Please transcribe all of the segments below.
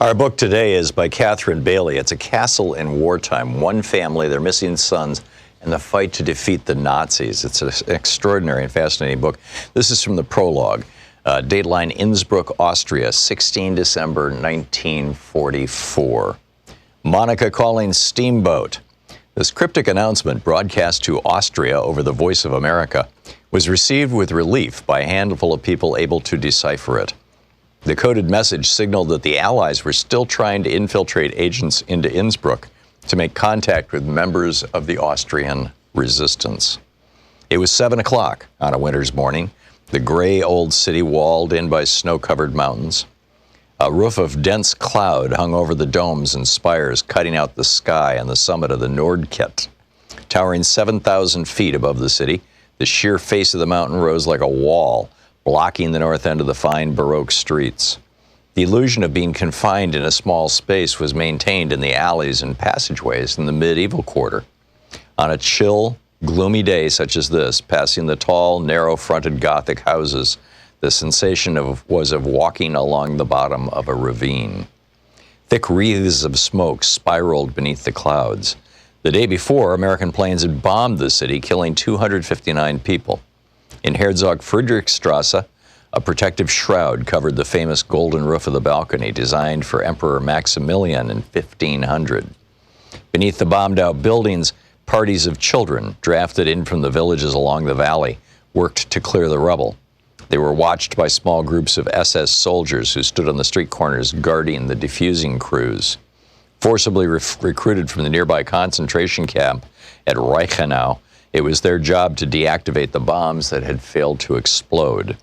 Our book today is by Catherine Bailey. It's A Castle in Wartime, One Family, Their Missing Sons, and the Fight to Defeat the Nazis. It's an extraordinary and fascinating book. This is from the prologue. Dateline Innsbruck, Austria, 16 December 1944. Monica calling steamboat. This cryptic announcement, broadcast to Austria over the Voice of America, was received with relief by a handful of people able to decipher it. The coded message signaled that the Allies were still trying to infiltrate agents into Innsbruck to make contact with members of the Austrian resistance. It was 7 o'clock on a winter's morning, the gray old city walled in by snow-covered mountains. A roof of dense cloud hung over the domes and spires, cutting out the sky on the summit of the Nordkette. Towering 7,000 feet above the city, the sheer face of the mountain rose like a wall, blocking the north end of the fine Baroque streets. The illusion of being confined in a small space was maintained in the alleys and passageways in the medieval quarter. On a chill, gloomy day such as this, passing the tall, narrow-fronted Gothic houses, the sensation was of walking along the bottom of a ravine. Thick wreaths of smoke spiraled beneath the clouds. The day before, American planes had bombed the city, killing 259 people. In Herzog Friedrichstrasse, a protective shroud covered the famous golden roof of the balcony designed for Emperor Maximilian in 1500. Beneath the bombed-out buildings, parties of children, drafted in from the villages along the valley, worked to clear the rubble. They were watched by small groups of SS soldiers who stood on the street corners guarding the defusing crews. Forcibly recruited from the nearby concentration camp at Reichenau, it was their job to deactivate the bombs that had failed to explode.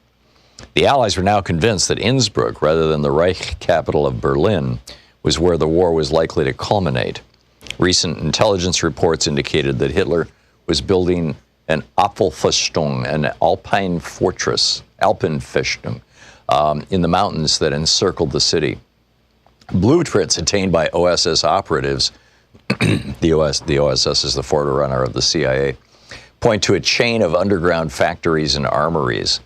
The Allies were now convinced that Innsbruck, rather than the Reich capital of Berlin, was where the war was likely to culminate. Recent intelligence reports indicated that Hitler was building an Apfelfestung, an Alpine fortress, Alpenfestung, in the mountains that encircled the city. Blueprints obtained by OSS operatives, the OSS is the forerunner of the CIA, point to a chain of underground factories and armories.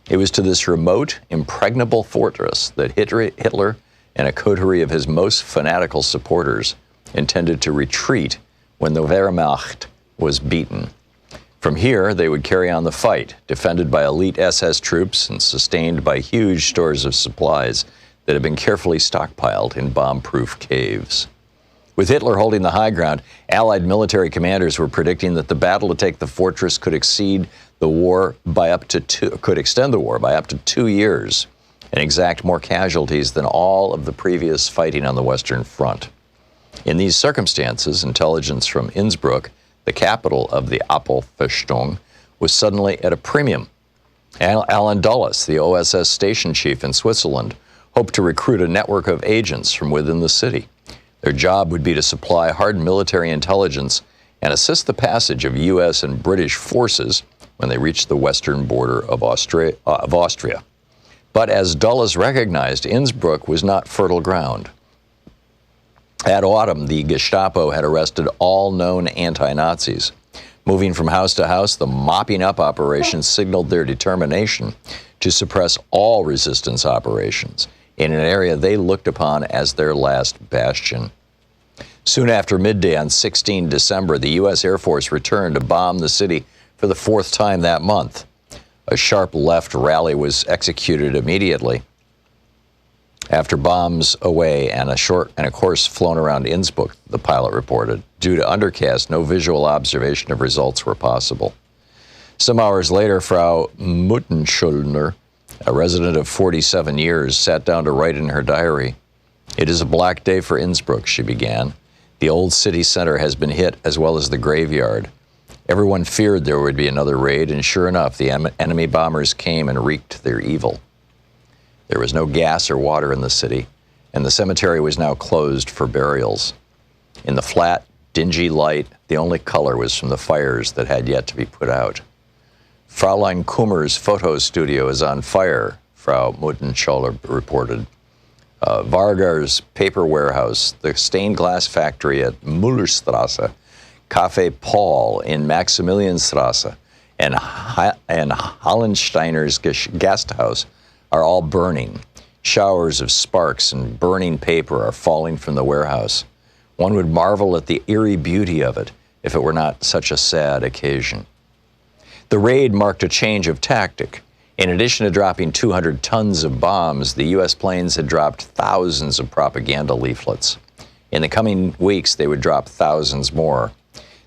It was to this remote, impregnable fortress that Hitler and a coterie of his most fanatical supporters intended to retreat when the Wehrmacht was beaten. From here, they would carry on the fight, defended by elite SS troops and sustained by huge stores of supplies that had been carefully stockpiled in bomb-proof caves. With Hitler holding the high ground, Allied military commanders were predicting that the battle to take the fortress could extend the war by up to 2 years and exact more casualties than all of the previous fighting on the Western Front. In these circumstances, intelligence from Innsbruck, the capital of the Apfelfestung, was suddenly at a premium. Alan Dulles, the OSS station chief in Switzerland, hoped to recruit a network of agents from within the city. Their job would be to supply hard military intelligence and assist the passage of U.S. and British forces when they reached the western border of Austria. But as Dulles recognized, Innsbruck was not fertile ground. That autumn, the Gestapo had arrested all known anti-Nazis. Moving from house to house, the mopping up operation signaled their determination to suppress all resistance operations in an area they looked upon as their last bastion. Soon after midday on 16 December, the U.S. Air Force returned to bomb the city for the 4th time that month. A sharp left rally was executed immediately. After bombs away and a course flown around Innsbruck, the pilot reported, due to undercast, no visual observation of results were possible. Some hours later, Frau Muttenschuldner, a resident of 47 years, sat down to write in her diary. "It is a black day for Innsbruck," she began. "The old city center has been hit, as well as the graveyard. Everyone feared there would be another raid, and sure enough, the enemy bombers came and wreaked their evil. There was no gas or water in the city, and the cemetery was now closed for burials. In the flat, dingy light, the only color was from the fires that had yet to be put out. Fraulein Kummer's photo studio is on fire," Frau Muttenschuldner reported. Vargar's paper warehouse, the stained glass factory at Müllerstrasse, Café Paul in Maximilianstrasse, and Hallensteiner's Gasthaus are all burning. Showers of sparks and burning paper are falling from the warehouse. One would marvel at the eerie beauty of it if it were not such a sad occasion. The raid marked a change of tactic. In addition to dropping 200 tons of bombs, the U.S. planes had dropped thousands of propaganda leaflets. In the coming weeks, they would drop thousands more.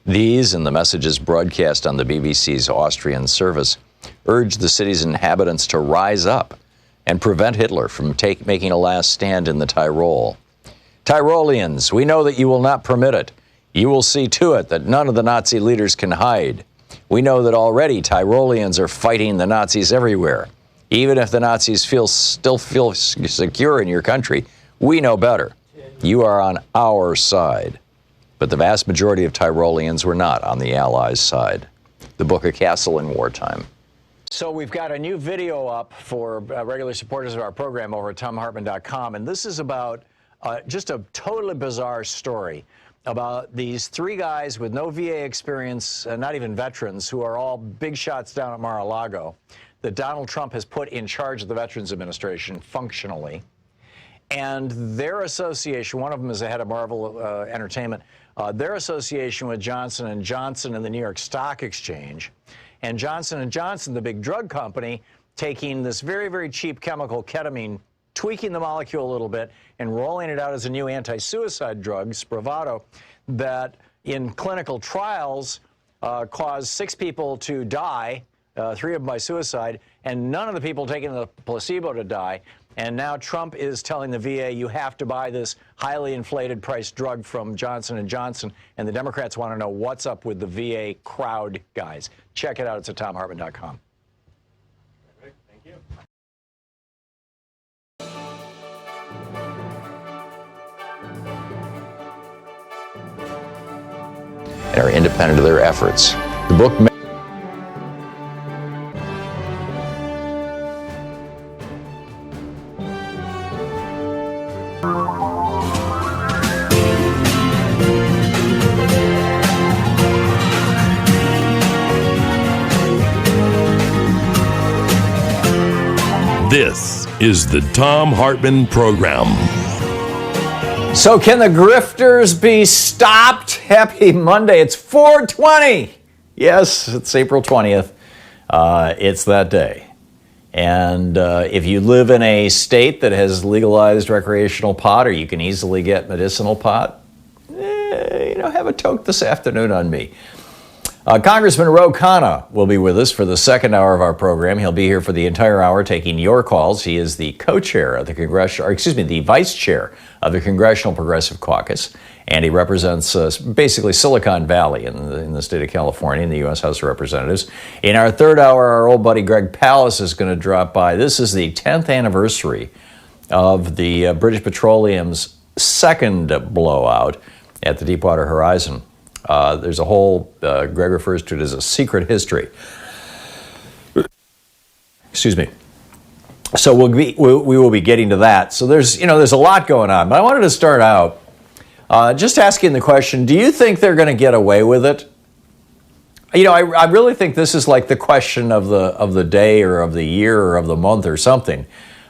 These and the messages broadcast on the BBC's Austrian service urged the city's inhabitants to rise up and prevent Hitler from making a last stand in the Tyrol. Tyroleans, we know that you will not permit it. You will see to it that none of the Nazi leaders can hide. We know that already Tyroleans are fighting the Nazis everywhere. Even if the Nazis still feel secure in your country, we know better. You are on our side. But the vast majority of Tyroleans were not on the Allies' side. The book A Castle in Wartime. So we've got a new video up for regular supporters of our program over at thomhartmann.com, and this is about just a totally bizarre story about these three guys with no VA experience, not even veterans, who are all big shots down at Mar-a-Lago, that Donald Trump has put in charge of the Veterans Administration functionally. And their association, one of them is the head of Marvel Entertainment, their association with Johnson & Johnson and the New York Stock Exchange, and Johnson & Johnson, the big drug company, taking this very, very cheap chemical, ketamine, tweaking the molecule a little bit and rolling it out as a new anti-suicide drug, Spravato, that in clinical trials caused 6 people to die, 3 of them by suicide, and none of the people taking the placebo to die. And now Trump is telling the VA, you have to buy this highly inflated price drug from Johnson & Johnson, and the Democrats want to know what's up with the VA crowd guys. Check it out. It's at thomhartmann.com. Thank you. And are independent of their efforts. The book This is the Thom Hartmann Program. So can the grifters be stopped? Happy Monday. It's 4/20. Yes, it's April 20th. It's that day. And if you live in a state that has legalized recreational pot, or you can easily get medicinal pot, have a toke this afternoon on me. Congressman Ro Khanna will be with us for the second hour of our program. He'll be here for the entire hour taking your calls. He is the co-chair of the the vice chair of the Congressional Progressive Caucus, and he represents basically Silicon Valley in the state of California in the U.S. House of Representatives. In our third hour, our old buddy Greg Palast is going to drop by. This is the 10th anniversary of the British Petroleum's second blowout at the Deepwater Horizon. There's a whole, Greg refers to it as a secret history. Excuse me. So we will be getting to that. So there's a lot going on. But I wanted to start out just asking the question, do you think they're going to get away with it? I really think this is like the question of the day or of the year or of the month or something.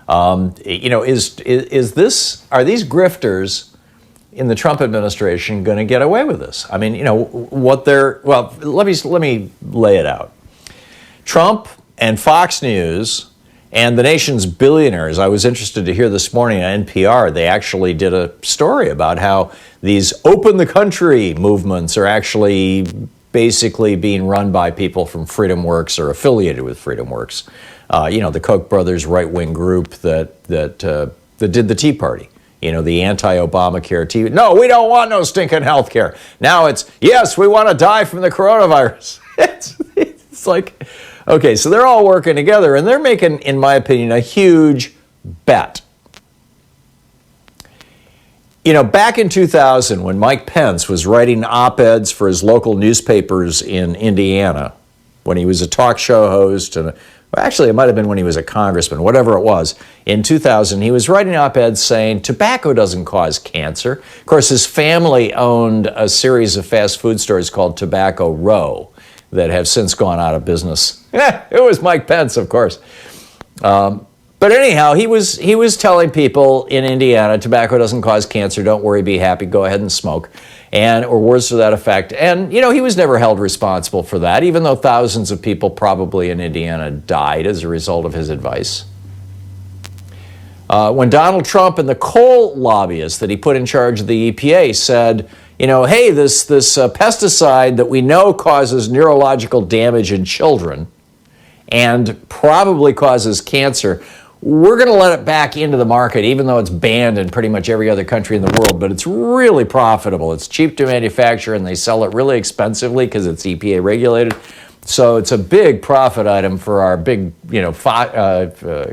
Are these grifters in the Trump administration going to get away with this? I mean, let me lay it out. Trump and Fox News and the nation's billionaires, I was interested to hear this morning on NPR, they actually did a story about how these open the country movements are actually basically being run by people from FreedomWorks or affiliated with FreedomWorks. The Koch brothers right-wing group that did the Tea Party. The anti-Obamacare TV. No, we don't want no stinking health care. Now it's, yes, we want to die from the coronavirus. It's like, okay, so they're all working together, and they're making, in my opinion, a huge bet. Back in 2000, when Mike Pence was writing op-eds for his local newspapers in Indiana, when he was a talk show host, and actually, it might have been when he was a congressman, whatever it was. In 2000, he was writing op-eds saying tobacco doesn't cause cancer. Of course, his family owned a series of fast food stores called Tobacco Row that have since gone out of business. It was Mike Pence, of course. But anyhow, he was telling people in Indiana, tobacco doesn't cause cancer, don't worry, be happy, go ahead and smoke, or words to that effect. And, he was never held responsible for that, even though thousands of people probably in Indiana died as a result of his advice. When Donald Trump and the coal lobbyists that he put in charge of the EPA said, hey, this pesticide that we know causes neurological damage in children and probably causes cancer, we're going to let it back into the market, even though it's banned in pretty much every other country in the world. But it's really profitable. It's cheap to manufacture, and they sell it really expensively because it's EPA regulated. So it's a big profit item for our big,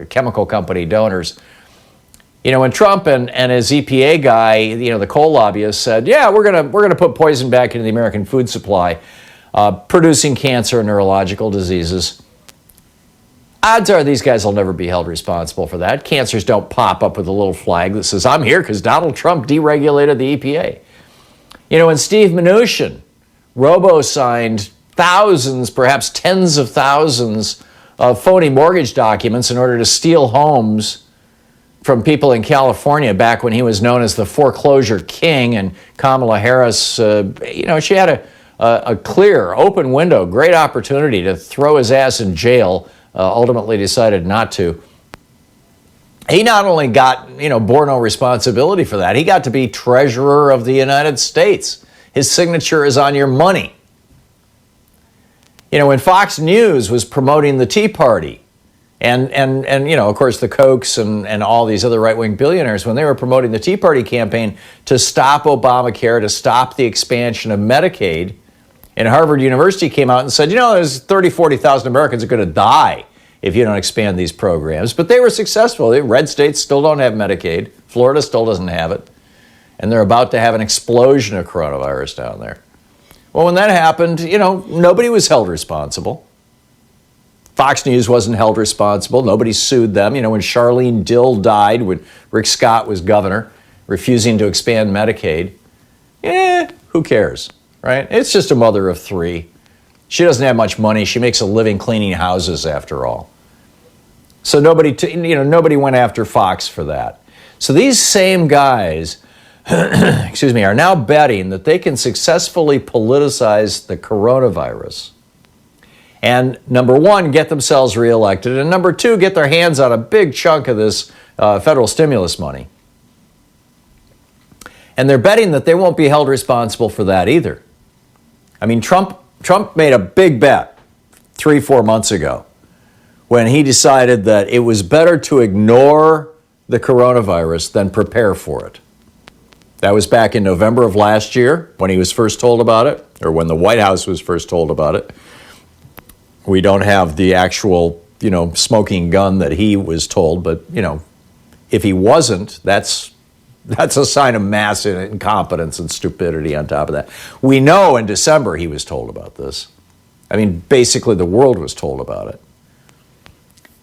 chemical company donors. When Trump and his EPA guy, the coal lobbyist said, yeah, we're gonna put poison back into the American food supply, producing cancer and neurological diseases. Odds are these guys will never be held responsible for that. Cancers don't pop up with a little flag that says, I'm here because Donald Trump deregulated the EPA. When Steve Mnuchin robo-signed thousands, perhaps tens of thousands of phony mortgage documents in order to steal homes from people in California back when he was known as the foreclosure king, and Kamala Harris, she had a clear, open window, great opportunity to throw his ass in jail, ultimately decided not to. He not only got, bore no responsibility for that, he got to be Treasurer of the United States. His signature is on your money. When Fox News was promoting the Tea Party, and of course, the Kochs and all these other right-wing billionaires, when they were promoting the Tea Party campaign to stop Obamacare, to stop the expansion of Medicaid, and Harvard University came out and said, there's 30, 40,000 Americans are going to die if you don't expand these programs. But they were successful. The red states still don't have Medicaid. Florida still doesn't have it. And they're about to have an explosion of coronavirus down there. Well, when that happened, nobody was held responsible. Fox News wasn't held responsible. Nobody sued them. When Charlene Dill died, when Rick Scott was governor, refusing to expand Medicaid, who cares, right? It's just a mother of three. She doesn't have much money. She makes a living cleaning houses, after all. So nobody went after Fox for that. So these same guys, are now betting that they can successfully politicize the coronavirus. And number one, get themselves reelected. And number two, get their hands on a big chunk of this federal stimulus money. And they're betting that they won't be held responsible for that either. I mean, Trump made a big bet 3-4 months ago when he decided that it was better to ignore the coronavirus than prepare for it. That was back in November of last year when he was first told about it, or when the White House was first told about it. We don't have the actual, smoking gun that he was told, but, if he wasn't, that's a sign of mass incompetence and stupidity on top of that. We know in December he was told about this. I mean, basically the world was told about it.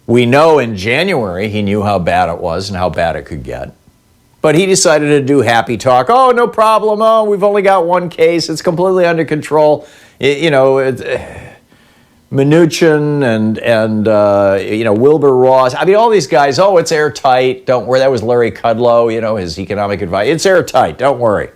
We know in January he knew how bad it was and how bad it could get. But he decided to do happy talk. Oh, no problem. Oh, we've only got one case. It's completely under control. Mnuchin and Wilbur Ross. I mean, all these guys, it's airtight. Don't worry. That was Larry Kudlow, his economic advice. It's airtight. Don't worry.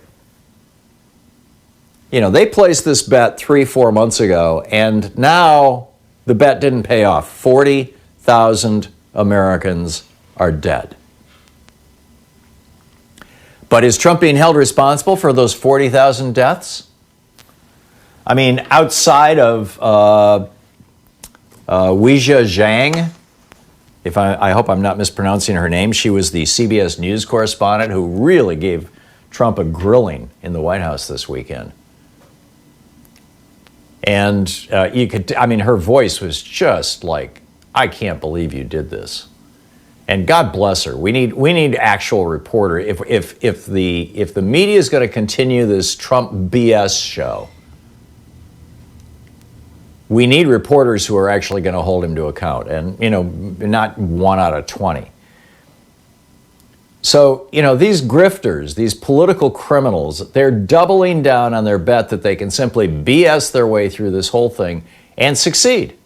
They placed this bet 3-4 months ago, and now the bet didn't pay off. 40,000 Americans are dead. But is Trump being held responsible for those 40,000 deaths? I mean, outside of Weijia Zhang, I hope I'm not mispronouncing her name. She was the CBS News correspondent who really gave Trump a grilling in the White House this weekend. And her voice was just like, I can't believe you did this. And God bless her. We need actual reporter. If the media is going to continue this Trump BS show, we need reporters who are actually going to hold him to account, and not 1 out of 20. So these grifters, these political criminals, they're doubling down on their bet that they can simply BS their way through this whole thing and succeed.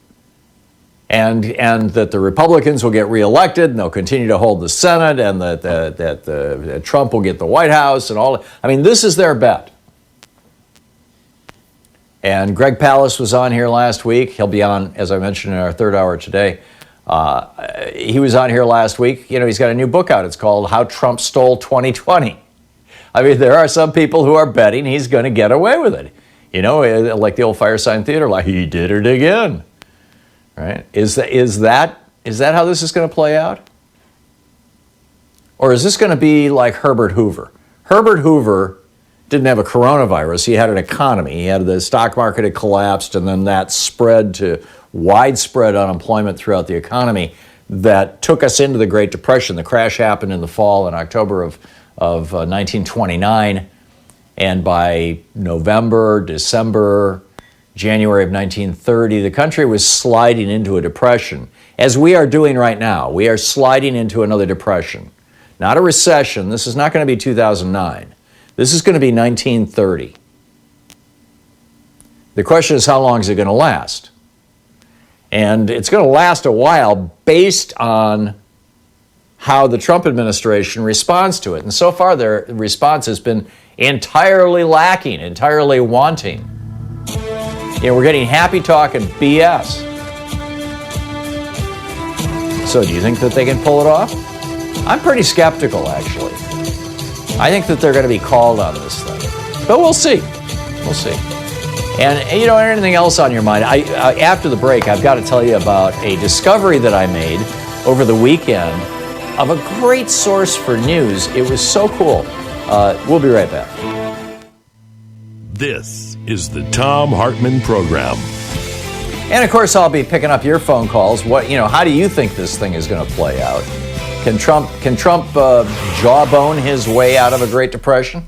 and that the Republicans will get reelected and they'll continue to hold the Senate, and that Trump will get the White House and all. I mean, this is their bet. And Greg Palast was on here last week. He'll be on, as I mentioned, in our third hour today. He was on here last week. You know, he's got a new book out. It's called How Trump Stole 2020. I mean, there are some people who are betting he's going to get away with it. You know, like the old Firesign Theater, like he did it again. Right? Is that how this is going to play out? Or is this going to be like Herbert Hoover? Herbert Hoover didn't have a coronavirus. He had an economy. He had the stock market had collapsed, and then that spread to widespread unemployment throughout the economy that took us into the Great Depression. The crash happened in the fall, in October of 1929, and by November, December, January of 1930, the country was sliding into a depression, as we are doing right now. We are sliding into another depression. Not a recession. This is not going to be 2009. This is going to be 1930. The question is, how long is it going to last? And it's going to last a while based on how the Trump administration responds to it. And so far, their response has been entirely lacking, entirely wanting. You know, we're getting happy talk and BS. So do you think that they can pull it off? I'm pretty skeptical, actually. I think that they're going to be called on this thing. But we'll see. We'll see. And, you know, anything else on your mind? After the break, I've got to tell you about a discovery that I made over the weekend of a great source for news. It was so cool. We'll be right back. This is the Thom Hartmann Program. And of course, I'll be picking up your phone calls. How do you think this thing is going to play out? Can Trump jawbone his way out of a Great Depression?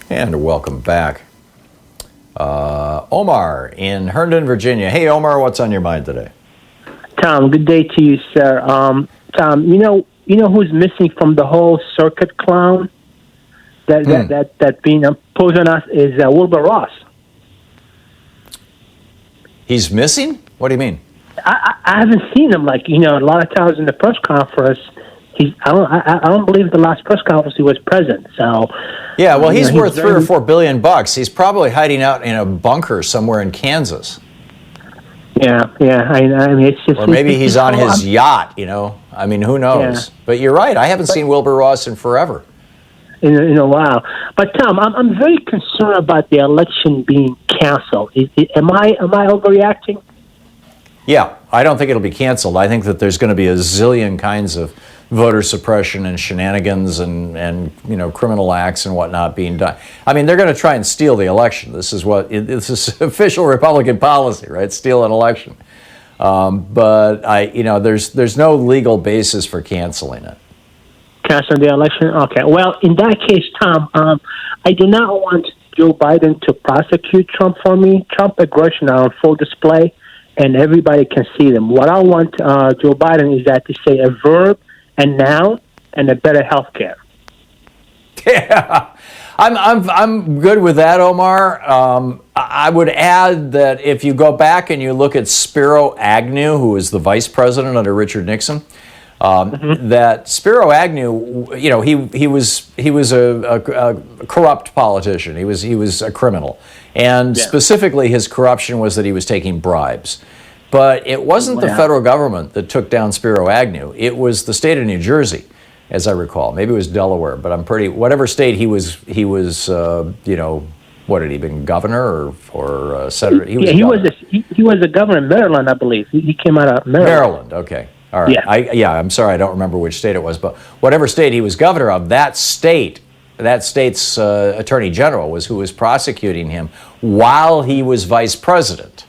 And welcome back. Omar in Herndon, Virginia. Hey, Omar, what's on your mind today? Tom, good day to you, sir. Tom, you know who's missing from the whole circuit clown that being imposed on us is Wilbur Ross. He's missing? What do you mean? I haven't seen him. Like, a lot of times in the press conference, I don't believe the last press conference he was present. So yeah, well, he's worth $3 or $4 billion. He's probably hiding out in a bunker somewhere in Kansas. Yeah. I mean, it's just. Or maybe he's on his yacht. I mean, who knows? Yeah. But you're right. I haven't seen Wilbur Ross in forever. In a while. But Tom, I'm very concerned about the election being canceled. Am I overreacting? Yeah, I don't think it'll be canceled. I think that there's going to be a zillion kinds of voter suppression and shenanigans and criminal acts and whatnot being done. I mean, they're going to try and steal the election. This is official Republican policy, right? Steal an election. But there's no legal basis for canceling it. Cancel the election? Okay. Well, in that case, Tom, I do not want Joe Biden to prosecute Trump for me. Trump aggression are on full display, and everybody can see them. What I want Joe Biden is that to say a verb, a noun, and a better health care. Yeah, I'm good with that, Omar. I would add that if you go back and you look at Spiro Agnew, who was the vice president under Richard Nixon, that Spiro Agnew, he was a corrupt politician. He was a criminal, and specifically his corruption was that he was taking bribes. But it wasn't the federal government that took down Spiro Agnew. It was the state of New Jersey, as I recall. Maybe it was Delaware, but whatever state he was. What had he been, governor or senator? He was a governor in Maryland, I believe. He came out of Maryland. Maryland, okay. All right. Yeah. I'm sorry, I don't remember which state it was, but whatever state he was governor of, that state's attorney general was who was prosecuting him while he was vice president.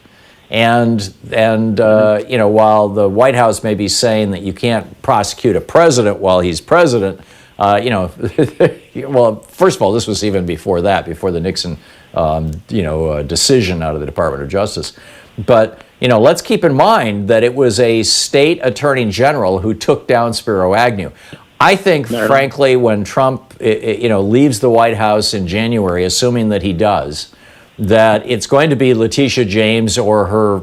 And while the White House may be saying that you can't prosecute a president while he's president, well, first of all, this was even before the Nixon, decision out of the Department of Justice. But, let's keep in mind that it was a state attorney general who took down Spiro Agnew. I think, frankly, when Trump, leaves the White House in January, assuming that he does, that it's going to be Letitia James or her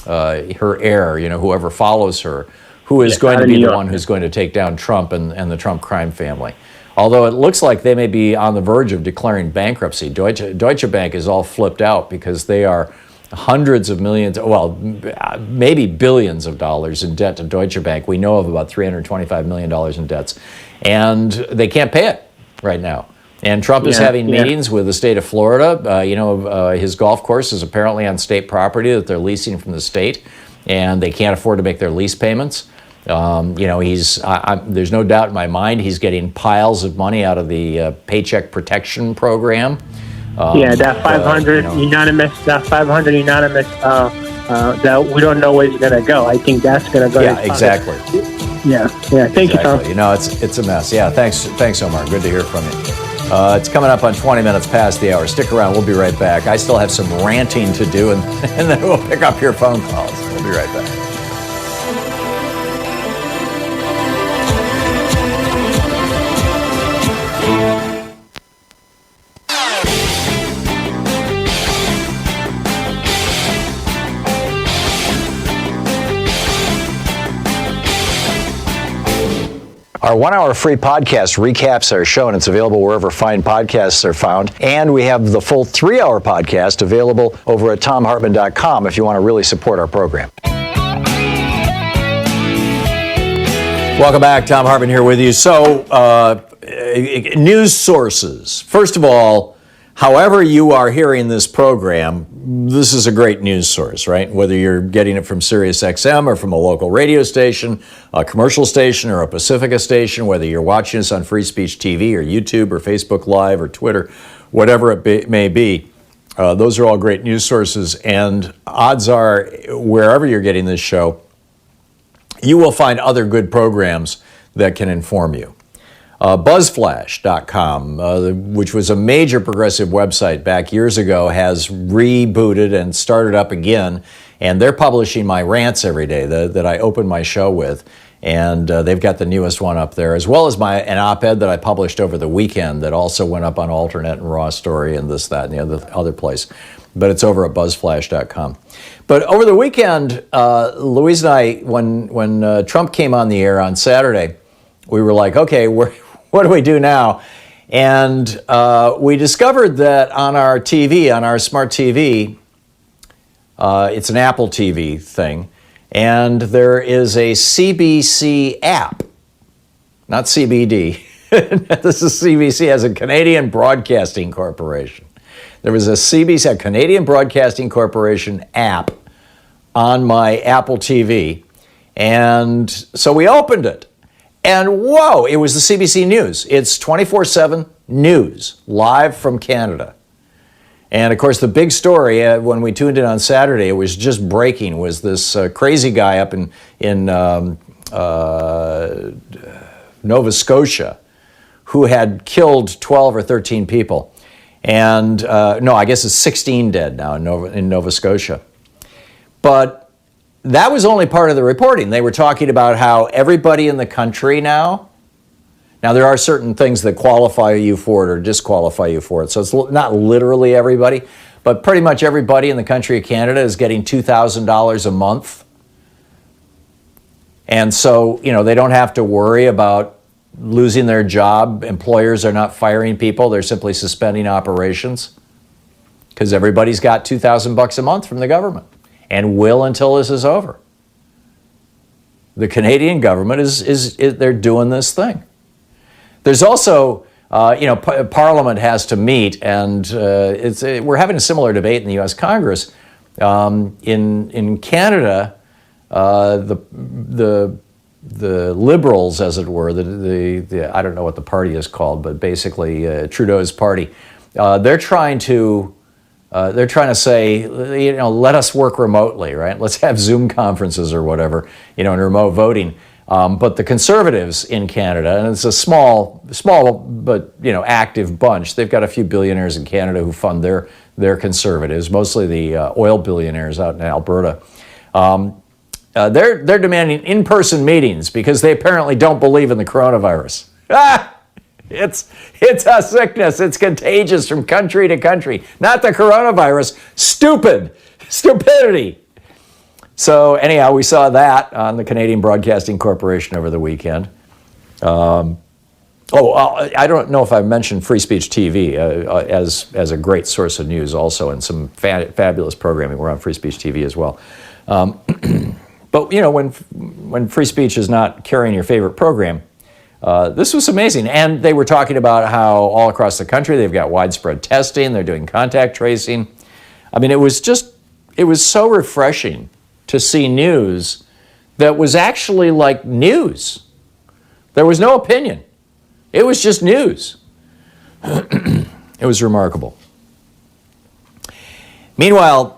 heir, whoever follows her, who is going to be the one who's going to take down Trump and the Trump crime family. Although it looks like they may be on the verge of declaring bankruptcy. Deutsche Bank is all flipped out because they are hundreds of millions, well, maybe billions of dollars in debt to Deutsche Bank. We know of about $325 million in debts, and they can't pay it right now. And Trump is having meetings with the state of Florida. His golf course is apparently on state property that they're leasing from the state, and they can't afford to make their lease payments. There's no doubt in my mind he's getting piles of money out of the Paycheck Protection Program. That 500 unanimous, that we don't know where it's going to go. I think that's going to go. Yeah, exactly. Thank you, Tom. It's a mess. Yeah, thanks, Omar. Good to hear from you. It's coming up on 20 minutes past the hour. Stick around. We'll be right back. I still have some ranting to do, and then we'll pick up your phone calls. We'll be right back. Our 1 hour free podcast recaps our show, and it's available wherever fine podcasts are found. And we have the full 3 hour podcast available over at thomhartmann.com if you want to really support our program. Welcome back. Thom Hartmann here with you. So, news sources. First of all, however you are hearing this program, this is a great news source, right? Whether you're getting it from Sirius XM or from a local radio station, a commercial station, or a Pacifica station, whether you're watching us on Free Speech TV or YouTube or Facebook Live or Twitter, whatever it may be, those are all great news sources. And odds are, wherever you're getting this show, you will find other good programs that can inform you. Buzzflash.com, which was a major progressive website back years ago, has rebooted and started up again, and they're publishing my rants every day that I open my show with, and they've got the newest one up there, as well as an op-ed that I published over the weekend that also went up on Alternate and Raw Story and this, that, and the other place. But it's over at buzzflash.com. But over the weekend, Louise and I, when Trump came on the air on Saturday, we were like, okay, what do we do now? And we discovered that on our TV, on our smart TV, it's an Apple TV thing, and there is a CBC app, not CBD. This is CBC as a Canadian Broadcasting Corporation. There was a CBC, a Canadian Broadcasting Corporation app on my Apple TV, and so we opened it. And whoa, it was the CBC News. It's 24/7 news, live from Canada. And of course, the big story when we tuned in on Saturday, it was just breaking, was this crazy guy up in Nova Scotia who had killed 12 or 13 people. And no, I guess it's 16 dead now in Nova Scotia. But that was only part of the reporting. They were talking about how everybody in the country now there are certain things that qualify you for it or disqualify you for it. So it's not literally everybody, but pretty much everybody in the country of Canada is getting $2,000 a month. And so, they don't have to worry about losing their job. Employers are not firing people. They're simply suspending operations because everybody's got $2,000 a month from the government. And will until this is over. The Canadian government is they're doing this thing. There's also, Parliament has to meet, and we're having a similar debate in the U.S. Congress. In Canada, the Liberals, as it were, the I don't know what the party is called, but basically Trudeau's party, they're trying to say, let us work remotely, right? Let's have Zoom conferences or whatever, and remote voting. But the Conservatives in Canada, and it's a small but active bunch. They've got a few billionaires in Canada who fund their Conservatives, mostly the oil billionaires out in Alberta. They're demanding in-person meetings because they apparently don't believe in the coronavirus. It's a sickness. It's contagious from country to country. Not the coronavirus. Stupidity. So anyhow, we saw that on the Canadian Broadcasting Corporation over the weekend. I don't know if I mentioned Free Speech TV as a great source of news also, and some fabulous programming. We're on Free Speech TV as well. But you know, when free speech is not carrying your favorite program, this was amazing. And they were talking about how all across the country they've got widespread testing, they're doing contact tracing. I mean, it was so refreshing to see news that was actually like news. There was no opinion. It was just news. It was remarkable. Meanwhile,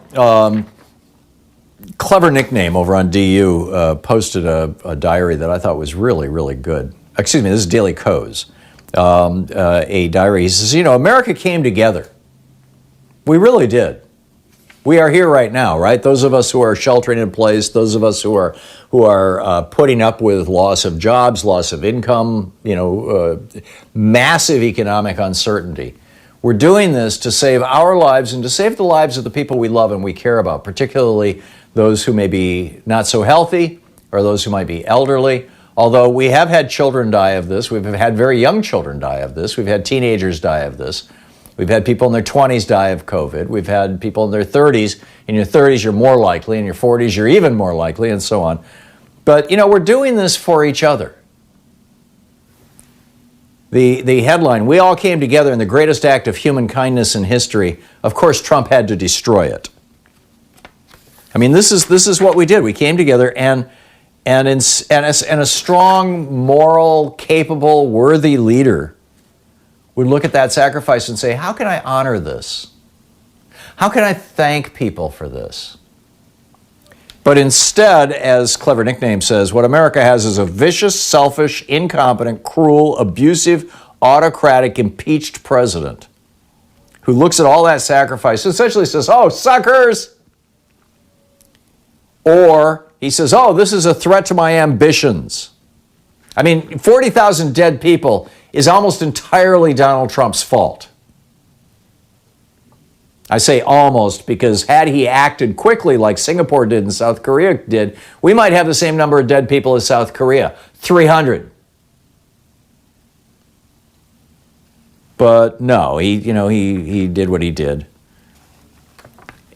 Clever Nickname over on DU posted a diary that I thought was really, really good. Excuse me, this is Daily Kos. A diary. He says, America came together. We really did. We are here right now, right? Those of us who are sheltering in place, those of us who are putting up with loss of jobs, loss of income, massive economic uncertainty. We're doing this to save our lives and to save the lives of the people we love and we care about, particularly those who may be not so healthy or those who might be elderly. Although we have had children die of this, we've had very young children die of this, we've had teenagers die of this. We've had people in their 20s die of COVID. We've had people in their 30s. In your 30s, you're more likely. In your 40s, you're even more likely, and so on. But, we're doing this for each other. The headline, we all came together in the greatest act of human kindness in history. Of course, Trump had to destroy it. I mean, this is what we did. We came together and a strong, moral, capable, worthy leader would look at that sacrifice and say, how can I honor this? How can I thank people for this? But instead, as Clever Nickname says, what America has is a vicious, selfish, incompetent, cruel, abusive, autocratic, impeached president who looks at all that sacrifice and essentially says, oh, suckers! Or he says, oh, this is a threat to my ambitions. I mean, 40,000 dead people is almost entirely Donald Trump's fault. I say almost because had he acted quickly like Singapore did and South Korea did, we might have the same number of dead people as South Korea, 300. But no, he did what he did.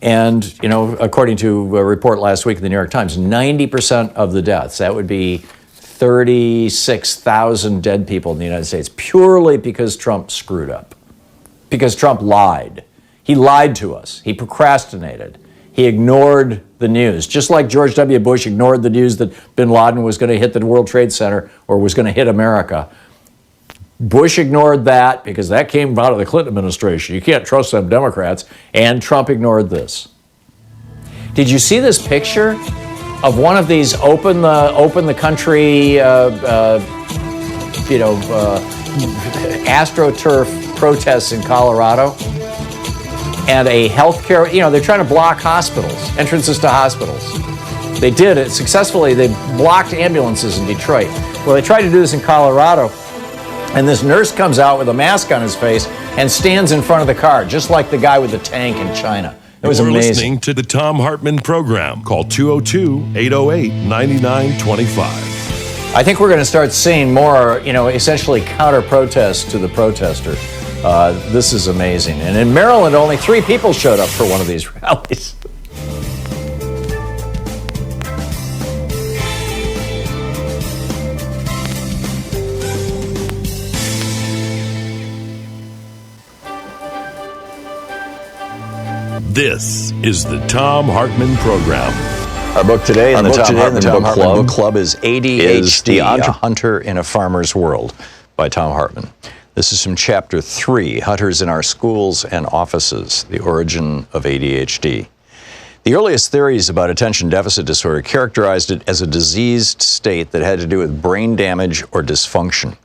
And, according to a report last week in the New York Times, 90% of the deaths, that would be 36,000 dead people in the United States, purely because Trump screwed up, because Trump lied. He lied to us. He procrastinated. He ignored the news, just like George W. Bush ignored the news that bin Laden was going to hit the World Trade Center or was going to hit America. Bush ignored that because that came out of the Clinton administration. You can't trust them Democrats. And Trump ignored this. Did you see this picture of one of these open the country, AstroTurf protests in Colorado? And a healthcare, they're trying to block hospitals, entrances to hospitals. They did it successfully. They blocked ambulances in Detroit. Well, they tried to do this in Colorado. And this nurse comes out with a mask on his face and stands in front of the car, just like the guy with the tank in China. It was amazing. You're listening to the Thom Hartmann Program. Call 202-808-9925. I think we're going to start seeing more, essentially counter-protests to the protester. This is amazing. And in Maryland, only 3 people showed up for one of these rallies. This is the Thom Hartmann Program. Our book today in the Thom Hartmann Book Club is ADHD, A Hunter in a Farmer's World by Thom Hartmann. This is from Chapter 3, Hunters in Our Schools and Offices, The Origin of ADHD. The earliest theories about attention deficit disorder characterized it as a diseased state that had to do with brain damage or dysfunction.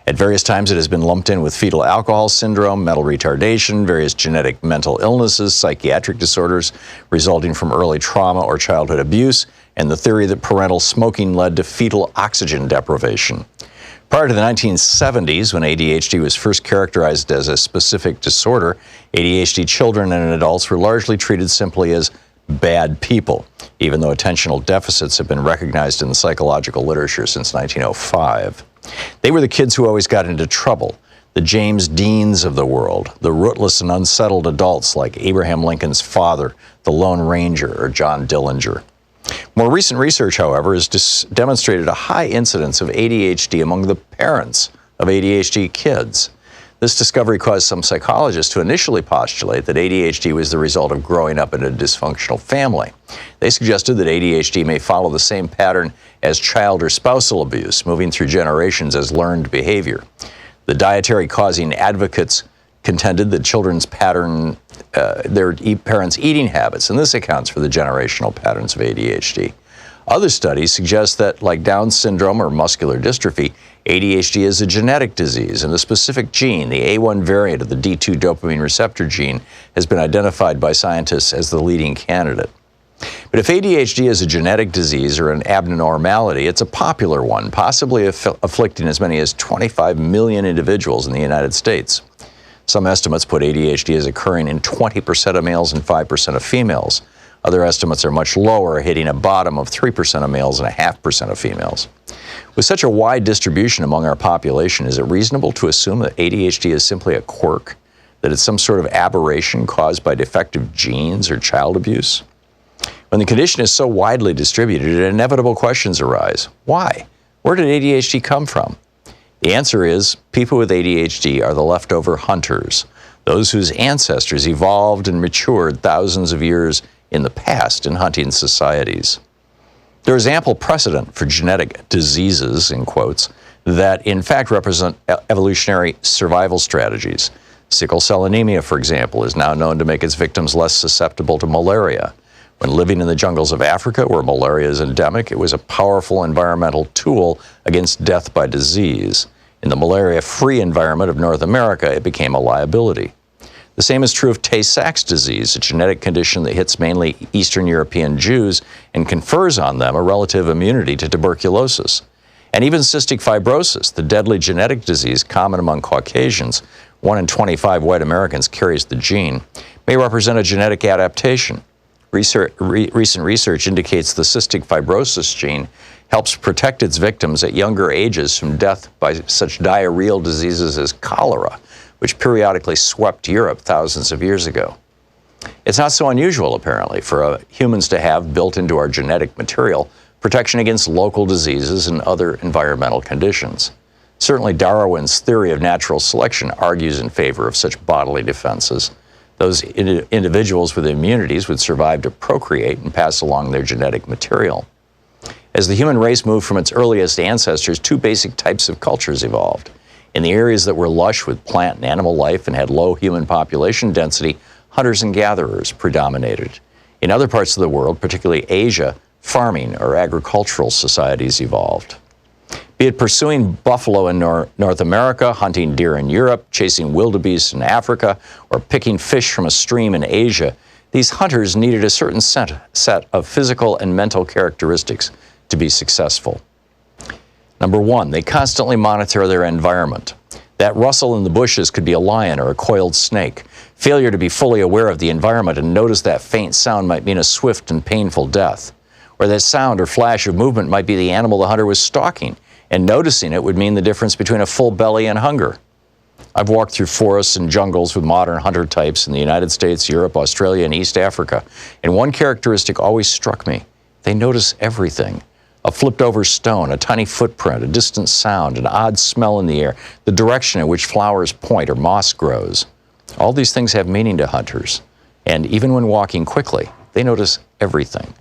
At various times, it has been lumped in with fetal alcohol syndrome, mental retardation, various genetic mental illnesses, psychiatric disorders resulting from early trauma or childhood abuse, and the theory that parental smoking led to fetal oxygen deprivation. Prior to the 1970s, when ADHD was first characterized as a specific disorder, ADHD children and adults were largely treated simply as bad people, even though attentional deficits have been recognized in the psychological literature since 1905. They were the kids who always got into trouble, the James Deans of the world, the rootless and unsettled adults like Abraham Lincoln's father, the Lone Ranger, or John Dillinger. More recent research, however, has demonstrated a high incidence of ADHD among the parents of ADHD kids. This discovery caused some psychologists to initially postulate that ADHD was the result of growing up in a dysfunctional family. They suggested that ADHD may follow the same pattern as child or spousal abuse, moving through generations as learned behavior. The dietary-causing advocates contended that children's their parents' eating habits, and this accounts for the generational patterns of ADHD. Other studies suggest that, like Down syndrome or muscular dystrophy, ADHD is a genetic disease, and a specific gene, the A1 variant of the D2 dopamine receptor gene, has been identified by scientists as the leading candidate. But if ADHD is a genetic disease or an abnormality, it's a popular one, possibly afflicting as many as 25 million individuals in the United States. Some estimates put ADHD as occurring in 20% of males and 5% of females. Other estimates are much lower, hitting a bottom of 3% of males and 0.5% of females. With such a wide distribution among our population, is it reasonable to assume that ADHD is simply a quirk, that it's some sort of aberration caused by defective genes or child abuse? When the condition is so widely distributed, inevitable questions arise. Why? Where did ADHD come from? The answer is, people with ADHD are the leftover hunters, those whose ancestors evolved and matured thousands of years in the past in hunting societies. There is ample precedent for genetic diseases, in quotes, that in fact represent evolutionary survival strategies. Sickle cell anemia, for example, is now known to make its victims less susceptible to malaria. When living in the jungles of Africa, where malaria is endemic, it was a powerful environmental tool against death by disease. In the malaria-free environment of North America, it became a liability. The same is true of Tay-Sachs disease, a genetic condition that hits mainly Eastern European Jews and confers on them a relative immunity to tuberculosis. And even cystic fibrosis, the deadly genetic disease common among Caucasians, 1 in 25 white Americans carries the gene, may represent a genetic adaptation. Recent research indicates the cystic fibrosis gene helps protect its victims at younger ages from death by such diarrheal diseases as cholera, which periodically swept Europe thousands of years ago. It's not so unusual, apparently, for humans to have built into our genetic material protection against local diseases and other environmental conditions. Certainly, Darwin's theory of natural selection argues in favor of such bodily defenses. Those individuals with immunities would survive to procreate and pass along their genetic material. As the human race moved from its earliest ancestors, two basic types of cultures evolved. In the areas that were lush with plant and animal life and had low human population density, hunters and gatherers predominated. In other parts of the world, particularly Asia, farming or agricultural societies evolved. Be it pursuing buffalo in North America, hunting deer in Europe, chasing wildebeest in Africa, or picking fish from a stream in Asia, these hunters needed a certain set of physical and mental characteristics to be successful. Number one, they constantly monitor their environment. That rustle in the bushes could be a lion or a coiled snake. Failure to be fully aware of the environment and notice that faint sound might mean a swift and painful death. Or that sound or flash of movement might be the animal the hunter was stalking, and noticing it would mean the difference between a full belly and hunger. I've walked through forests and jungles with modern hunter types in the United States, Europe, Australia, and East Africa, and one characteristic always struck me. They notice everything. A flipped over stone, a tiny footprint, a distant sound, an odd smell in the air, the direction in which flowers point or moss grows. All these things have meaning to hunters, and even when walking quickly, they notice everything.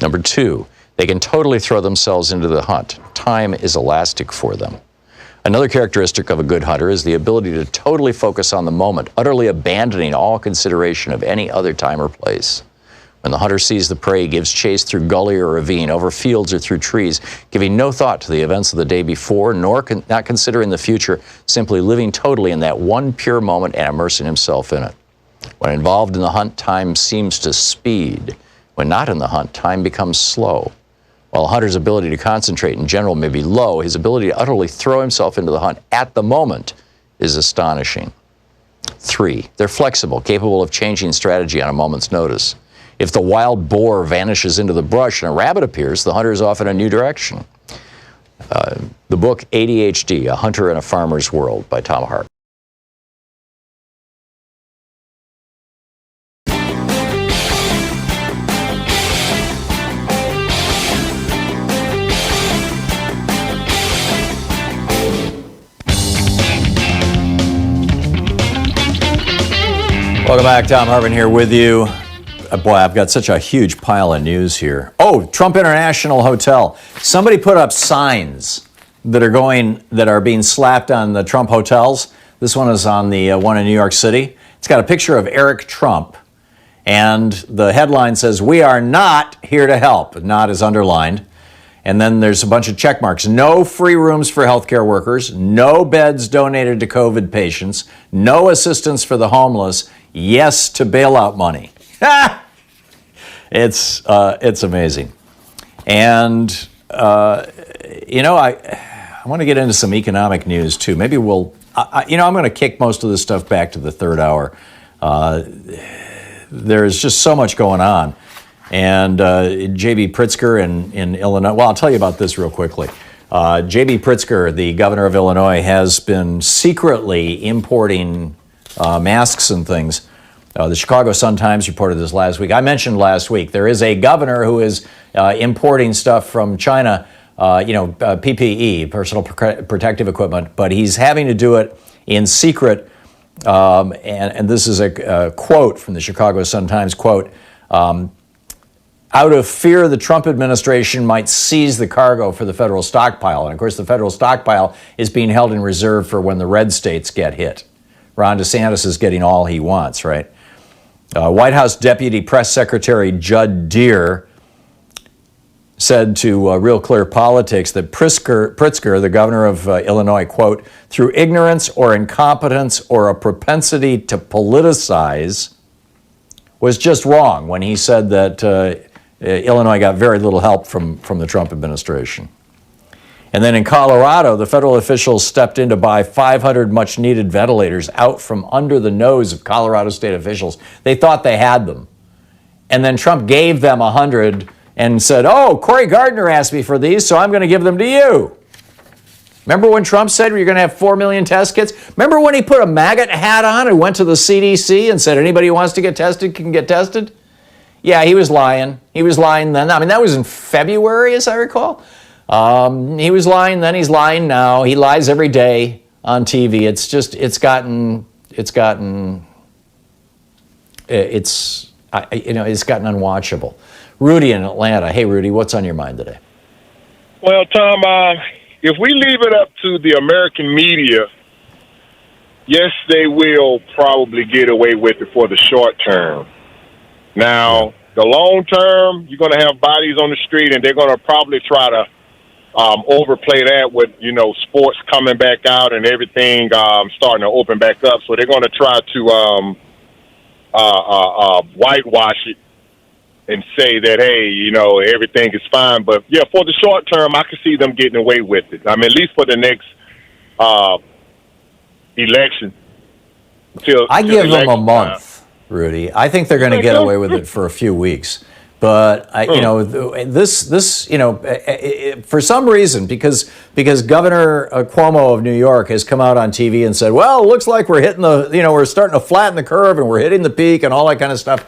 Number two, they can totally throw themselves into the hunt. Time is elastic for them. Another characteristic of a good hunter is the ability to totally focus on the moment, utterly abandoning all consideration of any other time or place. When the hunter sees the prey, he gives chase through gully or ravine, over fields or through trees, giving no thought to the events of the day before, nor not considering the future, simply living totally in that one pure moment and immersing himself in it. When involved in the hunt, time seems to speed. When not in the hunt, time becomes slow. While a hunter's ability to concentrate in general may be low, his ability to utterly throw himself into the hunt at the moment is astonishing. 3, they're flexible, capable of changing strategy on a moment's notice. If the wild boar vanishes into the brush and a rabbit appears, the hunter is off in a new direction. The book ADHD, A Hunter in a Farmer's World by Thom Hartmann. Welcome back. Thom Hartmann here with you. Boy, I've got such a huge pile of news here. Oh, Trump International Hotel. Somebody put up signs that are being slapped on the Trump hotels. This one is on the one in New York City. It's got a picture of Eric Trump, and the headline says, "We are not here to help." Not is underlined. And then there's a bunch of check marks. No free rooms for healthcare workers, no beds donated to COVID patients, no assistance for the homeless, yes to bailout money. It's amazing. And, I want to get into some economic news, too. Maybe I'm going to kick most of this stuff back to the third hour. There's just so much going on. And J.B. Pritzker in Illinois, well, I'll tell you about this real quickly. J.B. Pritzker, the governor of Illinois, has been secretly importing masks and things. The Chicago Sun-Times reported this last week. I mentioned last week there is a governor who is importing stuff from China, PPE, personal protective equipment, but he's having to do it in secret. And this is a quote from the Chicago Sun-Times, quote, out of fear the Trump administration might seize the cargo for the federal stockpile. And of course, the federal stockpile is being held in reserve for when the red states get hit. Ron DeSantis is getting all he wants, right? White House Deputy Press Secretary Judd Deere said to Real Clear Politics that Pritzker, the governor of Illinois, quote, through ignorance or incompetence or a propensity to politicize, was just wrong when he said that Illinois got very little help from the Trump administration. And then in Colorado, the federal officials stepped in to buy 500 much-needed ventilators out from under the nose of Colorado state officials. They thought they had them. And then Trump gave them 100 and said, oh, Cory Gardner asked me for these, so I'm going to give them to you. Remember when Trump said you're going to have 4 million test kits? Remember when he put a maggot hat on and went to the CDC and said anybody who wants to get tested can get tested? Yeah, he was lying. He was lying then. I mean, that was in February, as I recall. He was lying then. He's lying now. He lies every day on TV. It's gotten unwatchable. Rudy in Atlanta. Hey, Rudy, what's on your mind today? Well, Tom, if we leave it up to the American media, yes, they will probably get away with it for the short term. Now, the long term, you're going to have bodies on the street, and they're going to probably try to overplay that with, sports coming back out and everything starting to open back up. So they're going to try to whitewash it and say that, hey, everything is fine. But, yeah, for the short term, I can see them getting away with it. I mean, at least for the next election. I give them a month, Rudy. I think they're going to get away with it for a few weeks. But for some reason, because Governor Cuomo of New York has come out on TV and said, well, it looks like we're hitting we're starting to flatten the curve and we're hitting the peak and all that kind of stuff.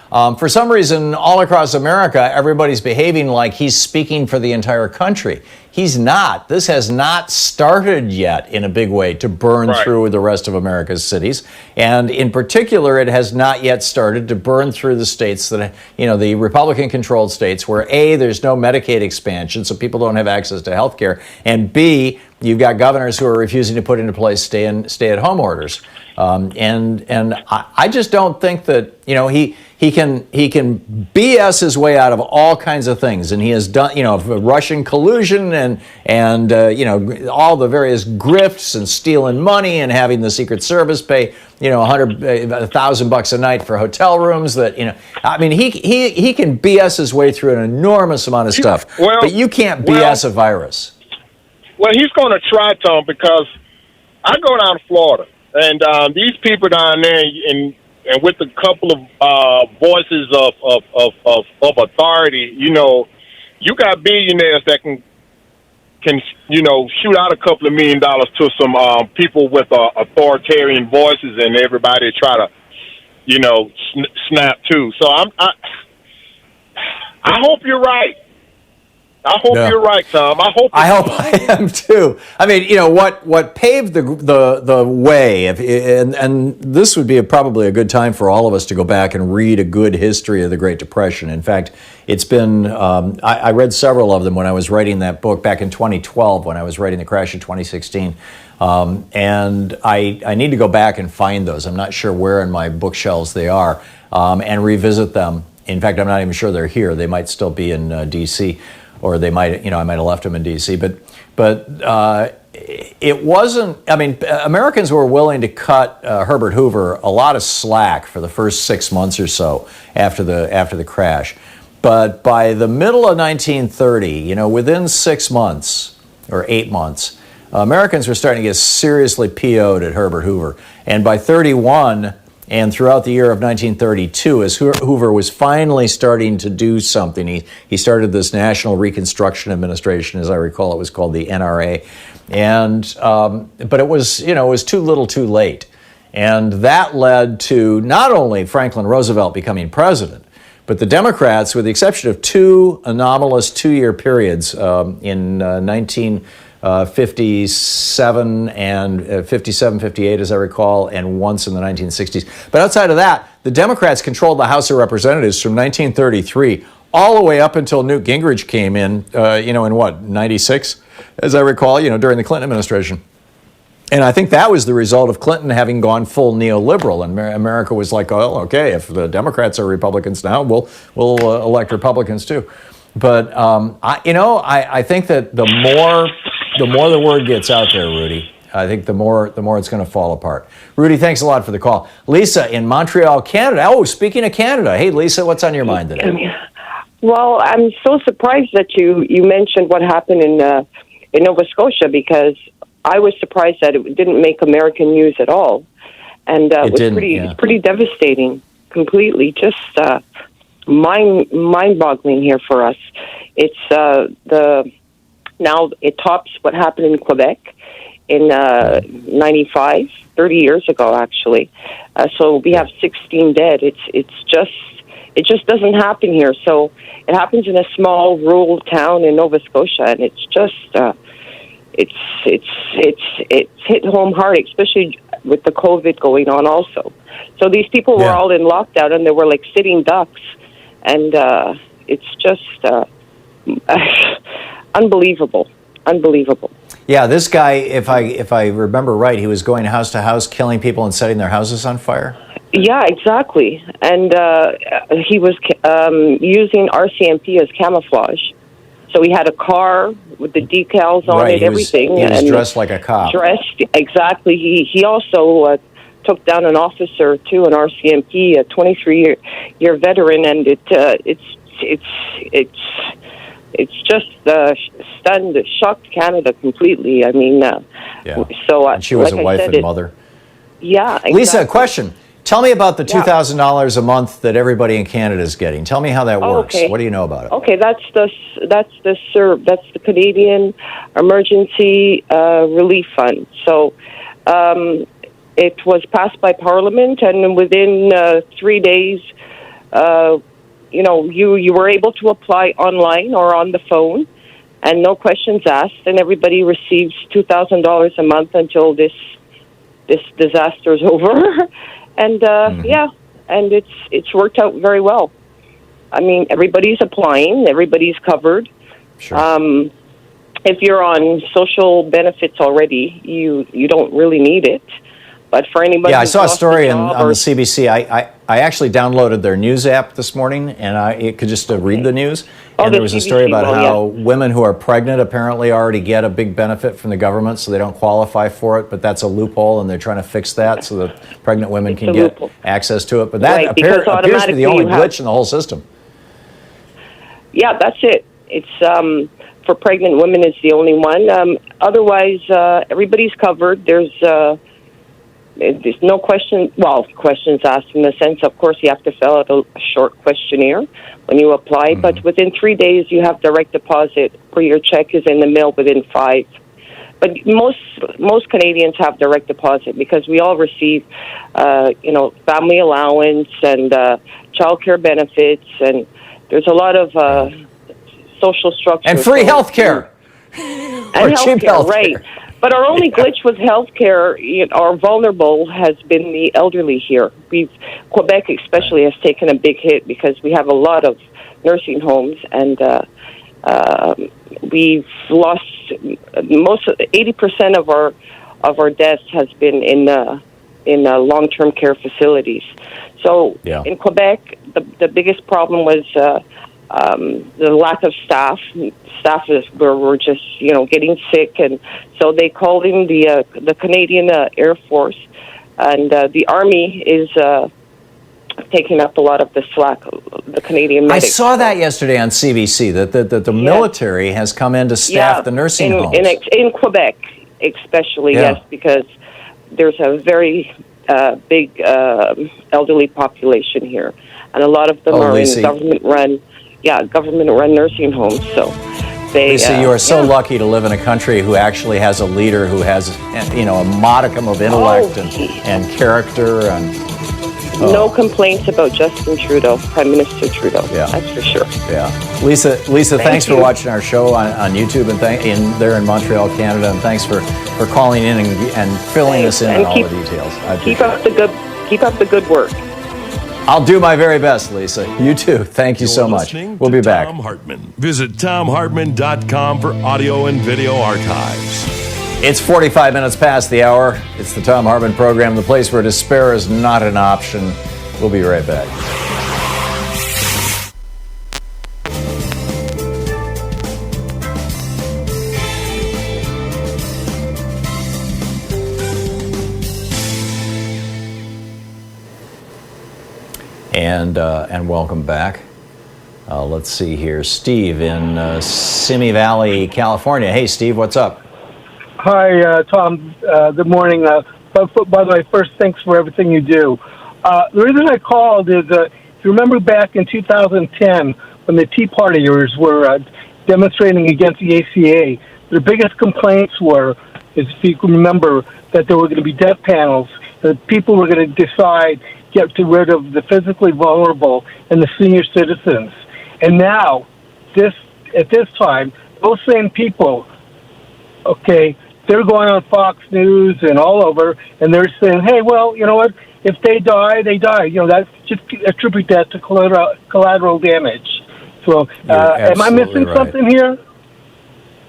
For some reason, all across America, everybody's behaving like he's speaking for the entire country. He's not. This has not started yet in a big way to burn through the rest of America's cities. And in particular, it has not yet started to burn through the states that, the Republican-controlled states where A, there's no Medicaid expansion, so people don't have access to health care, and B, you've got governors who are refusing to put into place stay-at-home orders. And I just don't think that, you know, he can BS his way out of all kinds of things, and he has done, you know, Russian collusion and you know, all the various grifts and stealing money and having the Secret Service pay, you know, $1,000 a night for hotel rooms. That, you know, I mean, he can BS his way through an enormous amount of stuff, but you can't BS a virus. Well, he's going to try, Tom, because I go down to Florida, and these people down there, and with a couple of voices of authority, you know, you got billionaires that can you know, shoot out a couple of $1 million to some people with authoritarian voices, and everybody try to, you know, snap too. So I hope you're right. I hope you're right, Tom. I hope I am too. I mean, you know, what paved the way, and this would be probably a good time for all of us to go back and read a good history of the Great Depression. In fact, it's been, I read several of them when I was writing that book back in 2012, when I was writing The Crash in 2016. And I need to go back and find those. I'm not sure where in my bookshelves they are, and revisit them. In fact, I'm not even sure they're here. They might still be in D.C., or they might, you know, I might have left them in D.C. But it wasn't. I mean, Americans were willing to cut Herbert Hoover a lot of slack for the first 6 months or so after the crash. But by the middle of 1930, you know, within 6 months or 8 months, Americans were starting to get seriously PO'd at Herbert Hoover. And by 31. And throughout the year of 1932, as Hoover was finally starting to do something, he started this National Reconstruction Administration, as I recall, it was called the NRA, and but it was, you know, it was too little, too late, and that led to not only Franklin Roosevelt becoming president, but the Democrats, with the exception of two anomalous two-year periods in 1957 and 57, 58, as I recall, and once in the 1960s. But outside of that, the Democrats controlled the House of Representatives from 1933 all the way up until Newt Gingrich came in, you know, in what, 96, as I recall, you know, during the Clinton administration. And I think that was the result of Clinton having gone full neoliberal, and America was like, oh, okay, if the Democrats are Republicans now, we'll elect Republicans too. But I think that the more the word gets out there, Rudy, I think the more it's going to fall apart. Rudy, thanks a lot for the call. Lisa in Montreal, Canada. Oh, speaking of Canada, hey Lisa, what's on your mind today? Well, I'm so surprised that you mentioned what happened in Nova Scotia, because I was surprised that it didn't make American news at all, and it was pretty devastating. Completely, just mind-boggling here for us. It's now it tops what happened in Quebec in 95, 30 years ago, actually. So we have 16 dead. It just doesn't happen here. So it happens in a small rural town in Nova Scotia, and it's just it's hit home hard, especially with the COVID going on also. So these people were all in lockdown, and they were like sitting ducks, and it's just unbelievable. Yeah, this guy, if I remember right, he was going house to house, killing people and setting their houses on fire. Yeah, exactly. And he was using RCMP as camouflage. So he had a car with the decals on it, everything. He was dressed like a cop. Dressed, exactly. He also took down an officer, too, an RCMP, a 23-year veteran, and it's just shocked Canada completely. I mean, so and she was a wife and mother. Yeah, exactly. Lisa, a question. Tell me about the $2,000 a month that everybody in Canada is getting. Tell me how that works. Okay. What do you know about it? Okay, that's the Canadian Emergency Relief Fund. So it was passed by Parliament, and within 3 days, you were able to apply online or on the phone, and no questions asked, and everybody receives $2,000 a month until this disaster is over. And and it's worked out very well. I mean, everybody's applying, everybody's covered. Sure. If you're on social benefits already, you don't really need it. But for anybody, Yeah, I who's saw a lost story job on the CBC. I actually downloaded their news app this morning, and it could just read the news. And there was a story about how women who are pregnant apparently already get a big benefit from the government, so they don't qualify for it. But that's a loophole, and they're trying to fix that so that pregnant women can get access to it. But that appears to be the only glitch in the whole system. Yeah, that's it. It's for pregnant women is the only one. Otherwise, everybody's covered. There's no question. Well, questions asked in the sense, of course, you have to fill out a short questionnaire when you apply. Mm-hmm. But within 3 days, you have direct deposit, or your check is in the mail within 5. But most Canadians have direct deposit because we all receive, family allowance and child care benefits, and there's a lot of social structure and free health care, and cheap health care, right? But our only glitch with healthcare, our vulnerable, has been the elderly here. Quebec especially has taken a big hit because we have a lot of nursing homes, and we've lost 80% of our deaths has been in long-term care facilities. So in Quebec, the biggest problem was the lack of staff. Staff were just getting sick, and so they called in the Canadian Air Force, and the Army is taking up a lot of the slack. The Canadian medics. I saw that yesterday on CBC that the military has come in to staff the nursing homes in Quebec, especially yes, because there's a very big elderly population here, and a lot of them are in government-run nursing homes. So Lisa, you are so lucky to live in a country who actually has a leader who has a modicum of intellect and character and no complaints about Justin Trudeau, Prime Minister Trudeau. Yeah, that's for sure. Yeah, Lisa, thanks for watching our show on YouTube and there in Montreal, Canada, and thanks for calling in and filling us in on all the details. Keep up the good work. I'll do my very best, Lisa. You too. Thank you so much. We'll be back. Thom Hartmann. Visit ThomHartmann.com for audio and video archives. It's 45 minutes past the hour. It's the Thom Hartmann Program, the place where despair is not an option. We'll be right back. And welcome back. Let's see here. Steve in Simi Valley, California. Hey, Steve, what's up? Hi, Tom. Good morning. By the way, first, thanks for everything you do. The reason I called is, if you remember back in 2010, when the Tea Partiers were demonstrating against the ACA, their biggest complaints if you can remember, that there were going to be death panels, that people were going to decide get rid of the physically vulnerable and the senior citizens. And now, at this time, those same people, they're going on Fox News and all over, and they're saying, hey, well, you know what? If they die, they die. That's just attribute that to collateral damage. So, am I missing something here?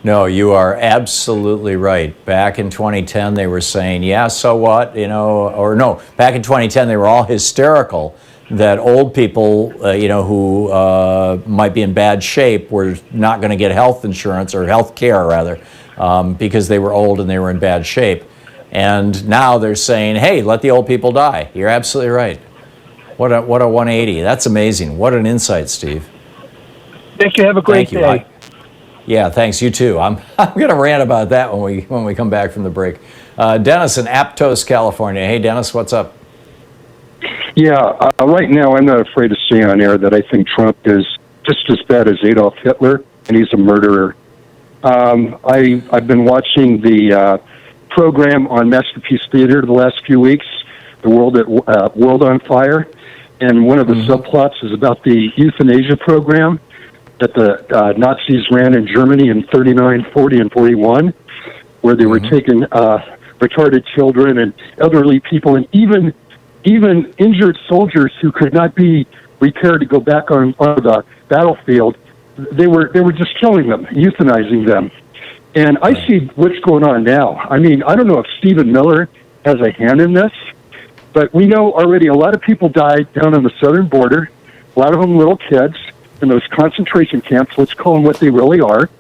No, you are absolutely right. Back in 2010, they were saying, yeah, so what? Back in 2010, they were all hysterical that old people, who might be in bad shape were not going to get health insurance or health care, rather, because they were old and they were in bad shape. And now they're saying, hey, let the old people die. You're absolutely right. What a 180. That's amazing. What an insight, Steve. Thank you. Have a great day. Yeah, thanks. You too. I'm going to rant about that when we come back from the break. Dennis in Aptos, California. Hey, Dennis, what's up? Yeah, right now I'm not afraid to say on air that I think Trump is just as bad as Adolf Hitler, and he's a murderer. I've been watching the program on Masterpiece Theater the last few weeks, the World on Fire, and one of the subplots is about the euthanasia program that the Nazis ran in Germany in 39, 40, and 41, where they were taking retarded children and elderly people and even injured soldiers who could not be repaired to go back on the battlefield. They were just killing them, euthanizing them. And I see what's going on now. I mean, I don't know if Stephen Miller has a hand in this. But we know already a lot of people died down on the southern border, a lot of them little kids in those concentration camps, let's call them what they really are.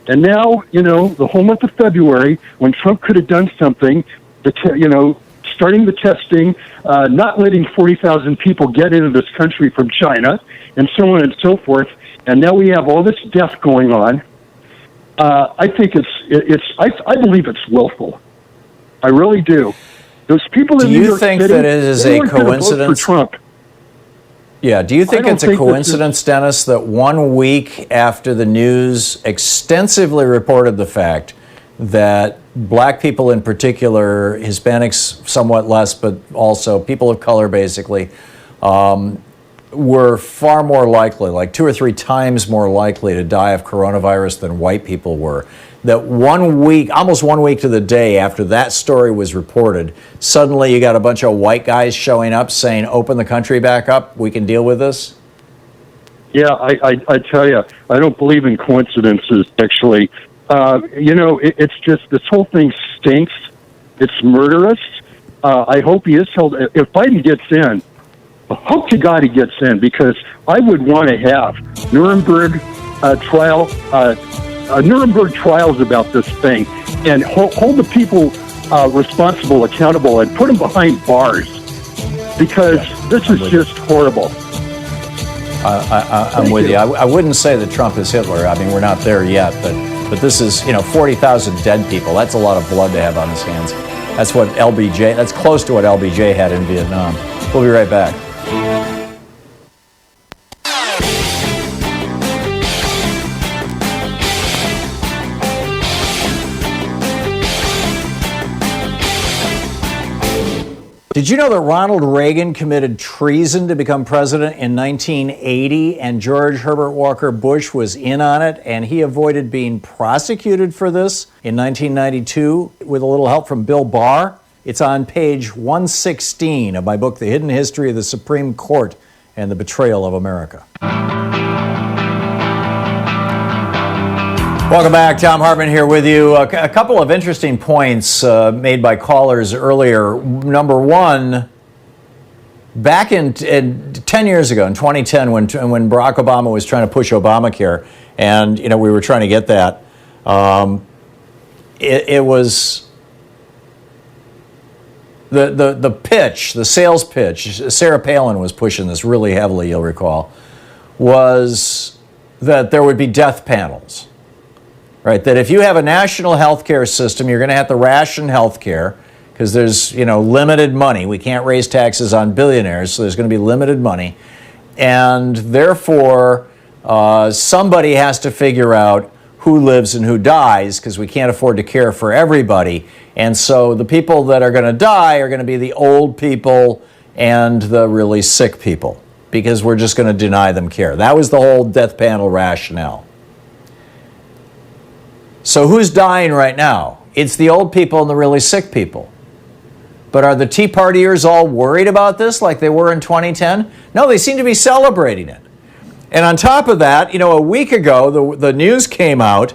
And now, the whole month of February, when Trump could have done something, starting the testing, not letting 40,000 people get into this country from China, and so on and so forth. And now we have all this death going on. I think I believe it's willful. I really do. Those people in New York City, do you think that it is a coincidence? For Trump. Yeah, do you think it's a coincidence, Dennis, that 1 week after the news extensively reported the fact that black people in particular, Hispanics somewhat less, but also people of color basically, were far more likely, like 2 or 3 times more likely to die of coronavirus than white people were? That 1 week, almost 1 week to the day after that story was reported, suddenly you got a bunch of white guys showing up saying, open the country back up, we can deal with this? Yeah, I tell you, I don't believe in coincidences, actually. It's just, this whole thing stinks. It's murderous. I hope he is held. If Biden gets in, I hope to God he gets in, because I would want to have Nuremberg trials about this thing and hold the people responsible, accountable, and put them behind bars, because this is just horrible. I'm with you. I wouldn't say that Trump is Hitler. I mean, we're not there yet, but this is, 40,000 dead people. That's a lot of blood to have on his hands. That's close to what LBJ had in Vietnam. We'll be right back. Did you know that Ronald Reagan committed treason to become president in 1980, and George Herbert Walker Bush was in on it, and he avoided being prosecuted for this in 1992 with a little help from Bill Barr? It's on page 116 of my book, The Hidden History of the Supreme Court and the Betrayal of America. Welcome back. Thom Hartmann here with you. A couple of interesting points made by callers earlier. Number one, back in 10 years ago, in 2010, when Barack Obama was trying to push Obamacare, and we were trying to get that, it was the pitch, the sales pitch. Sarah Palin was pushing this really heavily. You'll recall, was that there would be death panels. Right, that if you have a national health care system, you're going to have to ration health care because there's, limited money. We can't raise taxes on billionaires, so there's going to be limited money. And therefore, somebody has to figure out who lives and who dies, because we can't afford to care for everybody. And so the people that are going to die are going to be the old people and the really sick people, because we're just going to deny them care. That was the whole death panel rationale. So who's dying right now? It's the old people and the really sick people. But are the Tea Partiers all worried about this like they were in 2010? No, they seem to be celebrating it. And on top of that, a week ago, the news came out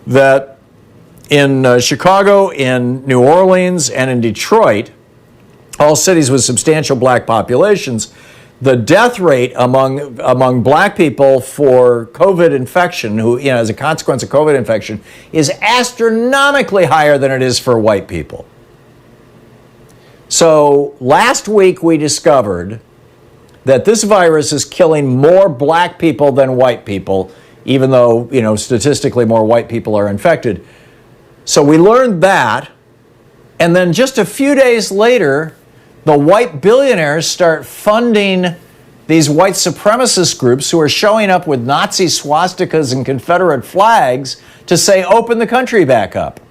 that in Chicago, in New Orleans, and in Detroit, all cities with substantial black populations, the death rate among black people for COVID infection, who, as a consequence of COVID infection, is astronomically higher than it is for white people. So last week we discovered that this virus is killing more black people than white people, even though, statistically more white people are infected. So we learned that, and then just a few days later, the white billionaires start funding these white supremacist groups who are showing up with Nazi swastikas and Confederate flags to say, open the country back up.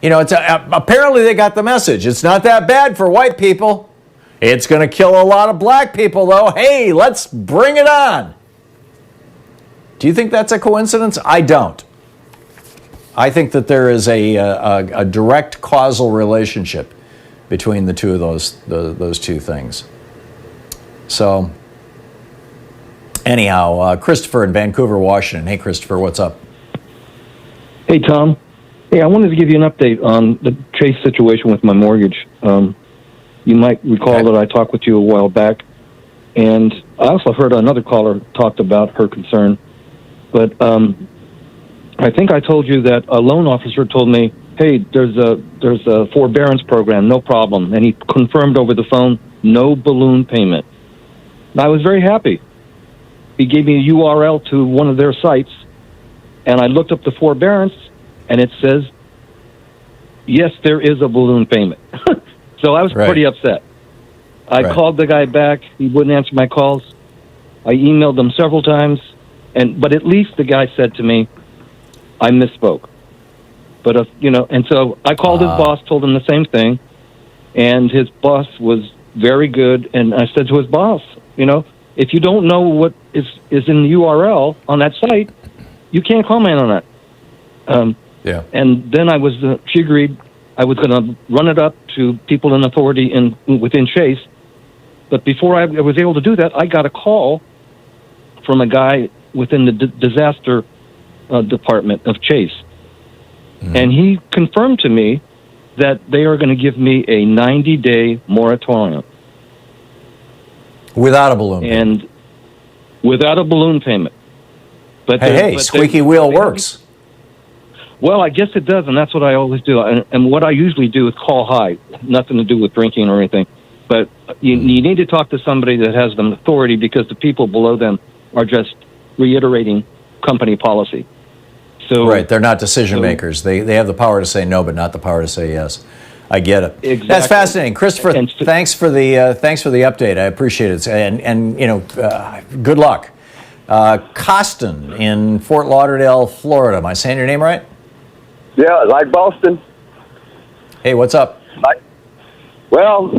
Apparently they got the message. It's not that bad for white people. It's going to kill a lot of black people, though. Hey, let's bring it on. Do you think that's a coincidence? I don't. I think that there is a direct causal relationship between the two of those two things. So, anyhow, Christopher in Vancouver, Washington. Hey, Christopher, what's up? Hey, Tom. Hey, I wanted to give you an update on the Chase situation with my mortgage. You might recall that I talked with you a while back, and I also heard another caller talked about her concern. But I think I told you that a loan officer told me, "Hey, there's a forbearance program, no problem," and he confirmed over the phone, no balloon payment. And I was very happy. He gave me a URL to one of their sites, and I looked up the forbearance, and it says, yes, there is a balloon payment. So I was pretty upset. I called the guy back. He wouldn't answer my calls. I emailed him several times, but at least the guy said to me, I misspoke. But, and so I called his boss, told him the same thing, and his boss was very good, and I said to his boss, if you don't know what is in the URL on that site, you can't comment on that. And then she agreed I was going to run it up to people in authority within Chase. But before I was able to do that, I got a call from a guy within the disaster department of Chase. Mm-hmm. And he confirmed to me that they are going to give me a 90-day moratorium. Without a balloon payment. And without a balloon payment. But squeaky wheel works. Well, I guess it does, and that's what I always do. And what I usually do is call high, nothing to do with drinking or anything. But you need to talk to somebody that has the authority, because the people below them are just reiterating company policy. So they're not decision makers. They have the power to say no, but not the power to say yes. I get it. Exactly. That's fascinating, Christopher. Thanks for the update. I appreciate it. And good luck. Costin in Fort Lauderdale, Florida. Am I saying your name right? Yeah, like Boston. Hey, what's up? Well,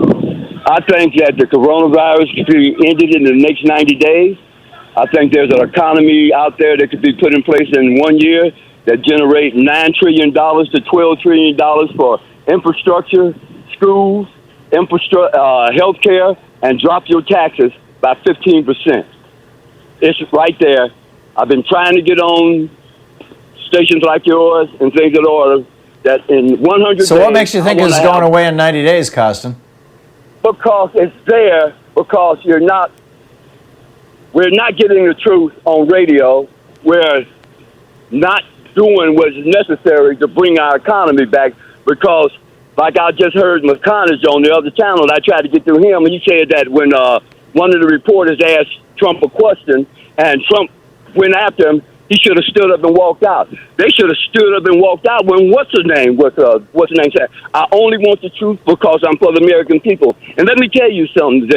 I think that the coronavirus could be ended in the next 90 days. I think there's an economy out there that could be put in place in 1 year that generate $9 trillion to $12 trillion for infrastructure, schools, healthcare, and drop your taxes by 15%. It's right there. I've been trying to get on stations like yours and things in order that in 100 days... So what makes you think it's going away in 90 days, Costin? Because it's there, because we're not getting the truth on radio. We're not doing what's necessary to bring our economy back, because like I just heard McConnell on the other channel, I tried to get through him, and he said that when one of the reporters asked Trump a question and Trump went after him, he should have stood up and walked out. They should have stood up and walked out when what's his name said, I only want the truth because I'm for the American people. And let me tell you something,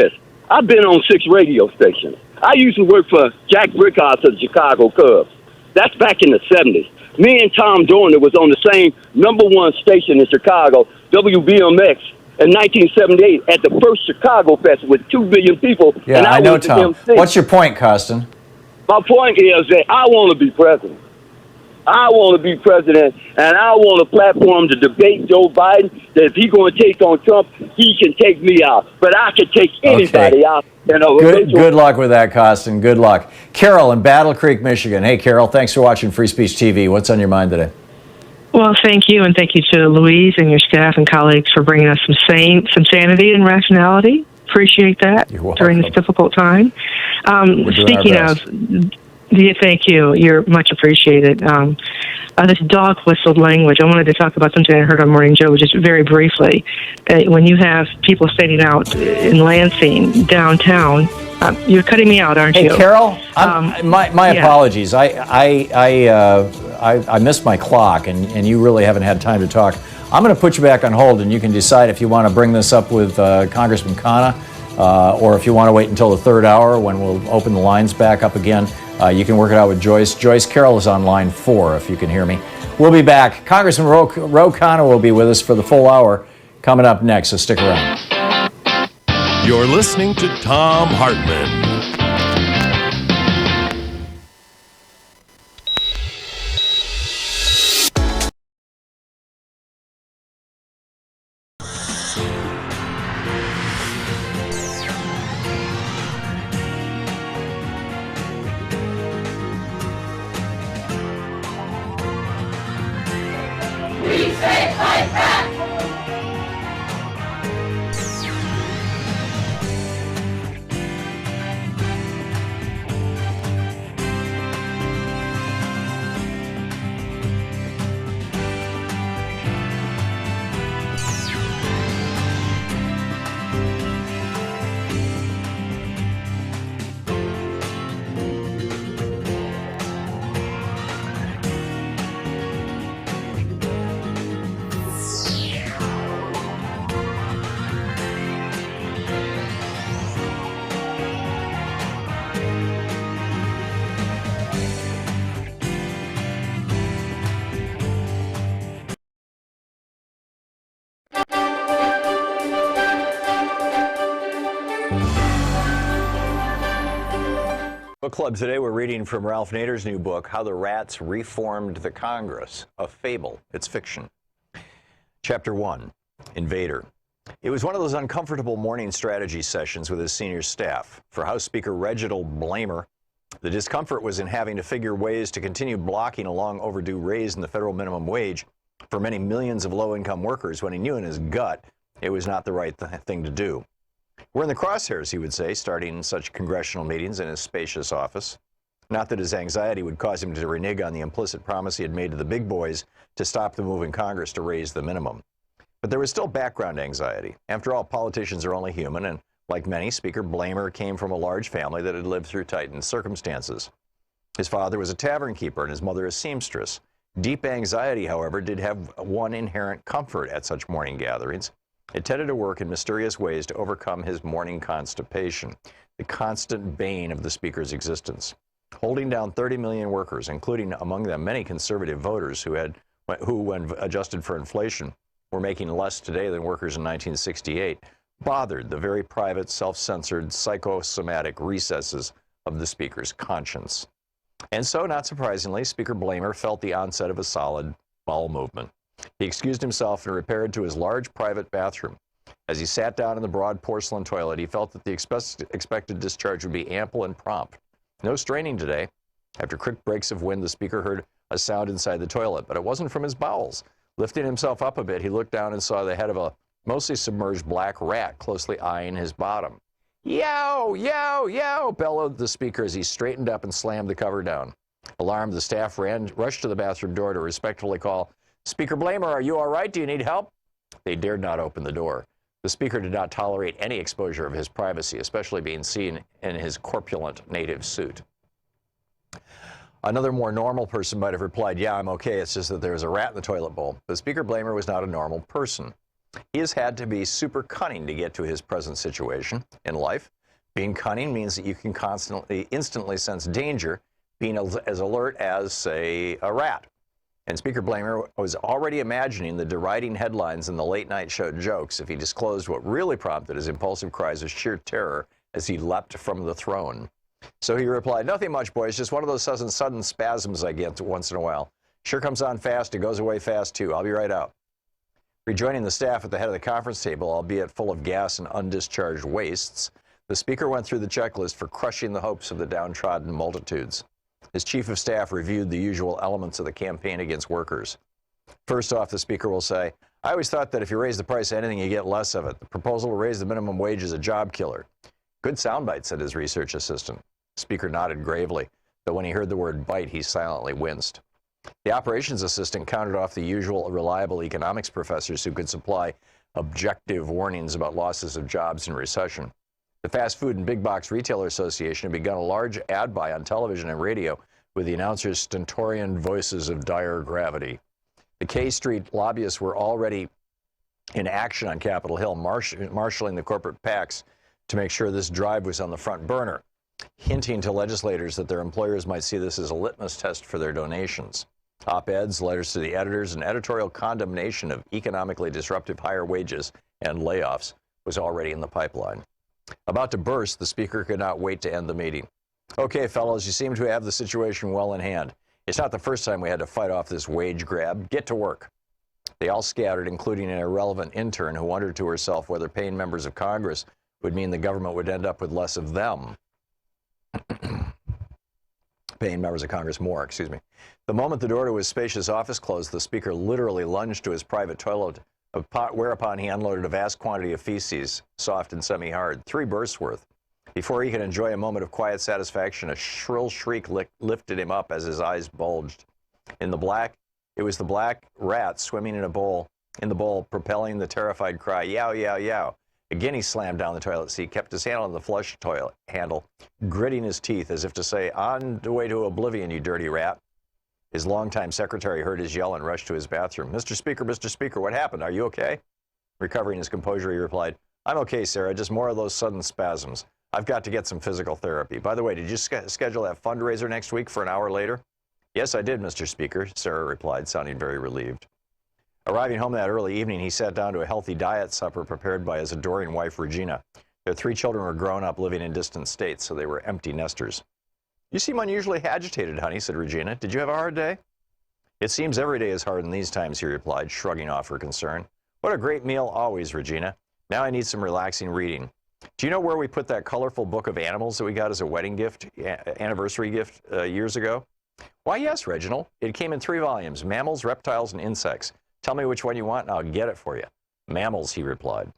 I've been on 6 radio stations. I used to work for Jack Brickhouse of the Chicago Cubs. That's back in the 70s. Me and Tom Dorner was on the same #1 station in Chicago, WBMX, in 1978 at the first Chicago Fest with 2 billion people. Yeah, and I know, Tom. What's your point, Costin? My point is that I want to be president. I want to be president, and I want a platform to debate Joe Biden, that if he's going to take on Trump, he can take me out. But I can take anybody out. Good luck with that, Costin. Good luck. Carol in Battle Creek, Michigan. Hey, Carol, thanks for watching Free Speech TV. What's on your mind today? Well, thank you, and thank you to Louise and your staff and colleagues for bringing us some sanity and rationality. Appreciate that during this difficult time. Speaking of, thank you. You're much appreciated. This dog whistled language, I wanted to talk about something I heard on Morning Joe, just very briefly. When you have people standing out in Lansing, downtown, you're cutting me out, aren't you? Hey, Carol, my apologies. I missed my clock, and you really haven't had time to talk. I'm going to put you back on hold, and you can decide if you want to bring this up with Congressman Khanna, or if you want to wait until the 3rd hour when we'll open the lines back up again. You can work it out with Joyce. Joyce, Carol is on line 4, if you can hear me. We'll be back. Congressman Ro Khanna will be with us for the full hour coming up next, so stick around. You're listening to Thom Hartmann. Book Club today, we're reading from Ralph Nader's new book, How the Rats Reformed the Congress, a fable. It's fiction. Chapter 1, Invader. It was one of those uncomfortable morning strategy sessions with his senior staff. For House Speaker Reginald Blamer, the discomfort was in having to figure ways to continue blocking a long overdue raise in the federal minimum wage for many millions of low-income workers when he knew in his gut it was not the right thing to do. We're in the crosshairs, he would say, starting such congressional meetings in his spacious office. Not that his anxiety would cause him to renege on the implicit promise he had made to the big boys to stop the move in Congress to raise the minimum. But there was still background anxiety. After all, politicians are only human, and like many, Speaker Blamer came from a large family that had lived through tightened circumstances. His father was a tavern keeper and his mother a seamstress. Deep anxiety, however, did have one inherent comfort at such morning gatherings. It tended to work in mysterious ways to overcome his morning constipation, the constant bane of the Speaker's existence. Holding down 30 million workers, including among them many conservative voters who, when adjusted for inflation, were making less today than workers in 1968, bothered the very private, self-censored, psychosomatic recesses of the Speaker's conscience. And so, not surprisingly, Speaker Blamer felt the onset of a solid bowel movement. He excused himself and repaired to his large private bathroom. As he sat down in the broad porcelain toilet, he felt that the expected discharge would be ample and prompt. No straining today. After quick breaks of wind, the Speaker heard a sound inside the toilet, but it wasn't from his bowels. Lifting himself up a bit, he looked down and saw the head of a mostly submerged black rat closely eyeing his bottom. "Yow, yow, yow," bellowed the Speaker as he straightened up and slammed the cover down. Alarmed, the staff rushed to the bathroom door to respectfully call, "Speaker Blamer, are you all right? Do you need help?" They dared not open the door. The Speaker did not tolerate any exposure of his privacy, especially being seen in his corpulent native suit. Another more normal person might have replied, "Yeah, I'm okay, it's just that there was a rat in the toilet bowl." But Speaker Blamer was not a normal person. He has had to be super cunning to get to his present situation in life. Being cunning means that you can instantly sense danger, being as alert as, say, a rat. And Speaker Blamer was already imagining the deriding headlines and the late-night show jokes if he disclosed what really prompted his impulsive cries of sheer terror as he leapt from the throne. So he replied, "Nothing much, boys, just one of those sudden spasms I get once in a while. Sure comes on fast, it goes away fast too. I'll be right out." Rejoining the staff at the head of the conference table, albeit full of gas and undischarged wastes, the Speaker went through the checklist for crushing the hopes of the downtrodden multitudes. His chief of staff reviewed the usual elements of the campaign against workers. First off, the Speaker will say, "I always thought that if you raise the price of anything, you get less of it. The proposal to raise the minimum wage is a job killer." "Good soundbite," said his research assistant. The Speaker nodded gravely, but when he heard the word bite, he silently winced. The operations assistant counted off the usual reliable economics professors who could supply objective warnings about losses of jobs in recession. The Fast Food and Big Box Retailer Association had begun a large ad buy on television and radio with the announcers' stentorian voices of dire gravity. The K Street lobbyists were already in action on Capitol Hill, marshaling the corporate PACs to make sure this drive was on the front burner, hinting to legislators that their employers might see this as a litmus test for their donations. Op-eds, letters to the editors, and editorial condemnation of economically disruptive higher wages and layoffs was already in the pipeline. About to burst, the Speaker could not wait to end the meeting. "Okay, fellows, you seem to have the situation well in hand. It's not the first time we had to fight off this wage grab. Get to work." They all scattered, including an irrelevant intern who wondered to herself whether paying members of Congress would mean the government would end up with less of them. Paying members of Congress more, The moment the door to his spacious office closed, the Speaker literally lunged to his private toilet, whereupon he unloaded a vast quantity of feces, soft and semi-hard, 3 bursts worth. Before he could enjoy a moment of quiet satisfaction, a shrill shriek lifted him up as his eyes bulged. It was the black rat swimming in the bowl, propelling the terrified cry, "Yow, yow, yow." Again he slammed down the toilet seat, kept his hand on the flush toilet handle, gritting his teeth as if to say, "On the way to oblivion, you dirty rat." His longtime secretary heard his yell and rushed to his bathroom. Mr. Speaker, what happened? Are you okay?" Recovering his composure, he replied, "I'm okay, Sarah, just more of those sudden spasms. I've got to get some physical therapy. By the way, did you schedule that fundraiser next week for an hour later?" "Yes, I did, Mr. Speaker," Sarah replied, sounding very relieved. Arriving home that early evening, he sat down to a healthy diet supper prepared by his adoring wife, Regina. Their 3 children were grown up living in distant states, so they were empty nesters. You seem unusually agitated, honey, said Regina. Did you have a hard day? It seems every day is hard in these times, he replied, shrugging off her concern. What a great meal always, Regina. Now I need some relaxing reading. Do you know where we put that colorful book of animals that we got as a wedding gift, anniversary gift years ago? Why, yes, Reginald. It came in 3 volumes, mammals, reptiles, and insects. Tell me which one you want and I'll get it for you. Mammals, he replied.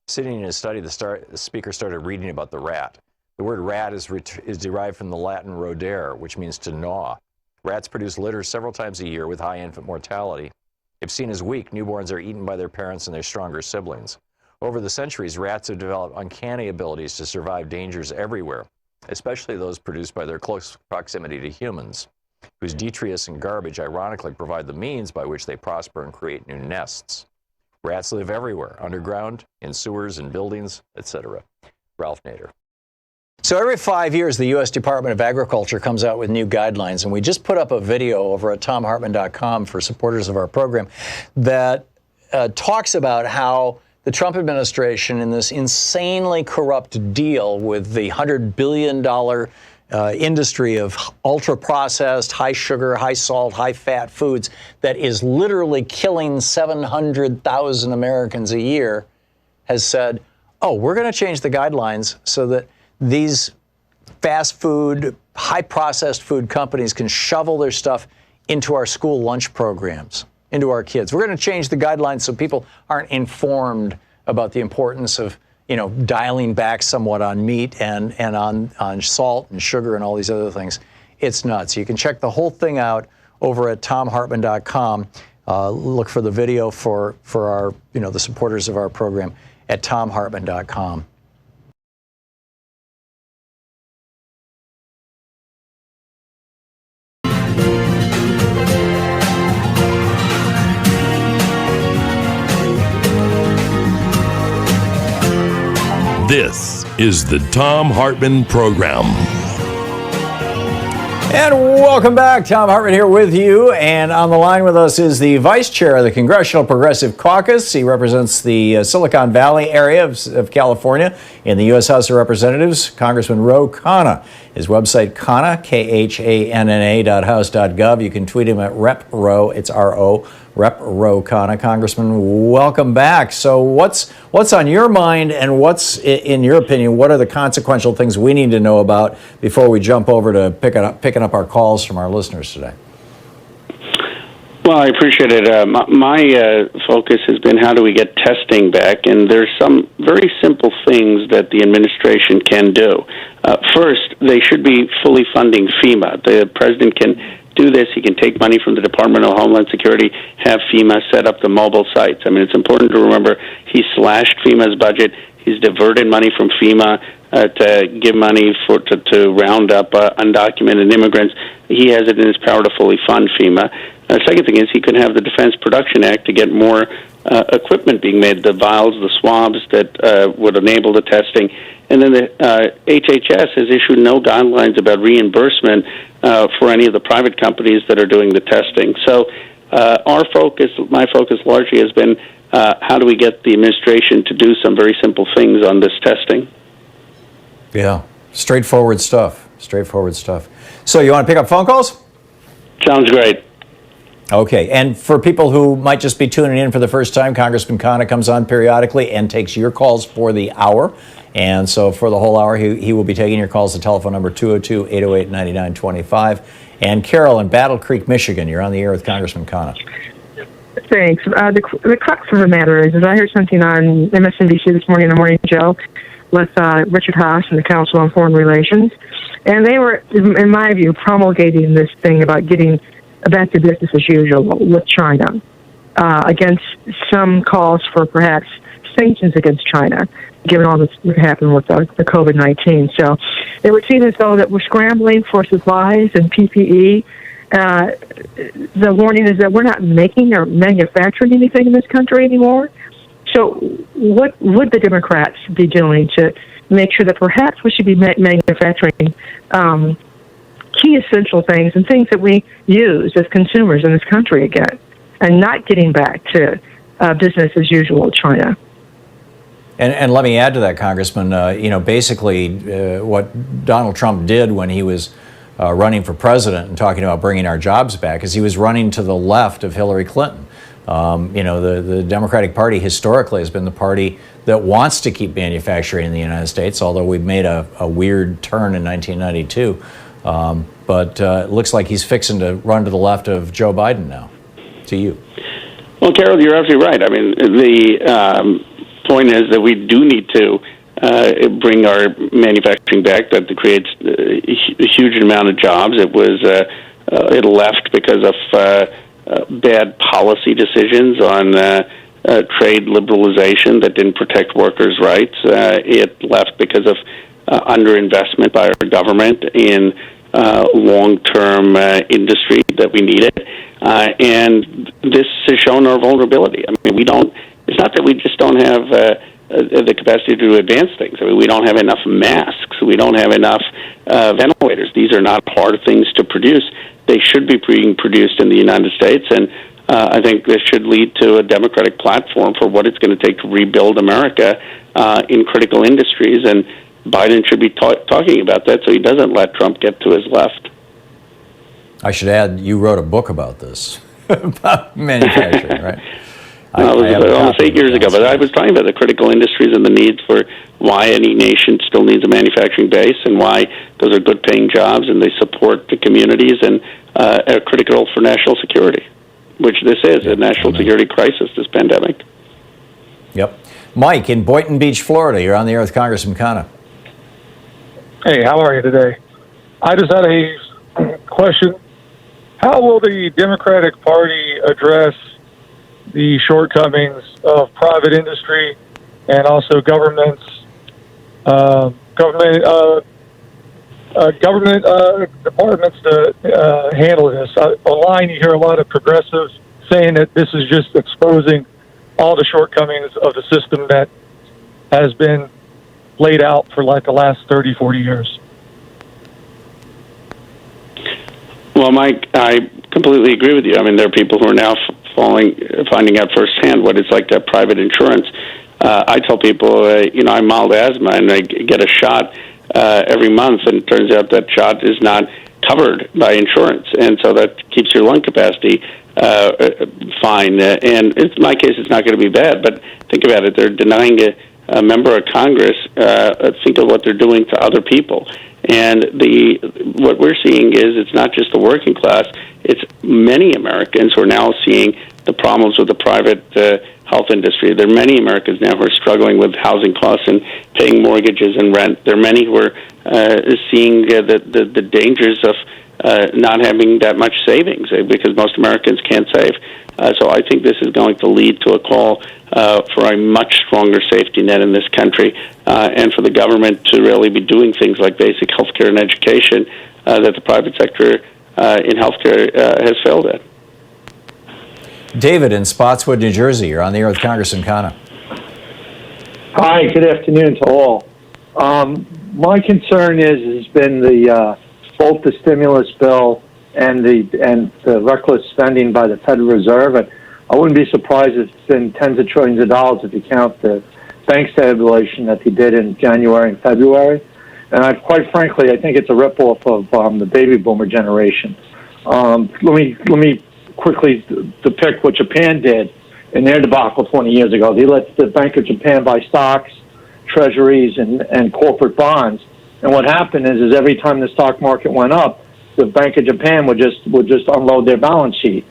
Sitting in his study, the speaker started reading about the rat. The word rat is derived from the Latin rodere, which means to gnaw. Rats produce litter several times a year with high infant mortality. If seen as weak, newborns are eaten by their parents and their stronger siblings. Over the centuries, rats have developed uncanny abilities to survive dangers everywhere, especially those produced by their close proximity to humans, whose detritus and garbage ironically provide the means by which they prosper and create new nests. Rats live everywhere, underground, in sewers and buildings, etc. Ralph Nader. So every 5 years, the U.S. Department of Agriculture comes out with new guidelines, and we just put up a video over at thomhartmann.com for supporters of our program that talks about how the Trump administration, in this insanely corrupt deal with the $100 billion industry of ultra-processed, high-sugar, high-salt, high-fat foods that is literally killing 700,000 Americans a year, has said, oh, we're going to change the guidelines so that these fast food, high-processed food companies can shovel their stuff into our school lunch programs, into our kids. We're going to change the guidelines so people aren't informed about the importance of, dialing back somewhat on meat and on salt and sugar and all these other things. It's nuts. You can check the whole thing out over at thomhartmann.com. Look for the video for our, the supporters of our program at thomhartmann.com. This is the Thom Hartmann Program. And welcome back. Thom Hartmann here with you. And on the line with us is the Vice Chair of the Congressional Progressive Caucus. He represents the Silicon Valley area of California in the U.S. House of Representatives, Congressman Ro Khanna. His website, Khanna, KHANNA.house.gov. You can tweet him at RepRo, it's R-O, Rep Ro Khanna. Congressman, welcome back. So what's on your mind, and what's, in your opinion, what are the consequential things we need to know about before we jump over to picking up our calls from our listeners today? Well, I appreciate it. My focus has been how do we get testing back, and there's some very simple things that the administration can do. First, they should be fully funding FEMA. The president can do this. He can take money from the Department of Homeland Security, have FEMA set up the mobile sites. I mean, it's important to remember he slashed FEMA's budget. He's diverted money from FEMA to give money to round up undocumented immigrants. He has it in his power to fully fund FEMA. The second thing is he could have the Defense Production Act to get more equipment being made, the vials, the swabs that would enable the testing. And then the HHS has issued no guidelines about reimbursement for any of the private companies that are doing the testing. So my focus largely has been how do we get the administration to do some very simple things on this testing? Yeah, straightforward stuff. So you want to pick up phone calls? Sounds great. Okay, and for people who might just be tuning in for the first time, Congressman Khanna comes on periodically and takes your calls for the hour. And so for the whole hour, he will be taking your calls. The telephone number 202-808-9925. And Carol in Battle Creek, Michigan, you're on the air with Congressman Khanna. Thanks. The crux of the matter is I heard something on MSNBC this morning, the Morning Joe, with Richard Haas and the Council on Foreign Relations. And they were, in my view, promulgating this thing about getting back to business as usual with China, against some calls for perhaps sanctions against China, given all this that happened with the COVID-19. So it would seem as though that we're scrambling for supplies and PPE. The warning is that we're not making or manufacturing anything in this country anymore. So what would the Democrats be doing to make sure that perhaps we should be manufacturing key essential things and things that we use as consumers in this country again, and not getting back to business as usual with China? And let me add to that, Congressman, basically what Donald Trump did when he was running for president and talking about bringing our jobs back is he was running to the left of Hillary Clinton. The Democratic Party historically has been the party that wants to keep manufacturing in the United States, although we've made a weird turn in 1992. But it looks like he's fixing to run to the left of Joe Biden now. To you. Well, Carol, you're absolutely right. I mean, the point is that we do need to bring our manufacturing back. That creates a huge amount of jobs. It left because of bad policy decisions on trade liberalization that didn't protect workers' rights. It left because of underinvestment by our government in long-term industry that we needed. And this has shown our vulnerability. I mean, it's not that we just don't have the capacity to advance things. I mean, we don't have enough masks. We don't have enough ventilators. These are not hard things to produce. They should be being produced in the United States, and I think this should lead to a democratic platform for what it's going to take to rebuild America in critical industries, and Biden should be talking about that so he doesn't let Trump get to his left. I should add, you wrote a book about this, about manufacturing, right? It was almost 8 years ago, but I was talking about the critical industries and the need for why any nation still needs a manufacturing base and why those are good-paying jobs and they support the communities and are critical for national security, which this is, a national security crisis, this pandemic. Yep. Mike, in Boynton Beach, Florida, you're on the air with Congressman Khanna. Hey, how are you today? I just had a question. How will the Democratic Party address the shortcomings of private industry and also government departments to handle this? Online, you hear a lot of progressives saying that this is just exposing all the shortcomings of the system that has been laid out for like the last 30, 40 years. Well, Mike, I completely agree with you. I mean, there are people who are now finding out firsthand what it's like to have private insurance. I tell people, I have mild asthma, and I get a shot every month, and it turns out that shot is not covered by insurance, and so that keeps your lung capacity fine. And in my case, it's not going to be bad, but think about it. They're denying a member of Congress. Think of what they're doing to other people. And what we're seeing is it's not just the working class, it's many Americans who are now seeing the problems with the private health industry. There are many Americans now who are struggling with housing costs and paying mortgages and rent. There are many who are seeing the dangers of not having that much savings because most Americans can't save. So I think this is going to lead to a call for a much stronger safety net in this country and for the government to really be doing things like basic health care and education that the private sector in health care has failed at. David in Spotswood, New Jersey. You're on the air with Congressman Khanna. Hi, good afternoon to all. My concern has been both the stimulus bill and the reckless spending by the Federal Reserve. I wouldn't be surprised if it's been tens of trillions of dollars if you count the bank stabilization that they did in January and February. And quite frankly, I think it's a ripoff of the baby boomer generation. Let me quickly depict what Japan did in their debacle 20 years ago. They let the Bank of Japan buy stocks, treasuries, and corporate bonds. And what happened is every time the stock market went up, the Bank of Japan would just unload their balance sheet,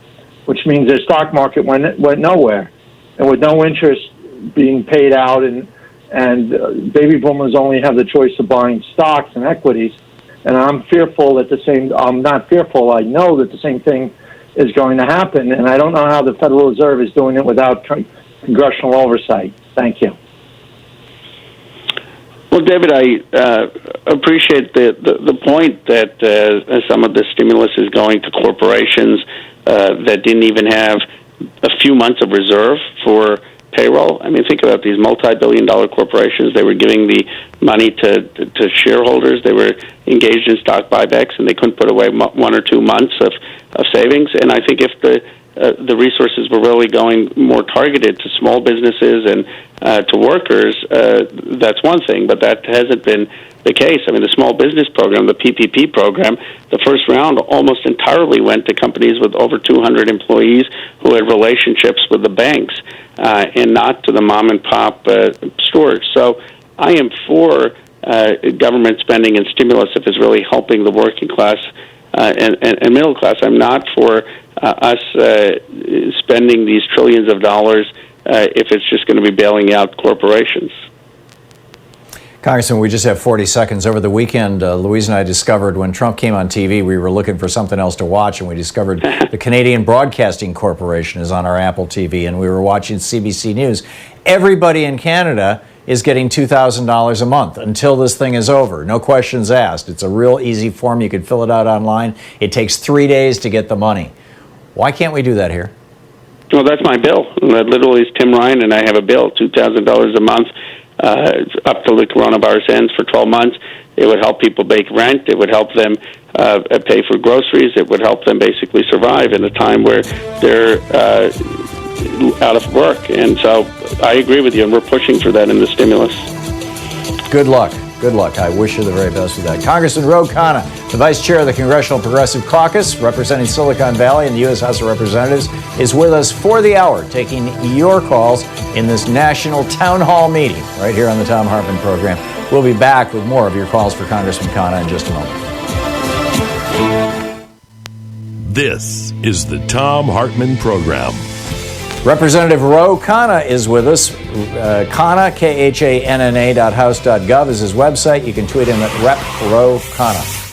which means their stock market went nowhere. And with no interest being paid out, and baby boomers only have the choice of buying stocks and equities. And I'm fearful that I'm not fearful, I know that the same thing is going to happen, and I don't know how the Federal Reserve is doing it without congressional oversight. Thank you. Well, David, I appreciate the point that some of the stimulus is going to corporations that didn't even have a few months of reserve for payroll. I mean, think about these multi-billion-dollar corporations. They were giving the money to shareholders. They were engaged in stock buybacks, and they couldn't put away 1 or 2 months of savings. And I think if the the resources were really going more targeted to small businesses and to workers, that's one thing, but that hasn't been the case. I mean, the small business program, the PPP program, the first round almost entirely went to companies with over 200 employees who had relationships with the banks and not to the mom and pop stores. So I am for government spending and stimulus if it's really helping the working class and middle class. I'm not for us spending these trillions of dollars if it's just going to be bailing out corporations. Congressman, we just have 40 seconds. Over the weekend, Louise and I discovered when Trump came on TV, we were looking for something else to watch, and we discovered the Canadian Broadcasting Corporation is on our Apple TV, and we were watching CBC News. Everybody in Canada is getting $2,000 a month until this thing is over. No questions asked. It's a real easy form. You can fill it out online. It takes 3 days to get the money. Why can't we do that here? Well, that's my bill. Literally, it's Tim Ryan, and I have a bill, $2,000 a month. Up till the coronavirus ends for 12 months. It would help people pay rent. It would help them pay for groceries. It would help them basically survive in a time where they're out of work. And so I agree with you, and we're pushing for that in the stimulus. Good luck. Good luck. I wish you the very best with that. Congressman Ro Khanna, the Vice Chair of the Congressional Progressive Caucus, representing Silicon Valley in the U.S. House of Representatives, is with us for the hour, taking your calls in this national town hall meeting right here on the Thom Hartmann Program. We'll be back with more of your calls for Congressman Khanna in just a moment. This is the Thom Hartmann Program. Representative Ro Khanna is with us. Khanna, KHANNA.house.gov is his website. You can tweet him at Rep. Ro Khanna.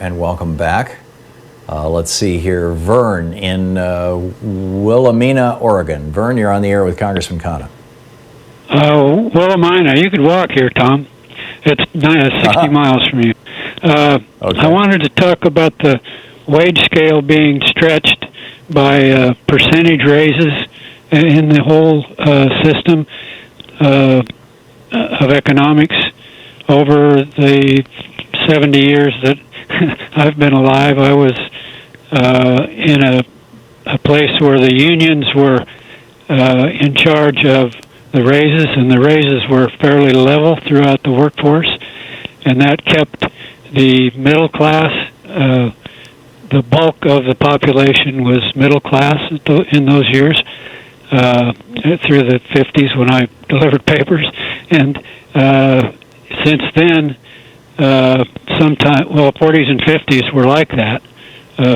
And welcome back. Let's see here. Vern in Wilhelmina, Oregon. Vern, you're on the air with Congressman Khanna. Wilhelmina, you could walk here, Tom. It's 60 miles from you. Okay. I wanted to talk about the wage scale being stretched by percentage raises in the whole system of economics over the 70 years that I've been alive. I was in a place where the unions were in charge of the raises, and the raises were fairly level throughout the workforce, and that kept the middle class, the bulk of the population was middle class in those years, through the 50s when I delivered papers, and since then, 40s and 50s were like that,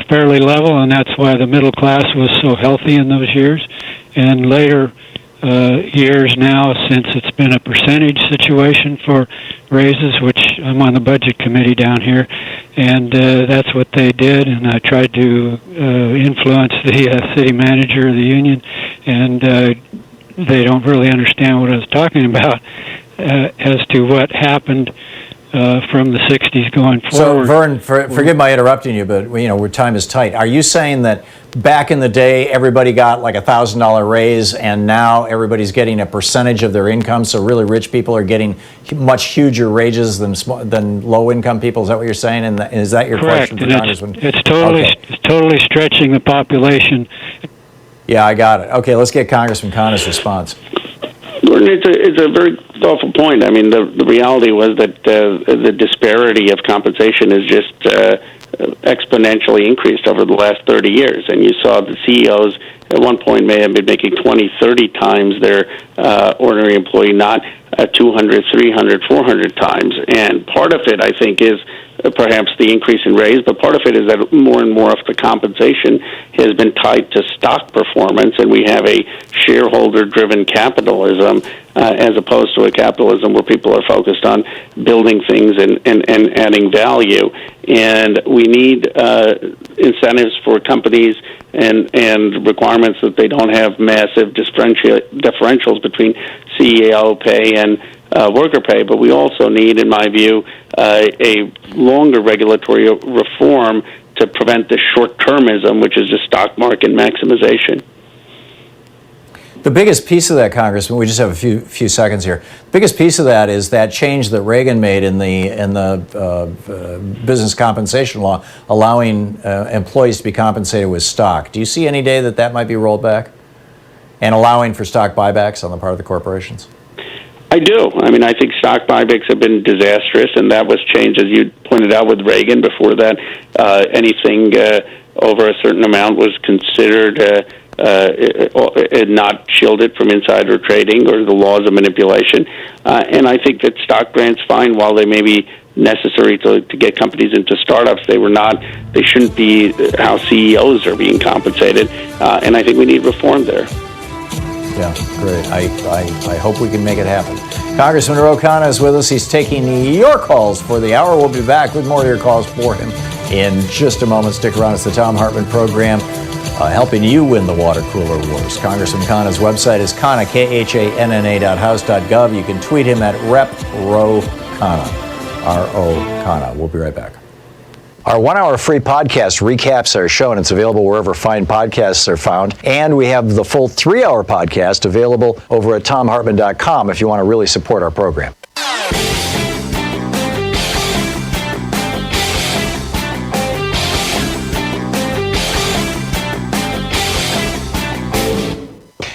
fairly level, and that's why the middle class was so healthy in those years. And later years now, since it's been a percentage situation for raises, which I'm on the budget committee down here, and that's what they did, and I tried to influence the city manager of the union, and they don't really understand what I was talking about as to what happened from the 60s going forward. So, Vern, forgive my interrupting you, but where time is tight. Are you saying that back in the day, everybody got like $1,000 raise, and now everybody's getting a percentage of their income? So, really rich people are getting much huger wages than low-income people. Is that what you're saying? And is that your Correct. question for Congressman? It's totally stretching the population. Yeah, I got it. Okay, let's get Congressman Khanna's response. It's a very thoughtful point. I mean, the reality was that the disparity of compensation is just exponentially increased over the last 30 years. And you saw the CEOs at one point may have been making 20, 30 times their ordinary employee, not 200, 300, 400 times. And part of it, I think, is perhaps the increase in raise, but part of it is that more and more of the compensation has been tied to stock performance, and we have a shareholder-driven capitalism as opposed to a capitalism where people are focused on building things and adding value. And we need incentives for companies and requirements that they don't have massive differentials between CEO pay and worker pay, but we also need, in my view, a longer regulatory reform to prevent the short-termism, which is just stock market maximization. The biggest piece of that, Congressman, we just have a few seconds here. The biggest piece of that is that change that Reagan made in the business compensation law, allowing employees to be compensated with stock. Do you see any day that might be rolled back, and allowing for stock buybacks on the part of the corporations? I do. I mean, I think stock buybacks have been disastrous, and that was changed, as you pointed out, with Reagan. Before that, anything over a certain amount was considered not shielded from insider trading or the laws of manipulation. And I think that stock grants, fine, while they may be necessary to get companies into startups, they shouldn't be how CEOs are being compensated. And I think we need reform there. Yeah, great. I hope we can make it happen. Congressman Ro Khanna is with us. He's taking your calls for the hour. We'll be back with more of your calls for him in just a moment. Stick around. It's the Thom Hartmann Program, helping you win the water cooler wars. Congressman Khanna's website is Khanna, KHANNA.house.gov. You can tweet him at Rep Ro Khanna, R-O Khanna. We'll be right back. Our 1 hour free podcast recaps our show, and it's available wherever fine podcasts are found. And we have the full 3 hour podcast available over at thomhartmann.com if you want to really support our program.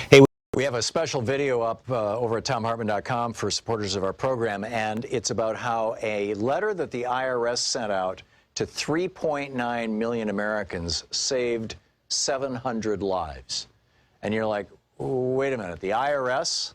Hey, we have a special video up over at thomhartmann.com for supporters of our program, and it's about how a letter that the IRS sent out to 3.9 million Americans saved 700 lives. And you're like, wait a minute, the IRS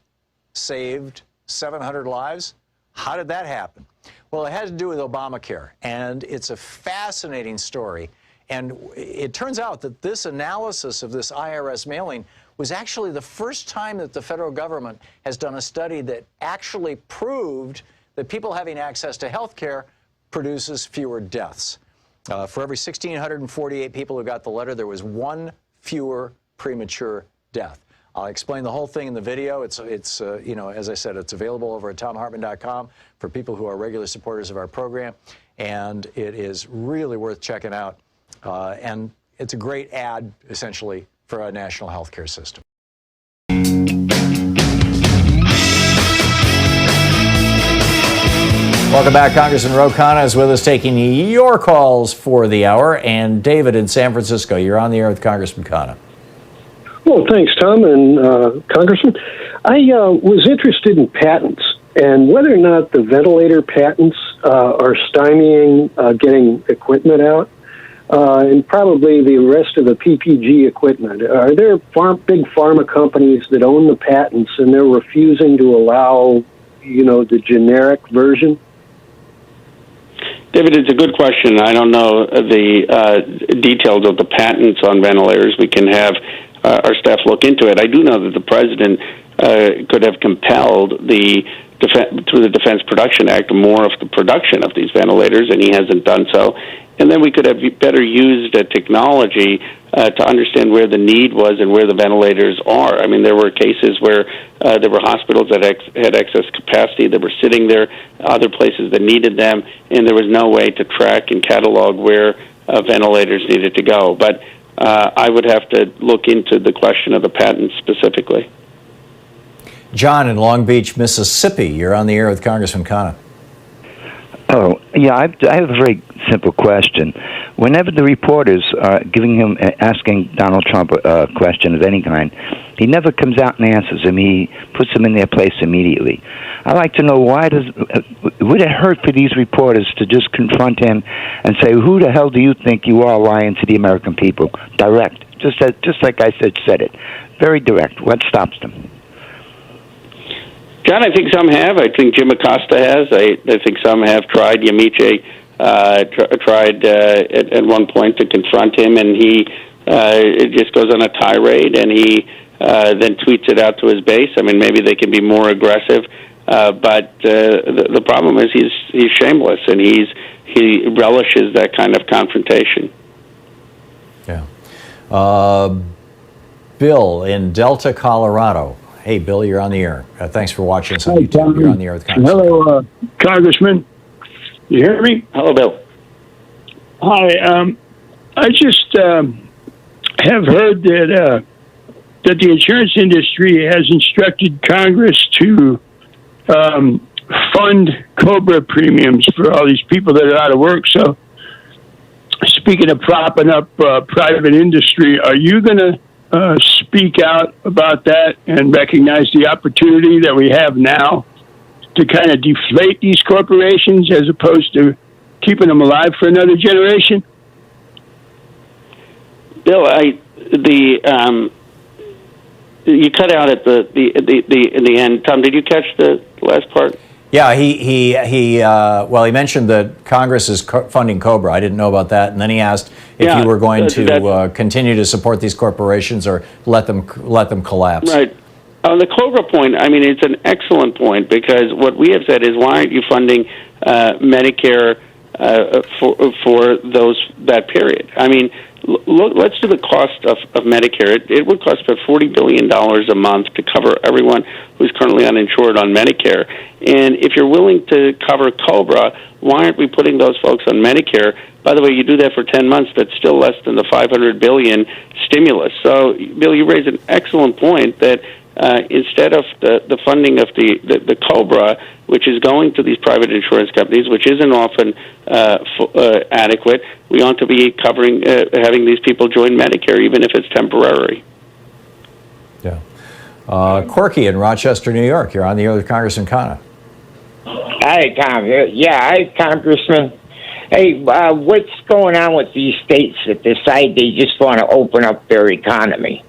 saved 700 lives? How did that happen? Well, it had to do with Obamacare, and it's a fascinating story. And it turns out that this analysis of this IRS mailing was actually the first time that the federal government has done a study that actually proved that people having access to health care produces fewer deaths. For every 1,648 people who got the letter, there was one fewer premature death. I'll explain the whole thing in the video. It's as I said, it's available over at thomhartmann.com for people who are regular supporters of our program, and it is really worth checking out. And it's a great ad, essentially, for a national health care system. Welcome back. Congressman Ro Khanna is with us taking your calls for the hour. And David in San Francisco, you're on the air with Congressman Khanna. Well, thanks, Tom and Congressman. I was interested in patents and whether or not the ventilator patents are stymieing getting equipment out, and probably the rest of the PPG equipment. Are there big pharma companies that own the patents and they're refusing to allow, the generic version? David, it's a good question. I don't know the details of the patents on ventilators. We can have our staff look into it. I do know that the president could have compelled through the Defense Production Act more of the production of these ventilators, and he hasn't done so. And then we could have better used technology to understand where the need was and where the ventilators are. I mean, there were cases where there were hospitals that had excess capacity that were sitting there, other places that needed them, and there was no way to track and catalog where ventilators needed to go. But I would have to look into the question of the patents specifically. John in Long Beach, Mississippi, you're on the air with Congressman Khanna. Oh, yeah, I have a very simple question. Whenever the reporters are asking Donald Trump a question of any kind, he never comes out and answers them. He puts them in their place immediately. I'd like to know would it hurt for these reporters to just confront him and say, who the hell do you think you are lying to the American people? Direct. Just like I said it. Very direct. What stops them? John, I think some have. I think Jim Acosta has. I think some have tried. Yamiche tried at one point to confront him, and he just goes on a tirade, and he then tweets it out to his base. I mean, maybe they can be more aggressive, but the problem is he's shameless, and he relishes that kind of confrontation. Yeah. Bill in Delta, Colorado. Hey, Bill, you're on the air. Thanks for watching us on YouTube. You're on the air with Congressman. Hello, Congressman. You hear me? Hello, Bill. Hi. I just have heard that that the insurance industry has instructed Congress to fund COBRA premiums for all these people that are out of work. So, speaking of propping up private industry, are you going to speak out about that and recognize the opportunity that we have now to kind of deflate these corporations as opposed to keeping them alive for another generation? Bill, you cut out at the end. Tom, did you catch the last part? Yeah, he mentioned that Congress is funding COBRA. I didn't know about that. And then he asked if you were going to continue to support these corporations or let them collapse. Right. On the COBRA point, I mean, it's an excellent point, because what we have said is, why aren't you funding Medicare for that period? I mean, look, let's do the cost of Medicare. It would cost about $40 billion a month to cover everyone who's currently uninsured on Medicare. And if you're willing to cover COBRA, why aren't we putting those folks on Medicare? By the way, you do that for 10 months, that's still less than the $500 billion stimulus. So, Bill, you raise an excellent point that instead of the funding of the COBRA, which is going to these private insurance companies, which isn't often adequate, we ought to be covering, having these people join Medicare, even if it's temporary. Yeah. Corky in Rochester, New York. You're on the air with Congressman Khanna. Hi, Tom. Yeah, hi, Congressman. Hey, what's going on with these states that decide they just want to open up their economy?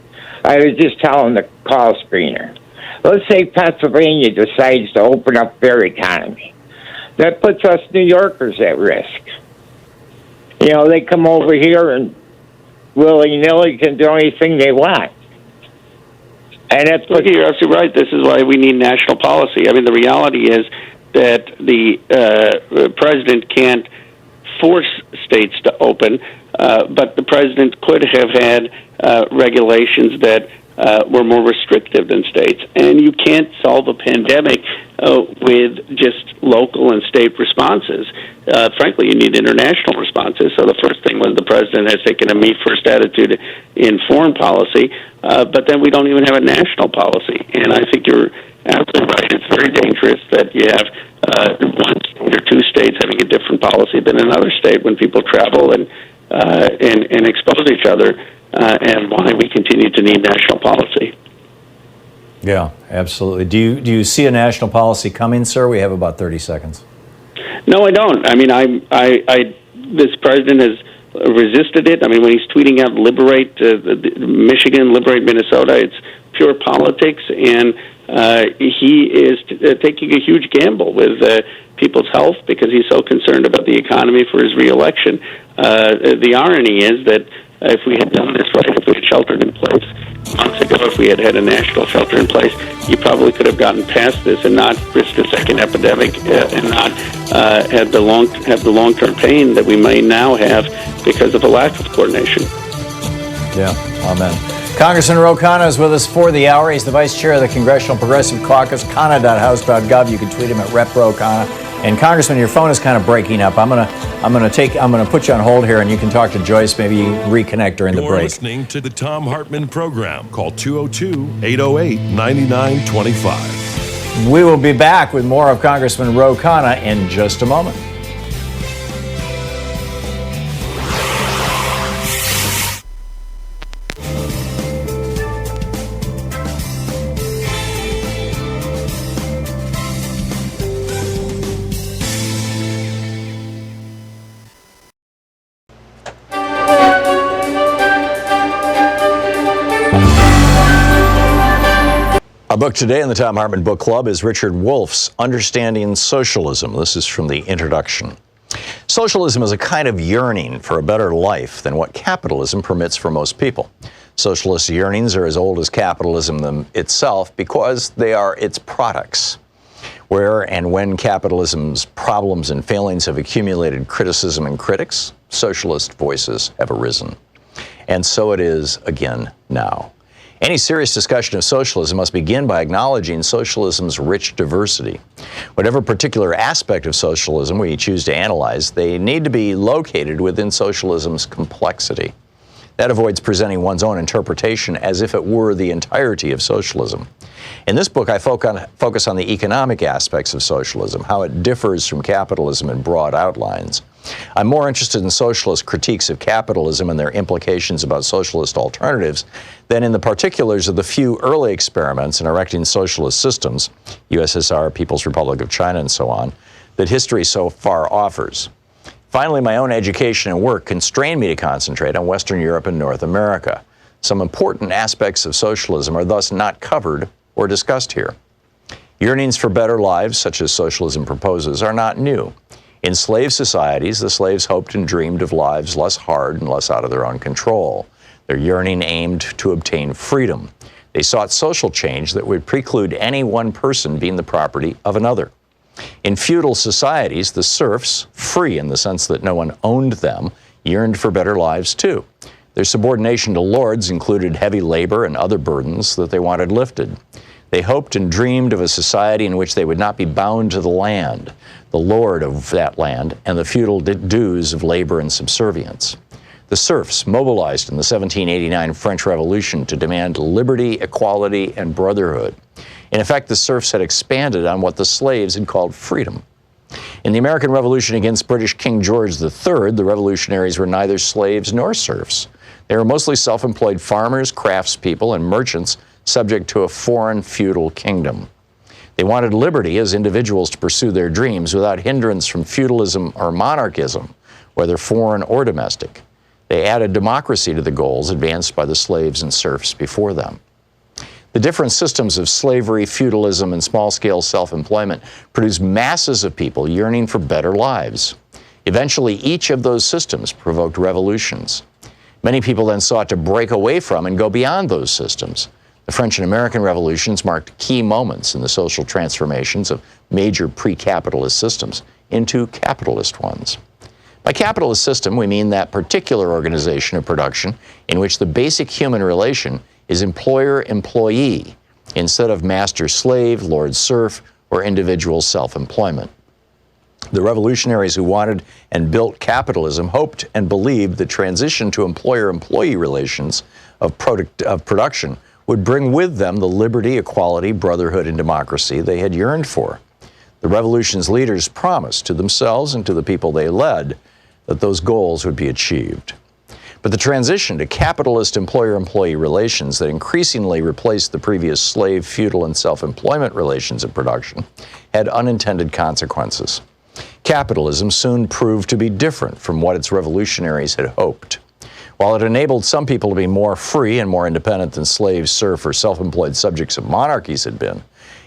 I was just telling the call screener. Let's say Pennsylvania decides to open up their economy. That puts us New Yorkers at risk. You know, they come over here and willy-nilly can do anything they want. And that's Look, you're absolutely right. This is why we need national policy. I mean, the reality is that the president can't force states to open, but the president could have had regulations that were more restrictive than states. And you can't solve a pandemic with just local and state responses. Frankly, you need international responses. So the first thing was the president has taken a me-first attitude in foreign policy, but then we don't even have a national policy. And I think you're absolutely right. It's very dangerous that you have one state or two states having a different policy than another state when people travel and expose each other, and why we continue to need national policy. Yeah, absolutely. Do you see a national policy coming, sir? We have about 30 seconds. No, I don't. I mean, this president has resisted it. I mean, when he's tweeting out "liberate Michigan, liberate Minnesota," it's pure politics, and he is taking a huge gamble with people's health because he's so concerned about the economy for his reelection. The irony is that if we had done this right, if we had sheltered in place months ago, if we had had a national shelter in place, you probably could have gotten past this and not risked a second epidemic and not have the long-term pain that we may now have because of a lack of coordination. Yeah, amen. Congressman Ro Khanna is with us for the hour. He's the vice chair of the Congressional Progressive Caucus, Khanna.house.gov. You can tweet him at Rep Ro Khanna. And Congressman, your phone is kind of breaking up. I'm gonna put you on hold here, and you can talk to Joyce. Maybe reconnect during the break. You're listening to the Thom Hartmann Program. Call 202-808-9925. We will be back with more of Congressman Ro Khanna in just a moment. Our book today in the Thom Hartmann Book Club is Richard Wolff's Understanding Socialism. This is from the introduction. Socialism is a kind of yearning for a better life than what capitalism permits for most people. Socialist yearnings are as old as capitalism itself because they are its products. Where and when capitalism's problems and failings have accumulated criticism and critics, socialist voices have arisen. And so it is again now. Any serious discussion of socialism must begin by acknowledging socialism's rich diversity. Whatever particular aspect of socialism we choose to analyze, they need to be located within socialism's complexity. That avoids presenting one's own interpretation as if it were the entirety of socialism. In this book, I focus on the economic aspects of socialism, how it differs from capitalism in broad outlines. I'm more interested in socialist critiques of capitalism and their implications about socialist alternatives than in the particulars of the few early experiments in erecting socialist systems, USSR, People's Republic of China, and so on, that history so far offers. Finally, my own education and work constrain me to concentrate on Western Europe and North America. Some important aspects of socialism are thus not covered or discussed here. Yearnings for better lives, such as socialism proposes, are not new. In slave societies, the slaves hoped and dreamed of lives less hard and less out of their own control. Their yearning aimed to obtain freedom. They sought social change that would preclude any one person being the property of another. In feudal societies, the serfs, free in the sense that no one owned them, yearned for better lives too. Their subordination to lords included heavy labor and other burdens that they wanted lifted. They hoped and dreamed of a society in which they would not be bound to the land, the lord of that land, and the feudal dues of labor and subservience. The serfs mobilized in the 1789 French Revolution to demand liberty, equality, and brotherhood. In effect, the serfs had expanded on what the slaves had called freedom. In the American Revolution against British King George III, the revolutionaries were neither slaves nor serfs. They were mostly self-employed farmers, craftspeople, and merchants subject to a foreign feudal kingdom. They wanted liberty as individuals to pursue their dreams without hindrance from feudalism or monarchism, whether foreign or domestic. They added democracy to the goals advanced by the slaves and serfs before them. The different systems of slavery, feudalism, and small-scale self-employment produced masses of people yearning for better lives. Eventually, each of those systems provoked revolutions. Many people then sought to break away from and go beyond those systems. The French and American revolutions marked key moments in the social transformations of major pre-capitalist systems into capitalist ones. By capitalist system, we mean that particular organization of production in which the basic human relation is employer-employee instead of master-slave, lord-serf, or individual self-employment. The revolutionaries who wanted and built capitalism hoped and believed the transition to employer-employee relations of production would bring with them the liberty, equality, brotherhood, and democracy they had yearned for. The revolution's leaders promised to themselves and to the people they led that those goals would be achieved. But the transition to capitalist employer-employee relations that increasingly replaced the previous slave, feudal, and self-employment relations of production had unintended consequences. Capitalism soon proved to be different from what its revolutionaries had hoped. While it enabled some people to be more free and more independent than slaves, serf, or self-employed subjects of monarchies had been,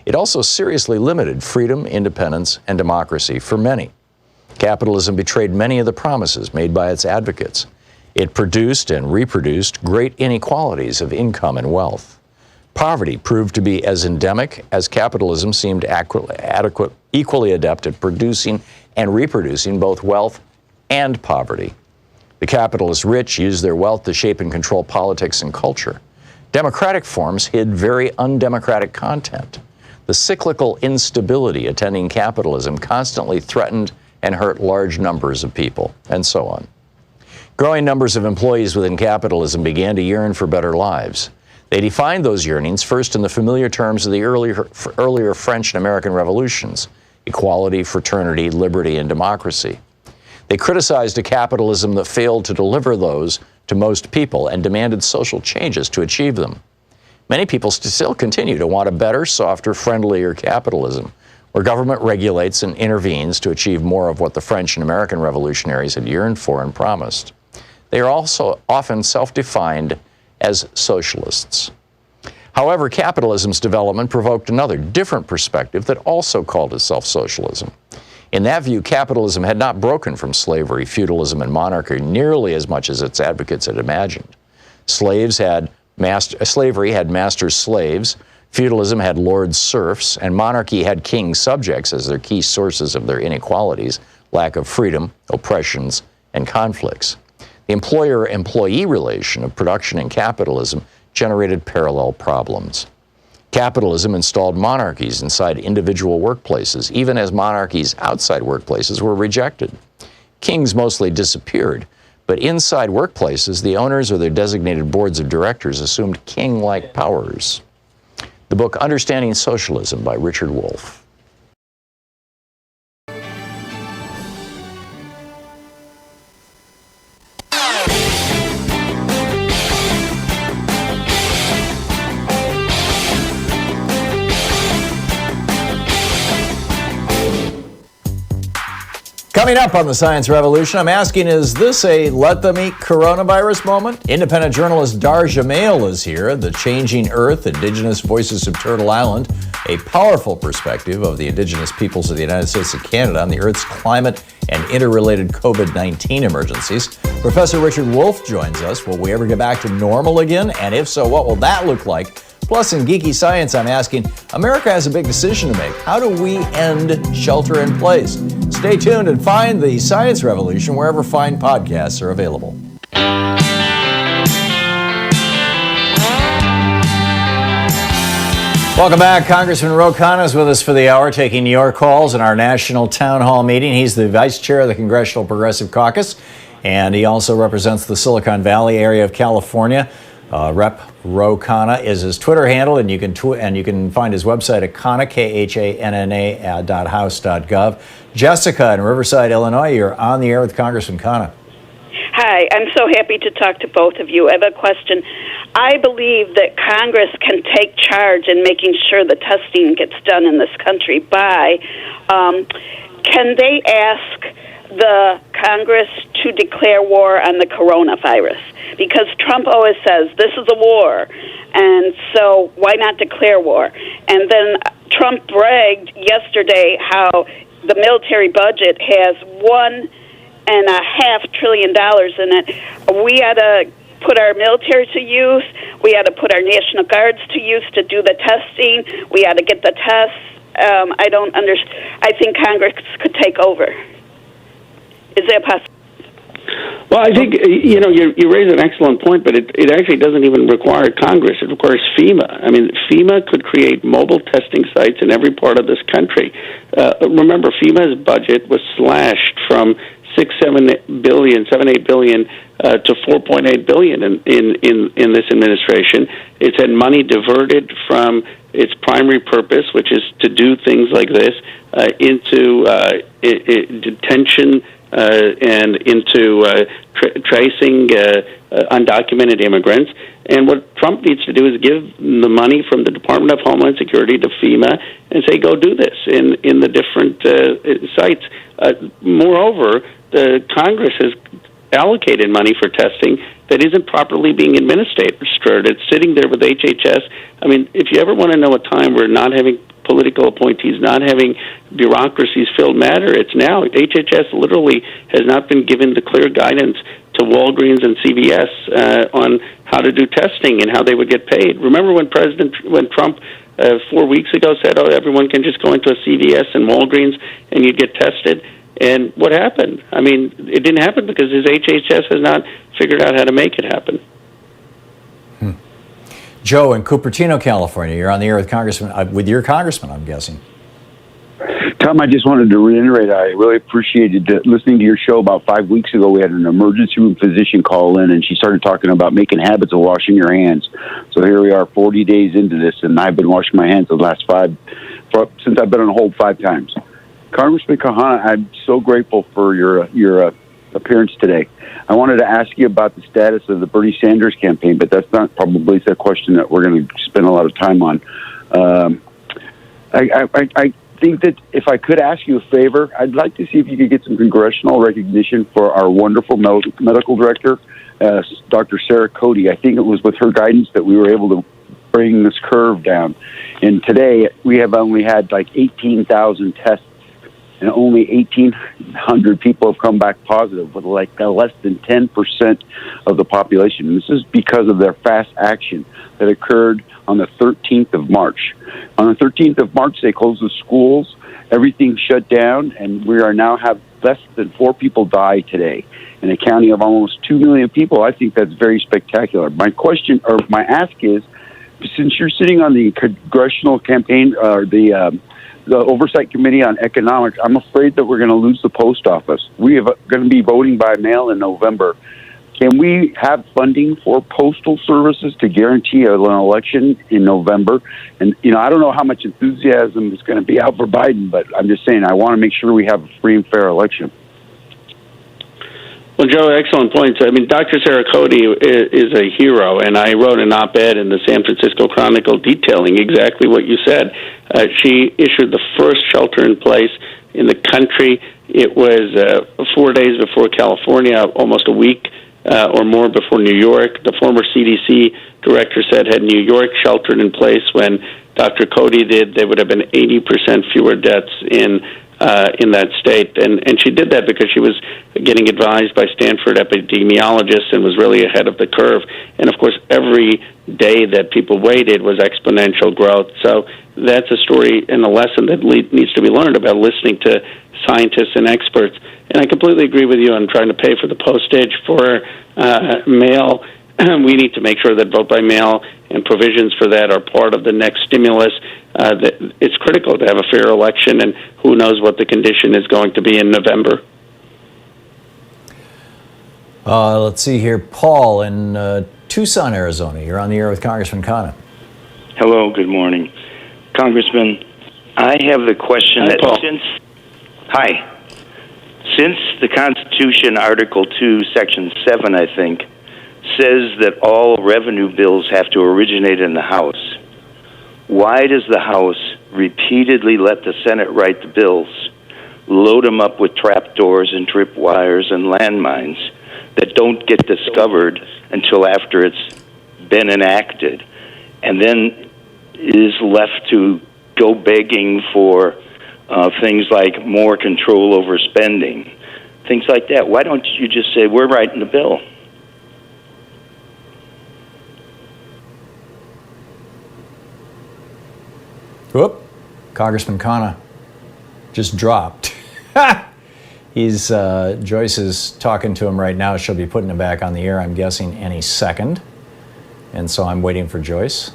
it also seriously limited freedom, independence, and democracy for many. Capitalism betrayed many of the promises made by its advocates. It produced and reproduced great inequalities of income and wealth. Poverty proved to be as endemic as capitalism seemed equally adept at producing and reproducing both wealth and poverty. The capitalist rich used their wealth to shape and control politics and culture. Democratic forms hid very undemocratic content. The cyclical instability attending capitalism constantly threatened and hurt large numbers of people, and so on. Growing numbers of employees within capitalism began to yearn for better lives. They defined those yearnings first in the familiar terms of the earlier French and American revolutions: equality, fraternity, liberty, and democracy. They criticized a capitalism that failed to deliver those to most people and demanded social changes to achieve them. Many people still continue to want a better, softer, friendlier capitalism, where government regulates and intervenes to achieve more of what the French and American revolutionaries had yearned for and promised. They are also often self-defined as socialists. However, capitalism's development provoked another, different perspective that also called itself socialism. In that view, capitalism had not broken from slavery, feudalism, and monarchy nearly as much as its advocates had imagined. Slavery had master slaves, feudalism had lord serfs, and monarchy had king subjects as their key sources of their inequalities, lack of freedom, oppressions, and conflicts. The employer-employee relation of production and capitalism generated parallel problems. Capitalism installed monarchies inside individual workplaces, even as monarchies outside workplaces were rejected. Kings mostly disappeared, But inside workplaces, the owners or their designated boards of directors assumed king-like powers. The book Understanding Socialism by Richard Wolff. Coming up on the Science Revolution, I'm asking, is this a let them eat coronavirus moment? Independent journalist Dar Jamail is here, The Changing Earth, Indigenous Voices of Turtle Island, a powerful perspective of the indigenous peoples of the United States and Canada on the Earth's climate and interrelated COVID-19 emergencies. Professor Richard Wolff joins us. Will we ever get back to normal again? And if so, what will that look like? Plus, in Geeky Science, I'm asking, America has a big decision to make. How do we end shelter in place? Stay tuned and find the Science Revolution wherever fine podcasts are available. Welcome back. Congressman Ro Khanna is with us for the hour, taking your calls in our national town hall meeting. He's the vice chair of the Congressional Progressive Caucus, and he also represents the Silicon Valley area of California. Rep. Ro Khanna is his Twitter handle, and you can find his website at Khanna, KHANNA.house.gov. Jessica in Riverside, Illinois, you're on the air with Congressman Khanna. Hi, I'm so happy to talk to both of you. I have a question. I believe that Congress can take charge in making sure the testing gets done in this country by, can they ask the Congress to declare war on the coronavirus? Because Trump always says, this is a war, and so why not declare war? And then Trump bragged yesterday how the military budget has $1.5 trillion in it. We ought to put our military to use. We ought to put our National Guards to use to do the testing. We ought to get the tests. I don't understand. I think Congress could take over. Is that possible? Well, I think, you raise an excellent point, but it actually doesn't even require Congress. It requires FEMA. I mean, FEMA could create mobile testing sites in every part of this country. Remember, FEMA's budget was slashed from $7-8 billion to $4.8 billion in this administration. It's had money diverted from its primary purpose, which is to do things like this, into detention and into tracing undocumented immigrants. And what Trump needs to do is give the money from the Department of Homeland Security to FEMA and say, go do this in the different sites. Moreover, the Congress has allocated money for testing that isn't properly being administered. It's sitting there with HHS. I mean, if you ever want to know a time where not having political appointees, not having bureaucracies filled matter, it's now. HHS literally has not been given the clear guidance to Walgreens and CVS on how to do testing and how they would get paid. Remember when Trump 4 weeks ago said, everyone can just go into a CVS and Walgreens and you'd get tested? And what happened? I mean, it didn't happen because his HHS has not figured out how to make it happen. Joe in Cupertino, California, you're on the air with your congressman, I'm guessing. Tom, I just wanted to reiterate, I really appreciated listening to your show about 5 weeks ago. We had an emergency room physician call in, and she started talking about making habits of washing your hands. So here we are 40 days into this, and I've been washing my hands the last since I've been on hold 5 times. Congressman Khanna, I'm so grateful for your appearance today. I wanted to ask you about the status of the Bernie Sanders campaign, but that's not probably the question that we're going to spend a lot of time on. I think that if I could ask you a favor, I'd like to see if you could get some congressional recognition for our wonderful medical director, Dr. Sarah Cody. I think it was with her guidance that we were able to bring this curve down. And today we have only had like 18,000 tests, and only 1,800 people have come back positive, with less than 10% of the population. And this is because of their fast action that occurred on the 13th of March. On the 13th of March, they closed the schools, everything shut down, and we are now have less than 4 people die today. In a county of almost 2 million people, I think that's very spectacular. My question, or my ask is, since you're sitting on the congressional campaign, or the the Oversight Committee on Economics, I'm afraid that we're going to lose the post office. We are going to be voting by mail in November. Can we have funding for postal services to guarantee an election in November? And, I don't know how much enthusiasm is going to be out for Biden, but I'm just saying I want to make sure we have a free and fair election. Well, Joe, excellent points. I mean, Dr. Sarah Cody is a hero, and I wrote an op-ed in the San Francisco Chronicle detailing exactly what you said. She issued the first shelter-in-place in the country. It was 4 days before California, almost a week or more before New York. The former CDC director said had New York sheltered in place when Dr. Cody did, there would have been 80% fewer deaths in that state. And she did that because she was getting advised by Stanford epidemiologists and was really ahead of the curve. And, of course, every day that people waited was exponential growth. So that's a story and a lesson that needs to be learned about listening to scientists and experts. And I completely agree with you on trying to pay for the postage for mail. We need to make sure that vote by mail and provisions for that are part of the next stimulus. That it's critical to have a fair election, and who knows what the condition is going to be in November. Let's see here. Paul in Tucson, Arizona. You're on the air with Congressman Khanna. Hello, good morning. Congressman, I have the question since the Constitution, Article 2, Section 7, I think, says that all revenue bills have to originate in the House, why does the House repeatedly let the Senate write the bills, load them up with trapdoors and tripwires and landmines that don't get discovered until after it's been enacted, and then is left to go begging for things like more control over spending, things like that? Why don't you just say, we're writing the bill? Whoop. Congressman Khanna just dropped. Joyce is talking to him right now. She'll be putting him back on the air, I'm guessing, any second. And so I'm waiting for Joyce.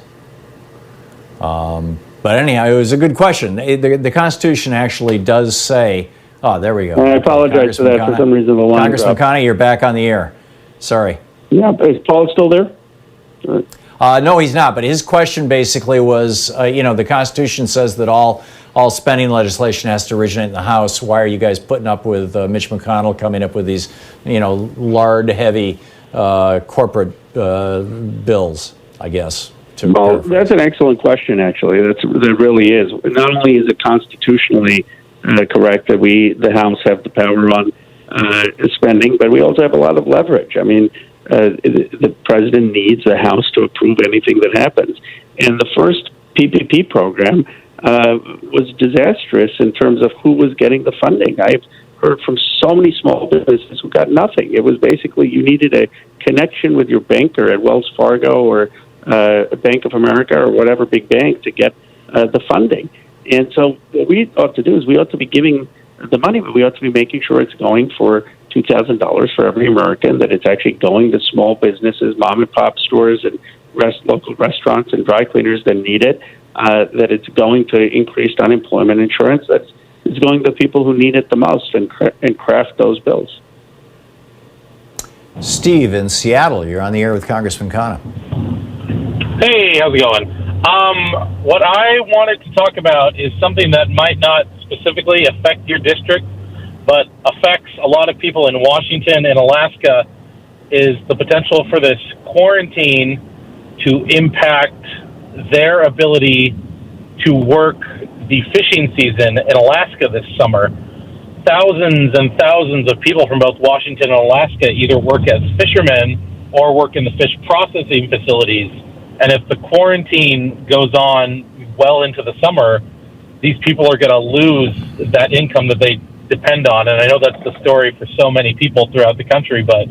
But anyhow, it was a good question. The Constitution actually does say, oh, there we go. I apologize for that. For some reason, the line Congressman dropped. Khanna, you're back on the air. Sorry. Yeah, is Paul still there? No, he's not. But his question basically was, the Constitution says that all spending legislation has to originate in the House. Why are you guys putting up with Mitch McConnell coming up with these, lard-heavy corporate bills, I guess? Well, that's an excellent question, actually. That really is. Not only is it constitutionally correct that the House have the power on spending, but we also have a lot of leverage. I mean, the president needs the House to approve anything that happens. And the first PPP program was disastrous in terms of who was getting the funding. I've heard from so many small businesses who got nothing. It was basically you needed a connection with your banker at Wells Fargo or Bank of America or whatever big bank to get the funding. And so what we ought to do is we ought to be giving the money, but we ought to be making sure it's going for $2,000 for every American, that it's actually going to small businesses, mom and pop stores and local restaurants and dry cleaners that need it, that it's going to increased unemployment insurance, that it's going to people who need it the most, and craft those bills. Steve in Seattle, you're on the air with Congressman Khanna. Hey, how's it going? What I wanted to talk about is something that might not specifically affect your district, but affects a lot of people in Washington and Alaska, is the potential for this quarantine to impact their ability to work the fishing season in Alaska this summer. Thousands and thousands of people from both Washington and Alaska either work as fishermen or work in the fish processing facilities. And if the quarantine goes on well into the summer, these people are going to lose that income that they depend on. And I know that's the story for so many people throughout the country, but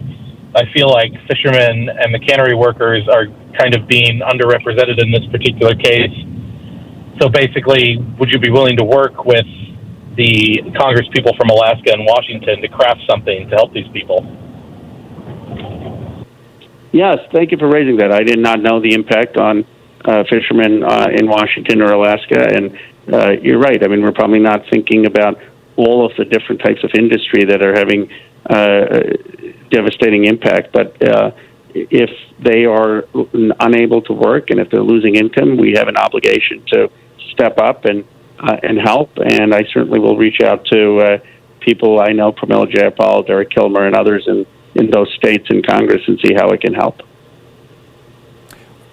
I feel like fishermen and the cannery workers are kind of being underrepresented in this particular case. So basically, would you be willing to work with the Congress people from Alaska and Washington to craft something to help these people? Yes, thank you for raising that. I did not know the impact on fishermen in Washington or Alaska. And you're right. I mean, we're probably not thinking about all of the different types of industry that are having devastating impact. But if they are unable to work and if they're losing income, we have an obligation to step up and help. And I certainly will reach out to people I know, Pramila Jayapal, Derek Kilmer, and others in those states in Congress and see how it can help.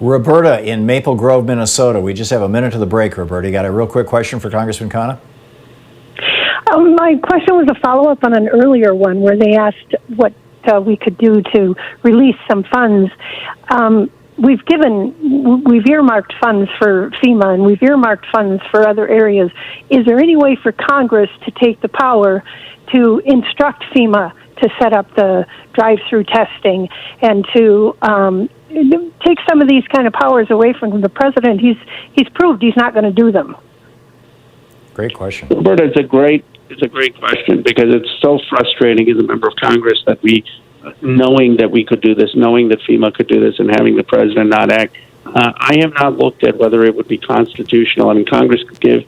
Roberta in Maple Grove, Minnesota. We just have a minute to the break, Roberta. You got a real quick question for Congressman Khanna? My question was a follow-up on an earlier one where they asked what we could do to release some funds. We've earmarked funds for FEMA and we've earmarked funds for other areas. Is there any way for Congress to take the power to instruct FEMA to set up the drive-through testing and to take some of these kind of powers away from the president? He's proved he's not going to do them. Great question. Roberta, it's a great question because it's so frustrating as a member of Congress that knowing that we could do this, knowing that FEMA could do this, and having the president not act. I have not looked at whether it would be constitutional. I mean, Congress could give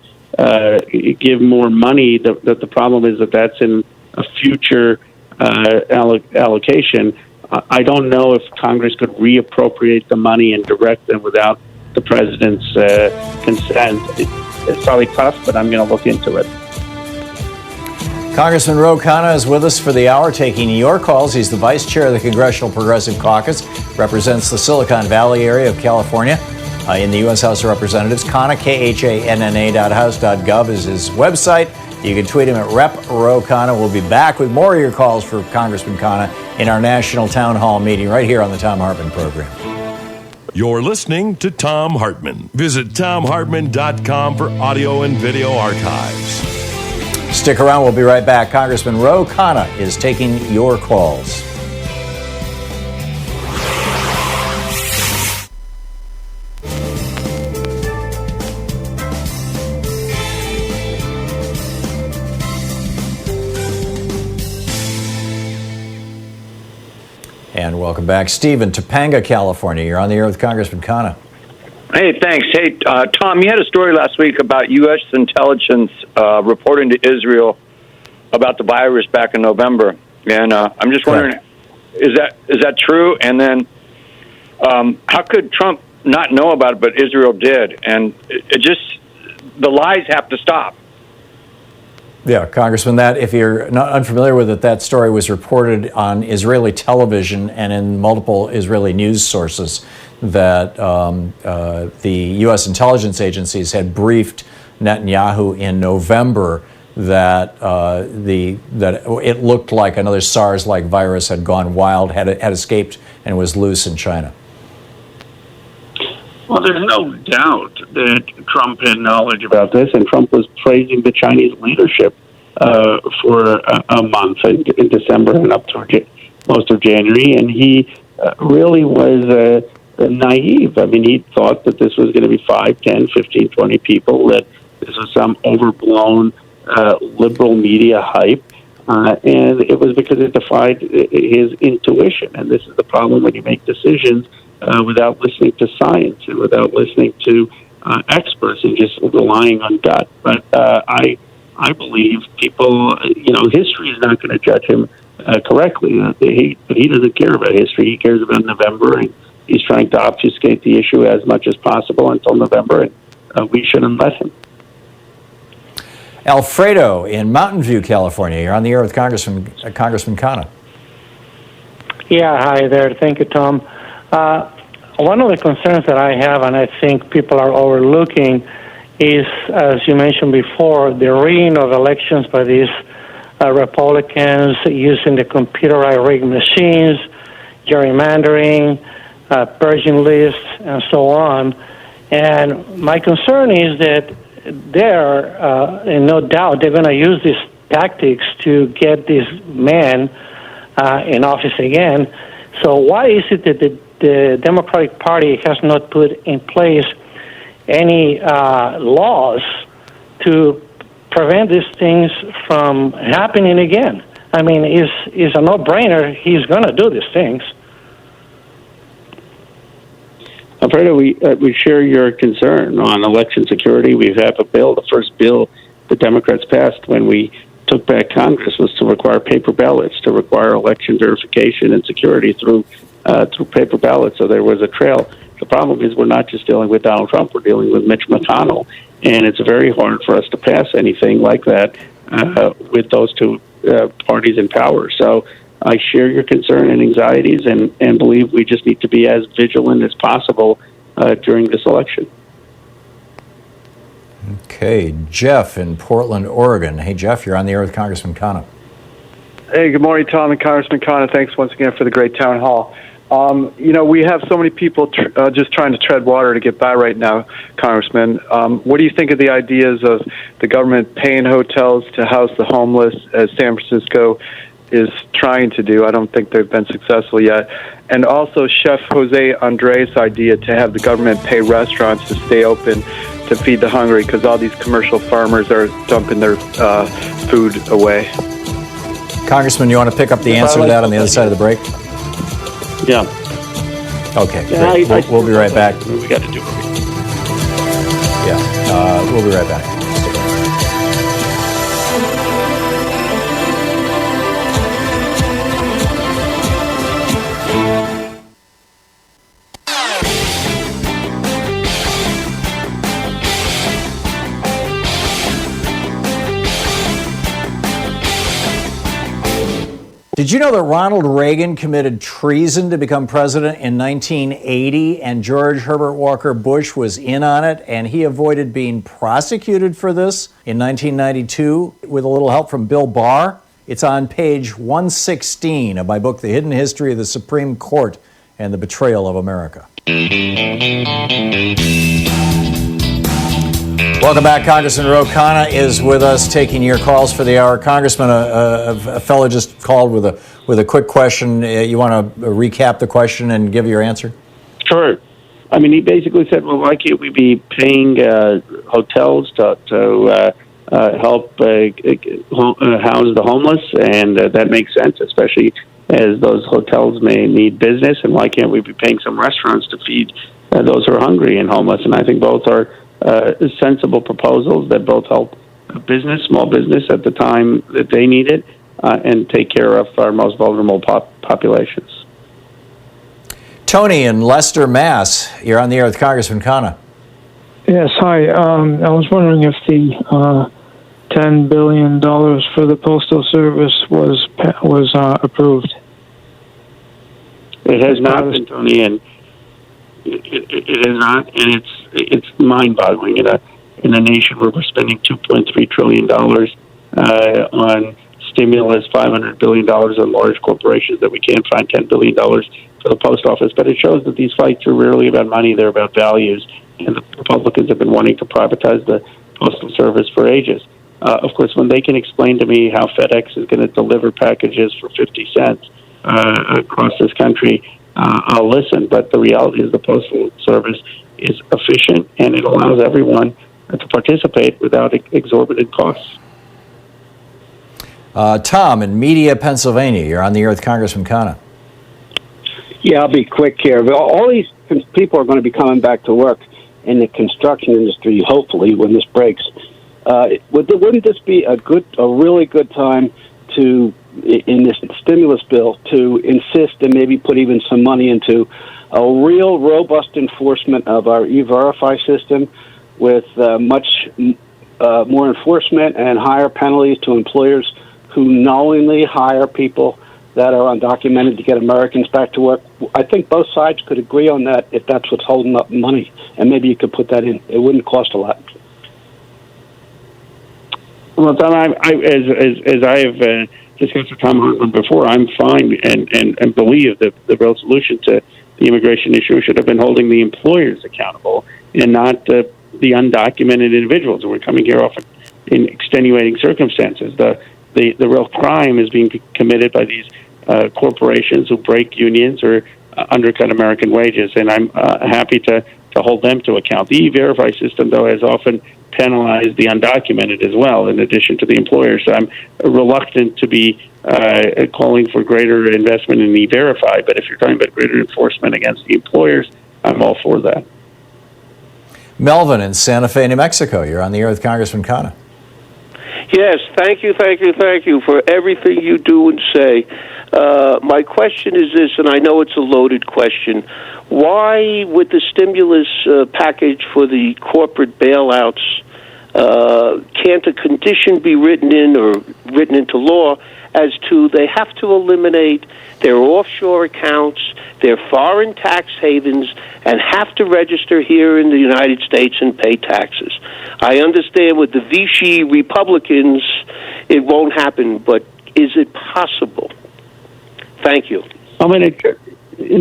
more money. The problem is that that's in a future allocation. I don't know if Congress could reappropriate the money and direct them without the president's consent. It's probably tough, but I'm going to look into it. Congressman Ro Khanna is with us for the hour, taking your calls. He's the vice chair of the Congressional Progressive Caucus, represents the Silicon Valley area of California in the U.S. House of Representatives. Khanna, KHANNA.house.gov is his website. You can tweet him at Rep. Ro Khanna. We'll be back with more of your calls for Congressman Khanna in our national town hall meeting right here on the Thom Hartmann Program. You're listening to Thom Hartmann. Visit ThomHartmann.com for audio and video archives. Stick around. We'll be right back. Congressman Ro Khanna is taking your calls. And welcome back. Steve in Topanga, California. You're on the air with Congressman Khanna. Hey, thanks. Hey, Tom, you had a story last week about U.S. intelligence reporting to Israel about the virus back in November. And I'm just wondering, is that true? And then how could Trump not know about it, but Israel did? And the lies have to stop. Yeah, Congressman, if you're not unfamiliar with it, that story was reported on Israeli television and in multiple Israeli news sources that the U.S. intelligence agencies had briefed Netanyahu in November that it looked like another SARS-like virus had gone wild, had escaped, and was loose in China. Well, there's no doubt that Trump had knowledge about this, and Trump was praising the Chinese leadership for a month in December and up to most of January, and he really was naive. I mean, he thought that this was going to be 5, 10, 15, 20 people, that this was some overblown liberal media hype, and it was because it defied his intuition, and this is the problem when you make decisions without listening to science and without listening to experts and just relying on gut. But I believe people, history is not going to judge him correctly. He doesn't care about history. He cares about November, and he's trying to obfuscate the issue as much as possible until November, and we shouldn't let him. Alfredo in Mountain View, California. You're on the air with Congressman Khanna. Yeah, hi there. Thank you, Tom. One of the concerns that I have, and I think people are overlooking, is, as you mentioned before, the rigging of elections by these Republicans using the computerized rigged machines, gerrymandering, purging lists, and so on. And my concern is that and no doubt, they're going to use these tactics to get this man in office again. So why is it that the Democratic Party has not put in place any laws to prevent these things from happening again? I mean, it's a no-brainer. He's going to do these things. Alfredo, we share your concern on election security. We have a bill. The first bill the Democrats passed when we took back Congress was to require paper ballots, to require election verification and security through paper ballots. So there was a trail. The problem is we're not just dealing with Donald Trump. We're dealing with Mitch McConnell, and it's very hard for us to pass anything like that with those two parties in power. So I share your concern and anxieties, and believe we just need to be as vigilant as possible during this election. Okay, Jeff in Portland, Oregon. Hey, Jeff, you're on the air with Congressman Khanna. Hey, good morning, Tom and Congressman Khanna. Thanks once again for the great town hall. We have so many people just trying to tread water to get by right now, Congressman. What do you think of the ideas of the government paying hotels to house the homeless, as San Francisco is trying to do? I don't think they've been successful yet. And also Chef Jose Andres' idea to have the government pay restaurants to stay open to feed the hungry, because all these commercial farmers are dumping their food away. Congressman, you want to pick up the answer to that on the other side of the break? Yeah. Okay, great. We'll be right back. We got to do it. Yeah, we'll be right back. Did you know that Ronald Reagan committed treason to become president in 1980, and George Herbert Walker Bush was in on it, and he avoided being prosecuted for this in 1992 with a little help from Bill Barr? It's on page 116 of my book, The Hidden History of the Supreme Court and the Betrayal of America. Welcome back. Congressman Ro Khanna is with us, taking your calls for the hour. Congressman, a fellow just called with a quick question. You want to recap the question and give your answer? Sure. I mean, he basically said, well, why can't we be paying hotels to help house the homeless? And that makes sense, especially as those hotels may need business. And why can't we be paying some restaurants to feed those who are hungry and homeless? And I think both are sensible proposals that both help business, small business, at the time that they need it, and take care of our most vulnerable populations. Tony in Leicester, Mass. You're on the air with Congressman Khanna. Yes, hi. I was wondering if the $10 billion for the Postal Service was approved. It has not been, Tony, and it is not, and it's mind-boggling in a nation where we're spending $2.3 trillion on stimulus, $500 billion on large corporations, that we can't find $10 billion for the post office. But it shows that these fights are rarely about money; they're about values. And the Republicans have been wanting to privatize the Postal Service for ages. Of course, when they can explain to me how FedEx is going to deliver packages for 50 cents across this country, I'll listen. But the reality is the Postal Service is efficient, and it allows everyone to participate without exorbitant costs. Tom in Media, Pennsylvania. You're on the air with Congressman Khanna. Yeah, I'll be quick here. All these people are going to be coming back to work in the construction industry, hopefully, when this breaks. Wouldn't this be a really good time to, in this stimulus bill, to insist and maybe put even some money into a real robust enforcement of our E-Verify system, with much more enforcement and higher penalties to employers who knowingly hire people that are undocumented to get Americans back to work? I think both sides could agree on that if that's what's holding up money, and maybe you could put that in. It wouldn't cost a lot. Well, Tom, as I have discussed with Thom Hartmann before, I'm fine and believe that the real solution to the immigration issue should have been holding the employers accountable and not the undocumented individuals who are coming here often in extenuating circumstances. The real crime is being committed by these corporations who break unions or undercut American wages, and I'm happy to hold them to account. The E-Verify system, though, has often penalized the undocumented as well, in addition to the employers. So I'm reluctant to be calling for greater investment in E-Verify, but if you're talking about greater enforcement against the employers, I'm all for that. Melvin in Santa Fe, New Mexico. You're on the air with Congressman Khanna. Yes, thank you for everything you do and say. My question is this, and I know it's a loaded question. Why, with the stimulus package for the corporate bailouts, can't a condition be written into law as to they have to eliminate their offshore accounts, their foreign tax havens, and have to register here in the United States and pay taxes? I understand with the Vichy Republicans it won't happen, but is it possible? Thank you. I mean,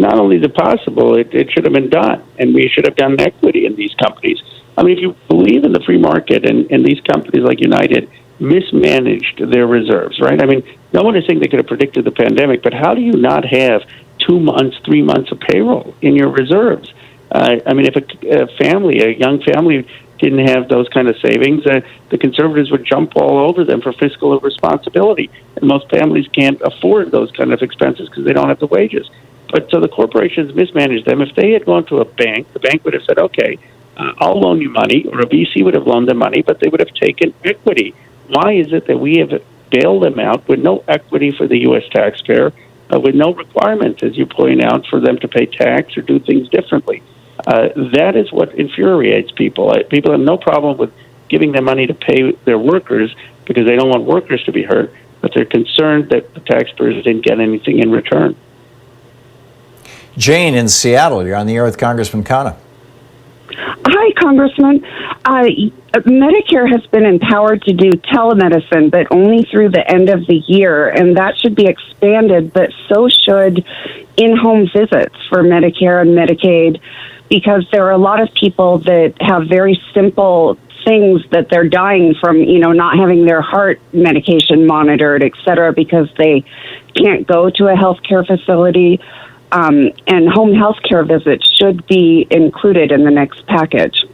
not only is it possible, it should have been done, and we should have done equity in these companies. I mean, if you believe in the free market and these companies like United mismanaged their reserves, right? I mean, no one is saying they could have predicted the pandemic, but how do you not have 2 months, 3 months of payroll in your reserves? I mean, if a young family didn't have those kind of savings, the conservatives would jump all over them for fiscal irresponsibility. And most families can't afford those kind of expenses because they don't have the wages. But so the corporations mismanaged them. If they had gone to a bank, the bank would have said, okay, I'll loan you money, or a VC would have loaned them money, but they would have taken equity. Why is it that we have bailed them out with no equity for the U.S. taxpayer, with no requirements, as you point out, for them to pay tax or do things differently? That is what infuriates people. People have no problem with giving them money to pay their workers because they don't want workers to be hurt, but they're concerned that the taxpayers didn't get anything in return. Jane in Seattle, you're on the air with Congressman Khanna. Hi, Congressman. Medicare has been empowered to do telemedicine, but only through the end of the year, and that should be expanded, but so should in-home visits for Medicare and Medicaid, because there are a lot of people that have very simple things that they're dying from, not having their heart medication monitored, et cetera, because they can't go to a healthcare facility. And home health care visits should be included in the next package.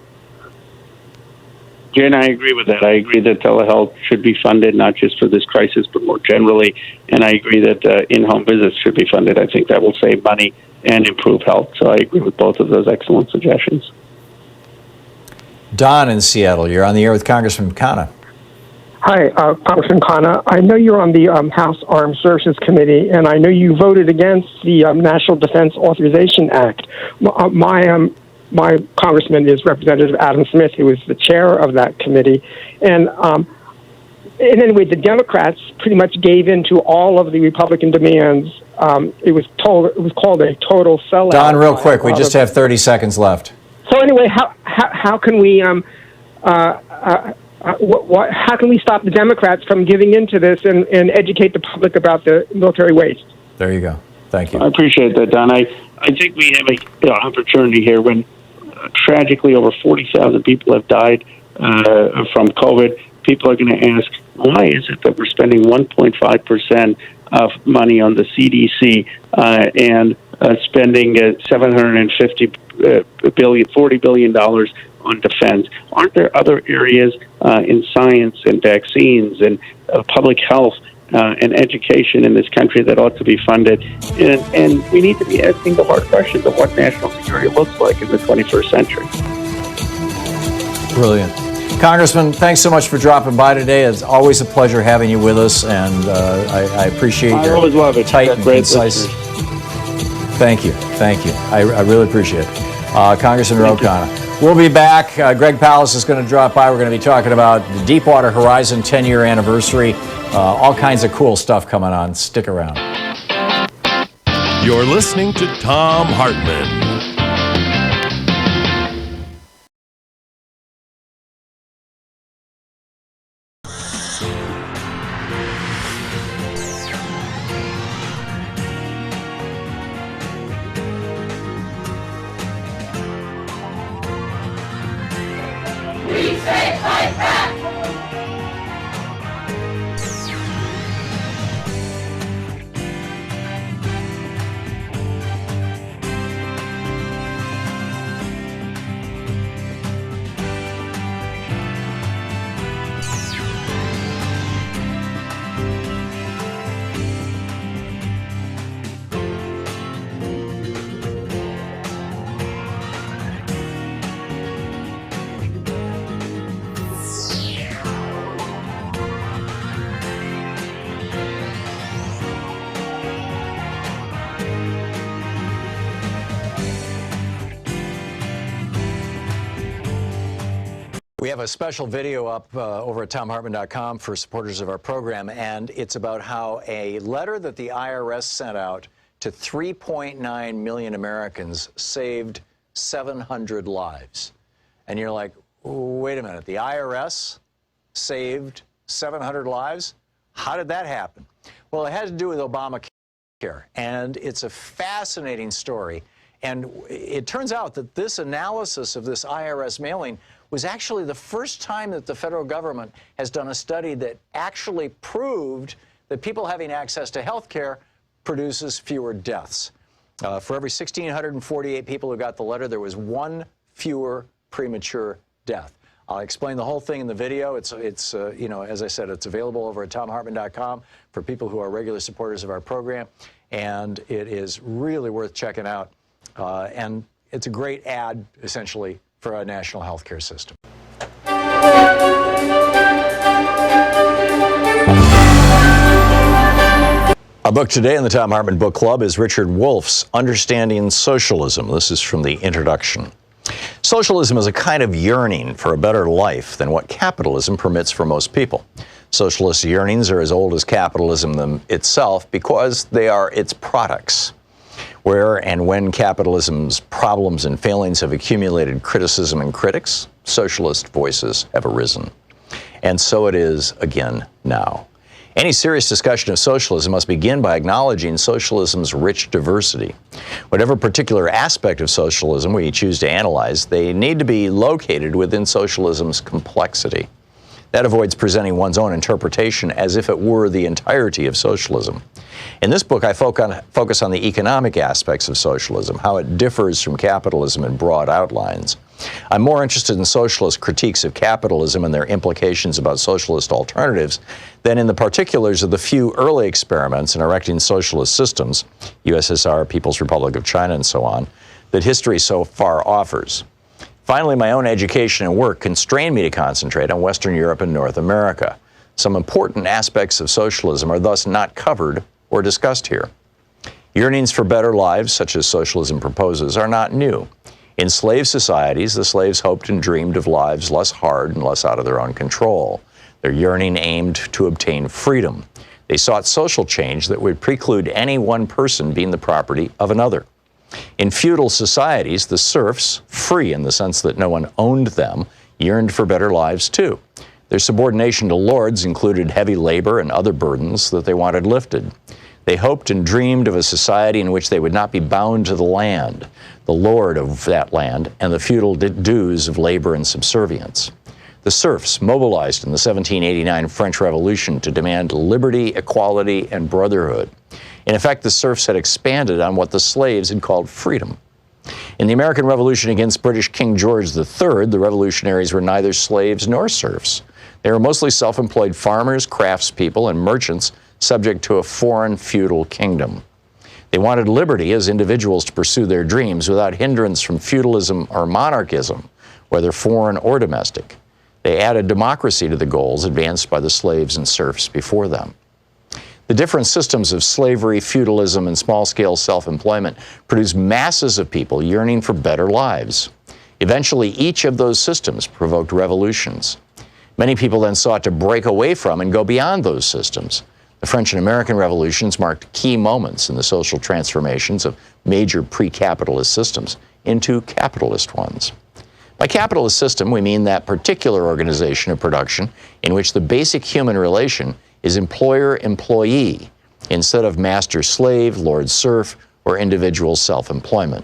Jen, I agree with that. I agree that telehealth should be funded, not just for this crisis, but more generally. And I agree that in-home visits should be funded. I think that will save money and improve health. So I agree with both of those excellent suggestions. Don in Seattle, you're on the air with Congressman Khanna. Hi, Congressman Khanna. I know you're on the House Armed Services Committee, and I know you voted against the National Defense Authorization Act. My congressman is Representative Adam Smith, who is the chair of that committee. And anyway, the Democrats pretty much gave in to all of the Republican demands. It was called a total sellout. Don, real quick, we just have 30 seconds left. So anyway, how can we how can we stop the Democrats from giving into this and educate the public about the military waste? There you go. Thank you. I appreciate that, Don. I think we have an opportunity here when tragically over 40,000 people have died from COVID. People are going to ask, why is it that we're spending 1.5% of money on the CDC and spending $40 billion on defense? Aren't there other areas in science and vaccines and public health and education in this country that ought to be funded? And we need to be asking the hard questions of what national security looks like in the 21st century. Brilliant. Congressman, thanks so much for dropping by today. It's always a pleasure having you with us, and I appreciate your always love it. tight and concise. Thank you. I really appreciate it. Congressman Ro Khanna. We'll be back. Greg Palast is going to drop by. We're going to be talking about the Deepwater Horizon 10-year anniversary. All kinds of cool stuff coming on. Stick around. You're listening to Thom Hartmann. We have a special video up over at ThomHartmann.com for supporters of our program, and it's about how a letter that the IRS sent out to 3.9 million Americans saved 700 lives. And you're like, wait a minute, the IRS saved 700 lives? How did that happen? Well, it had to do with Obamacare, and it's a fascinating story. And it turns out that this analysis of this IRS mailing was actually the first time that the federal government has done a study that actually proved that people having access to health care produces fewer deaths. For every 1,648 people who got the letter, there was one fewer premature death. I'll explain the whole thing in the video. It's you know, as I said, it's available over at ThomHartmann.com for people who are regular supporters of our program, and it is really worth checking out. And it's a great ad, essentially, for a national health care system. Our book today in the Thom Hartmann Book Club is Richard Wolff's Understanding Socialism. This is from the introduction. Socialism is a kind of yearning for a better life than what capitalism permits for most people. Socialist yearnings are as old as capitalism itself because they are its products. Where and when capitalism's problems and failings have accumulated criticism and critics, socialist voices have arisen. And so it is again now. Any serious discussion of socialism must begin by acknowledging socialism's rich diversity. Whatever particular aspect of socialism we choose to analyze, they need to be located within socialism's complexity. That avoids presenting one's own interpretation as if it were the entirety of socialism. In this book, I focus on the economic aspects of socialism, how it differs from capitalism in broad outlines. I'm more interested in socialist critiques of capitalism and their implications about socialist alternatives than in the particulars of the few early experiments in erecting socialist systems, USSR, People's Republic of China, and so on, that history so far offers. Finally, my own education and work constrain me to concentrate on Western Europe and North America. Some important aspects of socialism are thus not covered or discussed here. Yearnings for better lives, such as socialism proposes, are not new. In slave societies, the slaves hoped and dreamed of lives less hard and less out of their own control. Their yearning aimed to obtain freedom. They sought social change that would preclude any one person being the property of another. In feudal societies, the serfs, free in the sense that no one owned them, yearned for better lives too. Their subordination to lords included heavy labor and other burdens that they wanted lifted. They hoped and dreamed of a society in which they would not be bound to the land, the lord of that land, and the feudal dues of labor and subservience. The serfs mobilized in the 1789 French Revolution to demand liberty, equality, and brotherhood. In effect, the serfs had expanded on what the slaves had called freedom. In the American Revolution against British King George III, the revolutionaries were neither slaves nor serfs. They were mostly self-employed farmers, craftspeople, and merchants subject to a foreign feudal kingdom. They wanted liberty as individuals to pursue their dreams without hindrance from feudalism or monarchism, whether foreign or domestic. They added democracy to the goals advanced by the slaves and serfs before them. The different systems of slavery, feudalism, and small-scale self-employment produced masses of people yearning for better lives. Eventually, each of those systems provoked revolutions. Many people then sought to break away from and go beyond those systems. The French and American revolutions marked key moments in the social transformations of major pre-capitalist systems into capitalist ones. By capitalist system, we mean that particular organization of production in which the basic human relation is employer-employee instead of master-slave, lord-serf, or individual self-employment.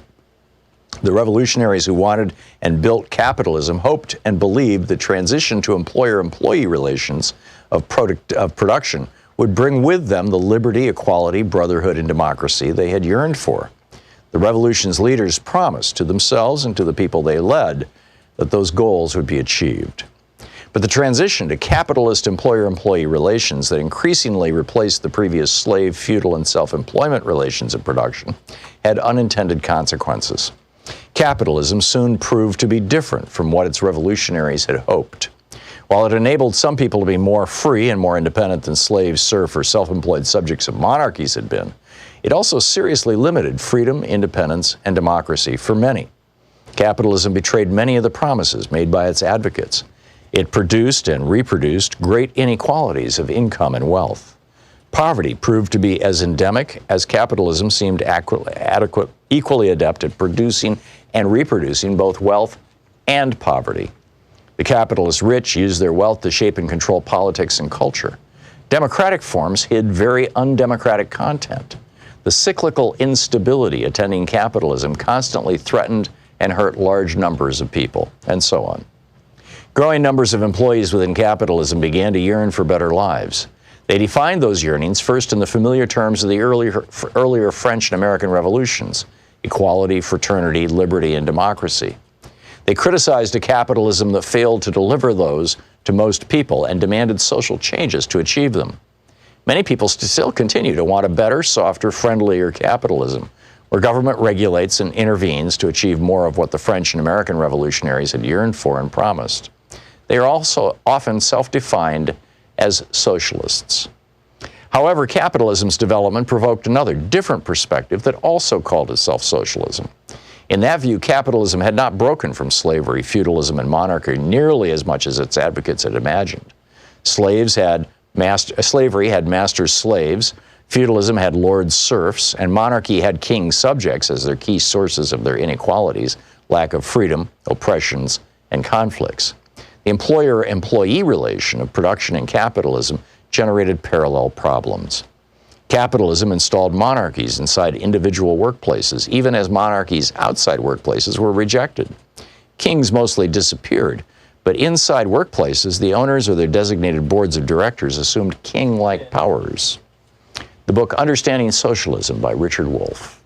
The revolutionaries who wanted and built capitalism hoped and believed the transition to employer-employee relations of production would bring with them the liberty, equality, brotherhood, and democracy they had yearned for. The revolution's leaders promised to themselves and to the people they led that those goals would be achieved. But the transition to capitalist employer-employee relations that increasingly replaced the previous slave, feudal, and self-employment relations of production had unintended consequences. Capitalism soon proved to be different from what its revolutionaries had hoped. While it enabled some people to be more free and more independent than slaves, serf, or self-employed subjects of monarchies had been, it also seriously limited freedom, independence, and democracy for many. Capitalism betrayed many of the promises made by its advocates. It produced and reproduced great inequalities of income and wealth. Poverty proved to be as endemic as capitalism seemed equally adept at producing and reproducing both wealth and poverty. The capitalist rich used their wealth to shape and control politics and culture. Democratic forms hid very undemocratic content. The cyclical instability attending capitalism constantly threatened and hurt large numbers of people, and so on. Growing numbers of employees within capitalism began to yearn for better lives. They defined those yearnings first in the familiar terms of the earlier French and American revolutions: equality, fraternity, liberty, and democracy. They criticized a capitalism that failed to deliver those to most people and demanded social changes to achieve them. Many people still continue to want a better, softer, friendlier capitalism, where government regulates and intervenes to achieve more of what the French and American revolutionaries had yearned for and promised. They are also often self-defined as socialists. However, capitalism's development provoked another, different perspective that also called itself socialism. In that view, capitalism had not broken from slavery, feudalism, and monarchy nearly as much as its advocates had imagined. Slavery had masters' slaves, feudalism had lords' serfs, and monarchy had king subjects as their key sources of their inequalities, lack of freedom, oppressions, and conflicts. The employer-employee relation of production and capitalism generated parallel problems. Capitalism installed monarchies inside individual workplaces, even as monarchies outside workplaces were rejected. Kings mostly disappeared, but inside workplaces, the owners or their designated boards of directors assumed king-like powers. The book Understanding Socialism by Richard Wolff.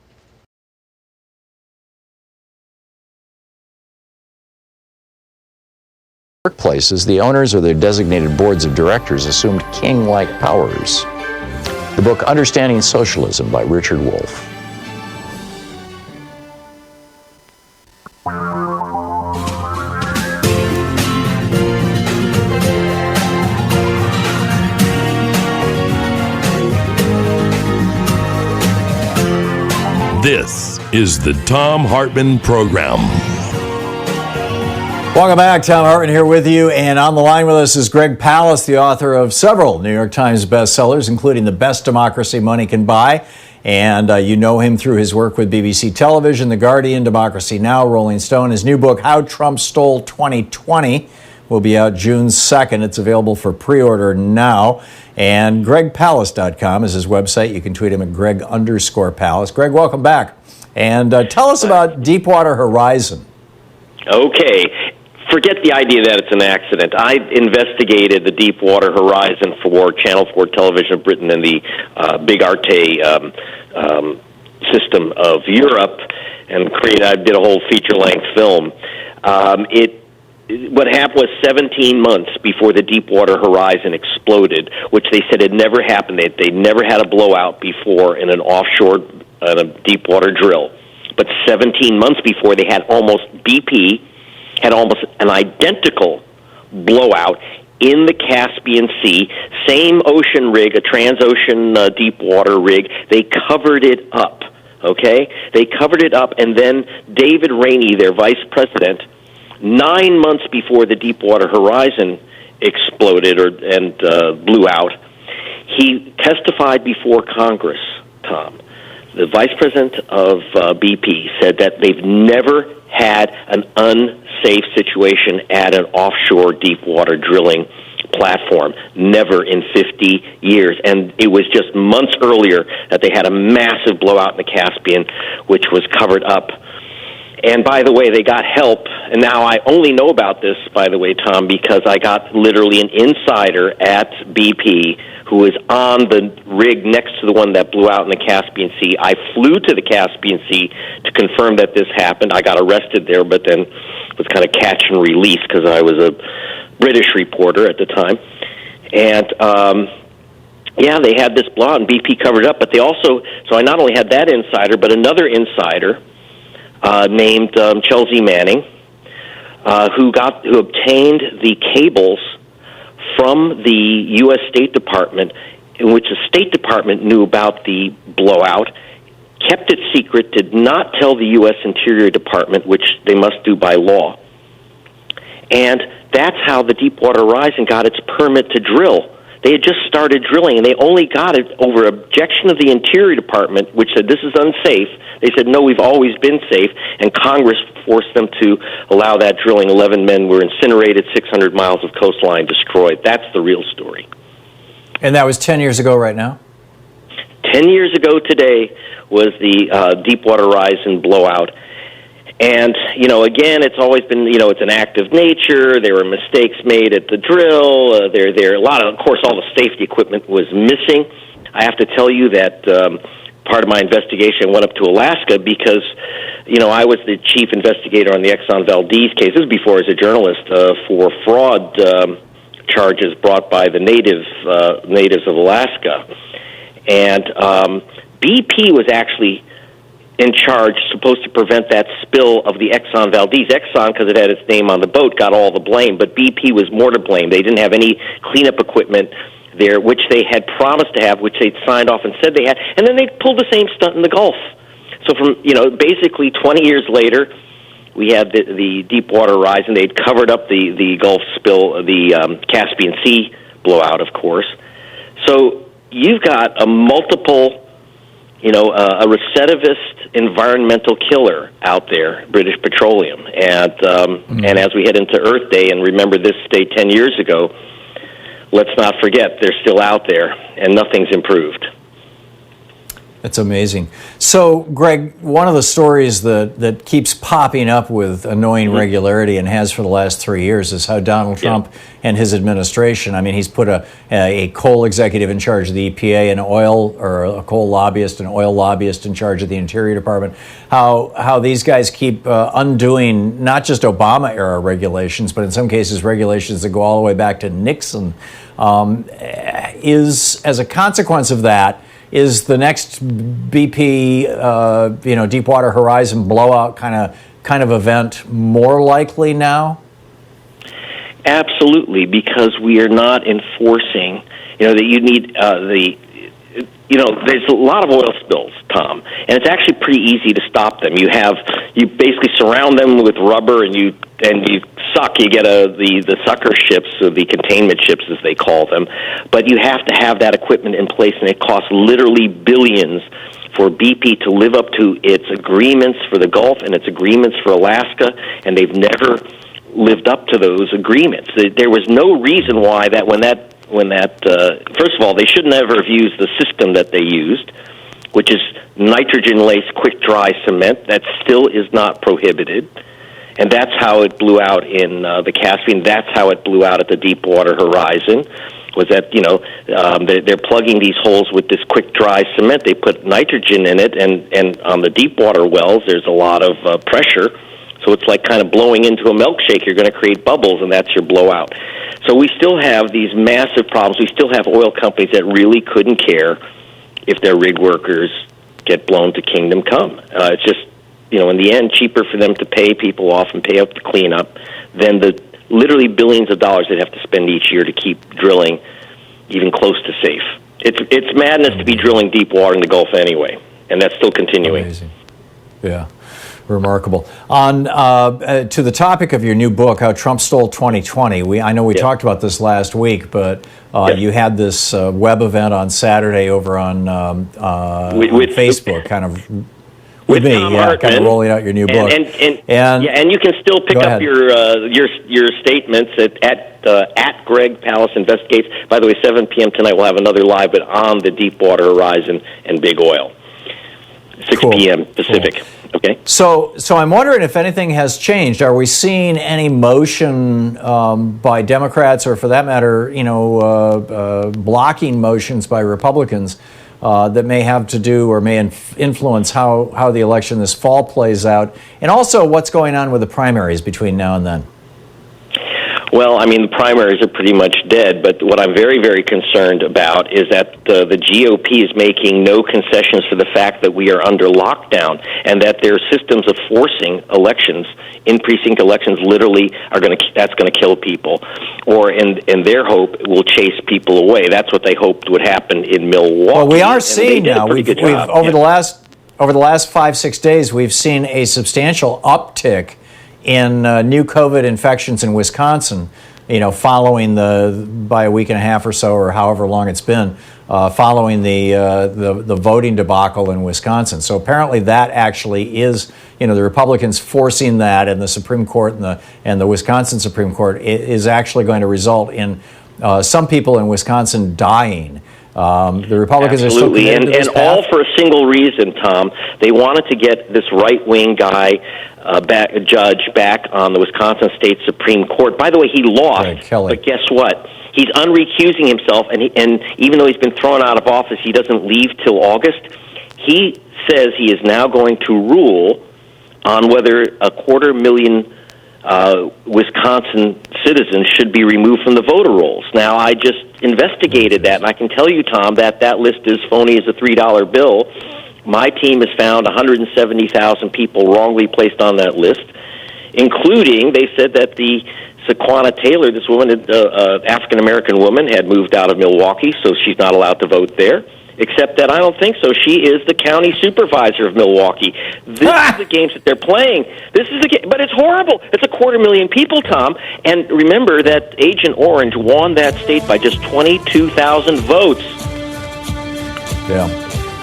Workplaces, the owners or their designated boards of directors assumed king-like powers. The book Understanding Socialism by Richard Wolff. This is the Thom Hartmann Program. Welcome back. Thom Hartmann here with you, and on the line with us is Greg Palast, the author of several New York Times bestsellers, including The Best Democracy Money Can Buy, and you know him through his work with BBC Television, The Guardian, Democracy Now!, Rolling Stone. His new book, How Trump Stole 2020, will be out June 2nd. It's available for pre-order now, and GregPalast.com is his website. You can tweet him at Greg_Palast. Greg, welcome back, and tell us about Deepwater Horizon. Okay. Forget the idea that it's an accident. I investigated the Deepwater Horizon for Channel 4 Television of Britain and the Big Arte system of Europe, and I did a whole feature-length film. What happened was 17 months before the Deepwater Horizon exploded, which they said had never happened. They never had a blowout before in an offshore a deepwater drill. But 17 months before, they had BP had almost an identical blowout in the Caspian Sea, same ocean rig, a Transocean deepwater rig. They covered it up, okay? They covered it up, and then David Rainey, their vice president, 9 months before the Deepwater Horizon exploded and blew out, he testified before Congress, Tom. The vice president of BP said that they've never had an unsafe situation at an offshore deepwater drilling platform, never in 50 years. And it was just months earlier that they had a massive blowout in the Caspian, which was covered up. And by the way, they got help. And now I only know about this, by the way, Tom, because I got literally an insider at BP who was on the rig next to the one that blew out in the Caspian Sea. I flew to the Caspian Sea to confirm that this happened. I got arrested there, but then was kind of catch and release because I was a British reporter at the time. And, yeah, they had this blowout and BP covered up, but they also, so I not only had that insider, but another insider named Chelsea Manning, who obtained the cables from the U.S. State Department, in which the State Department knew about the blowout, kept it secret, did not tell the U.S. Interior Department, which they must do by law. And That's how the Deepwater Horizon got its permit to drill. They had just started drilling, and they only got it over objection of the Interior Department, which said this is unsafe. They said, no, we've always been safe, and Congress forced them to allow that drilling. 11 men were incinerated, 600 miles of coastline destroyed. That's the real story. And that was 10 years ago right now? 10 years ago today was the Deepwater Horizon blowout. And, again, it's always been, it's an act of nature. There were mistakes made at the drill. There a lot of course, all the safety equipment was missing. I have to tell you that part of my investigation went up to Alaska because, I was the chief investigator on the Exxon Valdez case. This was before I was a journalist for fraud charges brought by the natives of Alaska. And BP was actually in charge, supposed to prevent that spill of the Exxon Valdez. Exxon, because it had its name on the boat, got all the blame, but BP was more to blame. They didn't have any cleanup equipment there, which they had promised to have, which they'd signed off and said they had, and then they pulled the same stunt in the Gulf. So from, basically 20 years later, we had the Deepwater Horizon. They'd covered up the Gulf spill, the Caspian Sea blowout, of course. So you've got a multiple, a recidivist environmental killer out there, British Petroleum. And as we head into Earth Day and remember this day 10 years ago, let's not forget they're still out there and nothing's improved. That's amazing. So, Greg, one of the stories that keeps popping up with annoying regularity and has for the last 3 years is how Donald Trump and his administration, he's put a coal executive in charge of the EPA, a coal lobbyist, an oil lobbyist in charge of the Interior Department, how these guys keep undoing not just Obama-era regulations, but in some cases regulations that go all the way back to Nixon. As a consequence of that, is the next BP, Deepwater Horizon blowout kind of event more likely now? Absolutely, because we are not enforcing. That you need there's a lot of oil spills, Tom, and it's actually pretty easy to stop them. You basically surround them with rubber, and you suck. You get the sucker ships, or the containment ships as they call them, but you have to have that equipment in place, and it costs literally billions for BP to live up to its agreements for the Gulf and its agreements for Alaska, and they've never lived up to those agreements. There was no reason why first of all, they should never have used the system that they used, which is nitrogen-laced quick-dry cement. That still is not prohibited. And that's how it blew out in the Caspian. That's how it blew out at the Deepwater Horizon, was that, they're plugging these holes with this quick-dry cement. They put nitrogen in it, and on the Deepwater wells, there's a lot of pressure. So it's like kind of blowing into a milkshake. You're going to create bubbles, and that's your blowout. So we still have these massive problems. We still have oil companies that really couldn't care if their rig workers get blown to kingdom come. It's just, in the end, cheaper for them to pay people off and pay up the cleanup than the literally billions of dollars they'd have to spend each year to keep drilling even close to safe. It's madness to be drilling deep water in the Gulf anyway, and that's still continuing. Amazing. Yeah. Remarkable. On to the topic of your new book, How Trump Stole 2020. I know we talked about this last week, but you had this web event on Saturday over on Facebook, kind of with me, kind of rolling out your new book. And you can still pick up your statements at Greg Palast Investigates. By the way, 7 p.m. tonight we'll have another live, but on the Deepwater Horizon and Big Oil. 6 p.m. Pacific. Cool. Okay. So I'm wondering if anything has changed. Are we seeing any motion by Democrats, or for that matter, blocking motions by Republicans that may have to do or may influence how the election this fall plays out, and also what's going on with the primaries between now and then? Well, the primaries are pretty much dead, but what I'm very, very concerned about is that the GOP is making no concessions for the fact that we are under lockdown, and that their systems of forcing elections, in precinct elections, literally that's going to kill people, or in their hope will chase people away. That's what they hoped would happen in Milwaukee. Well, we are seeing now. We've over the last 5-6 days, we've seen a substantial uptick in new COVID infections in Wisconsin, following by a week and a half or so, or however long it's been, following the voting debacle in Wisconsin. So apparently that actually is, the Republicans forcing that in the Supreme Court and the Wisconsin Supreme Court is actually going to result in some people in Wisconsin dying. The Republicans Absolutely. are still committed to this path. All for a single reason, Tom. They wanted to get this right-wing guy, judge, back on the Wisconsin State Supreme Court. By the way, he lost, but guess what? He's unrecusing himself, and even though he's been thrown out of office, he doesn't leave till August. He says he is now going to rule on whether 250,000 Wisconsin citizens should be removed from the voter rolls. Now, I just investigated that, and I can tell you, Tom, that list is phony as a $3 bill. My team has found 170,000 people wrongly placed on that list, including, they said that the Sequana Taylor, this woman, African-American woman, had moved out of Milwaukee, so she's not allowed to vote there. Except that I don't think so. She is the county supervisor of Milwaukee. This is the games that they're playing. This is but it's horrible. It's 250,000 people, Tom. And remember that Agent Orange won that state by just 22,000 votes. Yeah,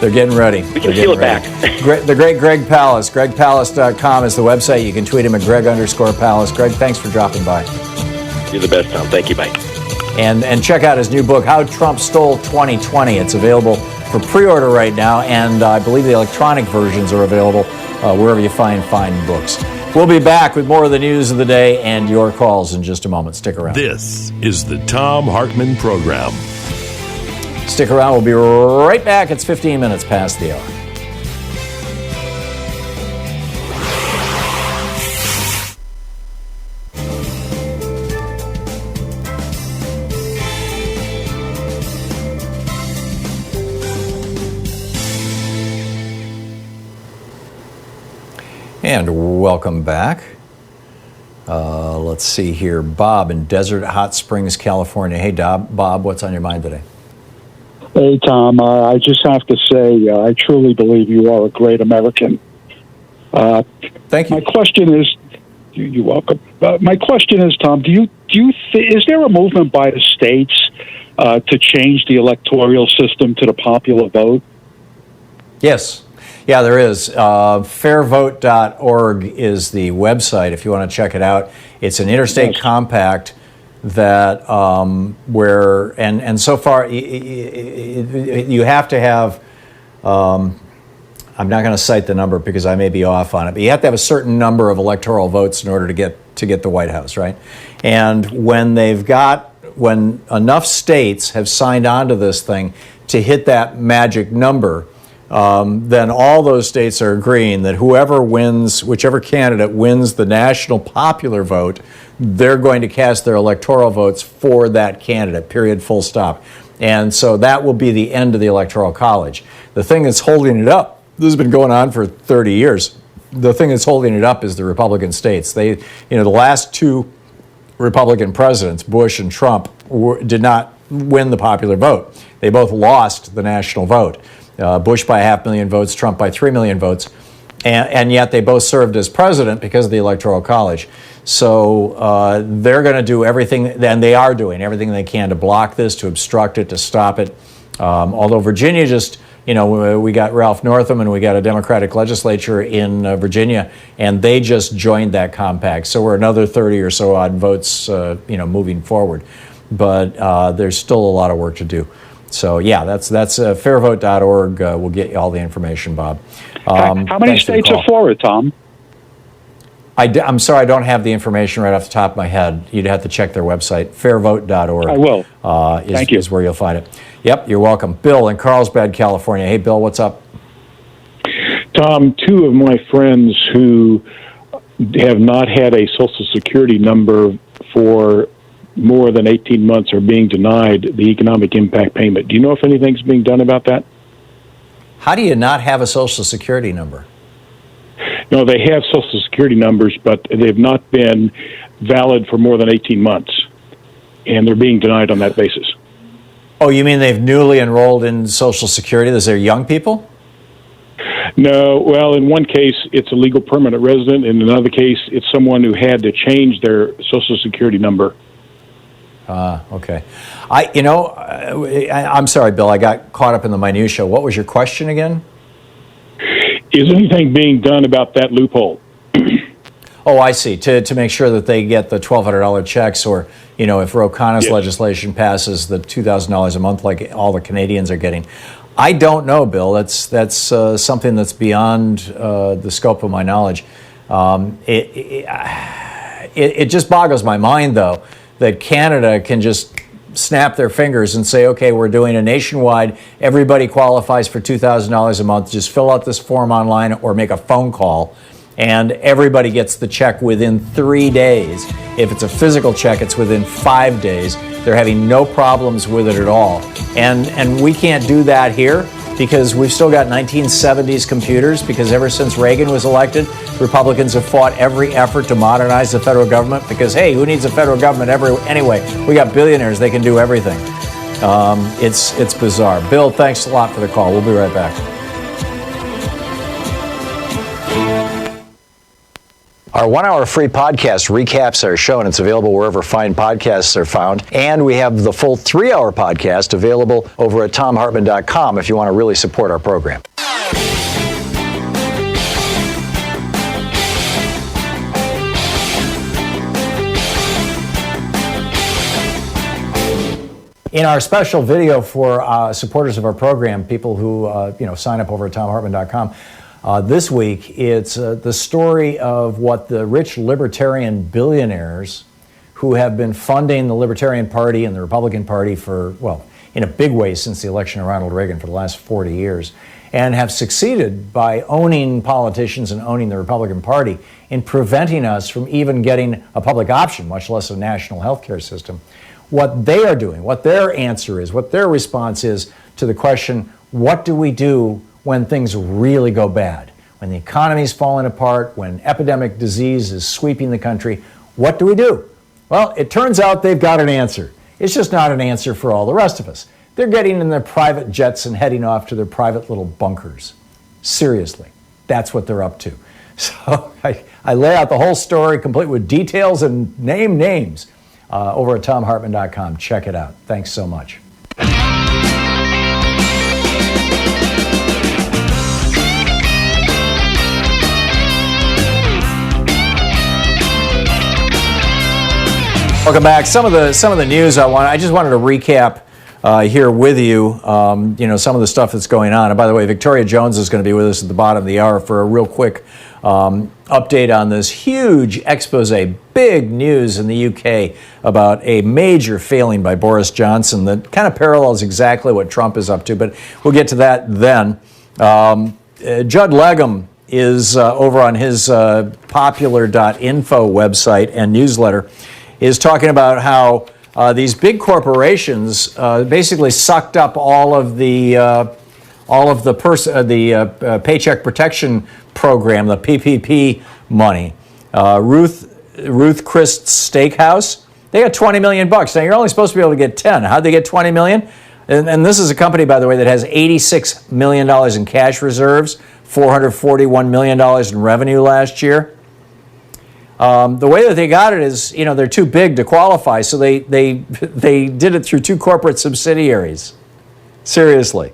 they're getting ready. We can seal it back. The great Greg Palast. GregPalast.com is the website. You can tweet him at Greg_Palast. Greg, thanks for dropping by. You're the best, Tom. Thank you. Bye. And check out his new book, How Trump Stole 2020. It's available for pre-order right now, and I believe the electronic versions are available wherever you find fine books. We'll be back with more of the news of the day and your calls in just a moment. Stick around. This is the Thom Hartmann Program. Stick around. We'll be right back. It's 15 minutes past the hour. And welcome back. Let's see here. Bob in Desert Hot Springs, California. Hey, Bob, what's on your mind today? Hey, Tom. I just have to say, I truly believe you are a great American. Thank you. My question is, you're welcome. My question is, Tom, is there a movement by the states to change the electoral system to the popular vote? Yes. Yeah, there is. Fairvote.org is the website if you want to check it out. It's an interstate compact that and so far you have to have, I'm not going to cite the number because I may be off on it, but you have to have a certain number of electoral votes in order to get the White House, right? And when enough states have signed on to this thing to hit that magic number, then all those states are agreeing that whichever candidate wins the national popular vote, they're going to cast their electoral votes for that candidate, period, full stop. And so that will be the end of the Electoral College. The thing that's holding it up, this has been going on for 30 years, the thing that's holding it up is the Republican states. The last two Republican presidents, Bush and Trump, did not win the popular vote. They both lost the national vote. Bush by 500,000 votes, Trump by 3 million votes, and yet they both served as president because of the Electoral College. So they're going to do everything, and they are doing everything they can to block this, to obstruct it, to stop it. Although Virginia just, we got Ralph Northam and we got a Democratic legislature in Virginia, and they just joined that compact. So we're another 30 or so odd votes, moving forward. But there's still a lot of work to do. So, yeah, that's fairvote.org. We'll get you all the information, Bob. How many states are for it, Tom? I'm sorry, I don't have the information right off the top of my head. You'd have to check their website. Fairvote.org. I will. Thank you. Is where you'll find it. Yep, you're welcome. Bill in Carlsbad, California. Hey, Bill, what's up? Tom, two of my friends who have not had a Social Security number for more than 18 months are being denied the economic impact payment. Do you know if anything's being done about that? How do you not have a Social Security number? No, they have Social Security numbers, but they've not been valid for more than 18 months, and they're being denied on that basis. Oh, you mean they've newly enrolled in Social Security? Those are young people? No, well, in one case, it's a legal permanent resident. In another case, it's someone who had to change their Social Security number. Okay. I'm sorry, Bill, I got caught up in the minutia. What was your question again? Is anything being done about that loophole? Oh, I see. To make sure that they get the $1,200 checks, or, if Ro Khanna's legislation passes, the $2,000 a month like all the Canadians are getting. I don't know, Bill. That's something that's beyond the scope of my knowledge. It just boggles my mind, though, that Canada can just snap their fingers and say, okay, we're doing a nationwide, everybody qualifies for $2,000 a month, just fill out this form online or make a phone call, and everybody gets the check within 3 days. If it's a physical check, it's within 5 days. They're having no problems with it at all. And we can't do that here because we've still got 1970s computers, because ever since Reagan was elected, Republicans have fought every effort to modernize the federal government because, hey, who needs a federal government anyway? We got billionaires, they can do everything. It's bizarre. Bill, thanks a lot for the call. We'll be right back. Our 1-hour free podcast recaps our show, and it's available wherever fine podcasts are found. And we have the full 3-hour podcast available over at thomhartmann.com if you want to really support our program. In our special video for supporters of our program, people who sign up over at thomhartmann.com, this week, it's the story of what the rich libertarian billionaires who have been funding the Libertarian Party and the Republican Party for, in a big way since the election of Ronald Reagan for the last 40 years, and have succeeded by owning politicians and owning the Republican Party in preventing us from even getting a public option, much less a national health care system. What they are doing, what their answer is, what their response is to the question, what do we do when things really go bad, when the economy's falling apart, when epidemic disease is sweeping the country? What do we do? Well, it turns out they've got an answer. It's just not an answer for all the rest of us. They're getting in their private jets and heading off to their private little bunkers. Seriously, that's what they're up to. So I lay out the whole story, complete with details and names, over at thomhartmann.com. Check it out. Thanks so much. Welcome back. Some of the news I just wanted to recap here with you. Some of the stuff that's going on. And by the way, Victoria Jones is going to be with us at the bottom of the hour for a real quick update on this huge expose, big news in the UK about a major failing by Boris Johnson that kind of parallels exactly what Trump is up to. But we'll get to that then. Judd Legum is over on his popular.info website and newsletter, is talking about how these big corporations basically sucked up all of the Paycheck Protection Program, the PPP money. Ruth Chris Steakhouse, they got $20 million. Now you're only supposed to be able to get 10. How'd they get $20 million? And this is a company, by the way, that has $86 million in cash reserves, $441 million in revenue last year. The way that they got it is, they're too big to qualify, so they did it through two corporate subsidiaries. Seriously.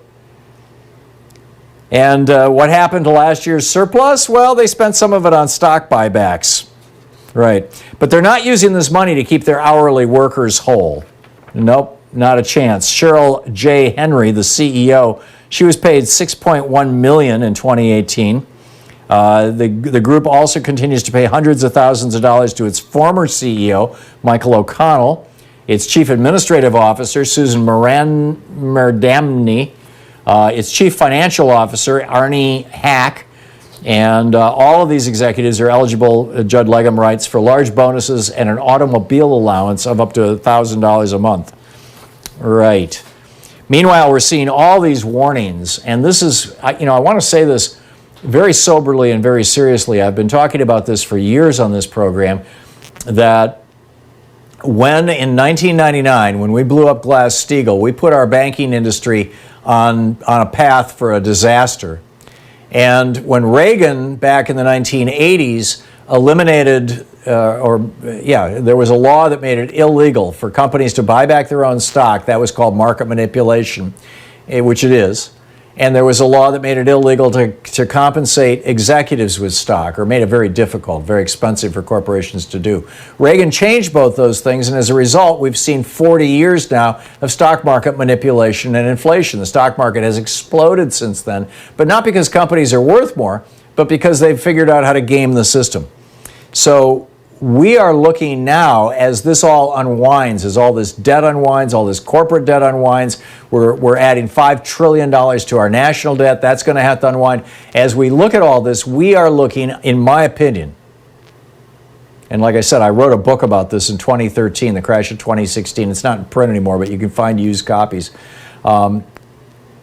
And what happened to last year's surplus? Well, they spent some of it on stock buybacks. Right. But they're not using this money to keep their hourly workers whole. Nope, not a chance. Cheryl J. Henry, the CEO, she was paid $6.1 million in 2018. The group also continues to pay hundreds of thousands of dollars to its former CEO, Michael O'Connell, its chief administrative officer, Susan Merdamny, its chief financial officer, Arnie Hack, and all of these executives are eligible, Judd Legum writes, for large bonuses and an automobile allowance of up to $1,000 a month. Right. Meanwhile, we're seeing all these warnings, and this is, I want to say this very soberly and very seriously. I've been talking about this for years on this program, that when in 1999, when we blew up Glass-Steagall, we put our banking industry on a path for a disaster. And when Reagan, back in the 1980s, eliminated, there was a law that made it illegal for companies to buy back their own stock. That was called market manipulation, which it is. And there was a law that made it illegal to compensate executives with stock, or made it very difficult, very expensive for corporations to do. Reagan changed both those things, and as a result, we've seen 40 years now of stock market manipulation and inflation. The stock market has exploded since then, but not because companies are worth more, but because they've figured out how to game the system. So we are looking now, as this all unwinds, as all this debt unwinds, all this corporate debt unwinds, we're adding $5 trillion to our national debt. That's going to have to unwind. As we look at all this, we are looking, in my opinion, and like I said, I wrote a book about this in 2013, the crash of 2016. It's not in print anymore, but you can find used copies.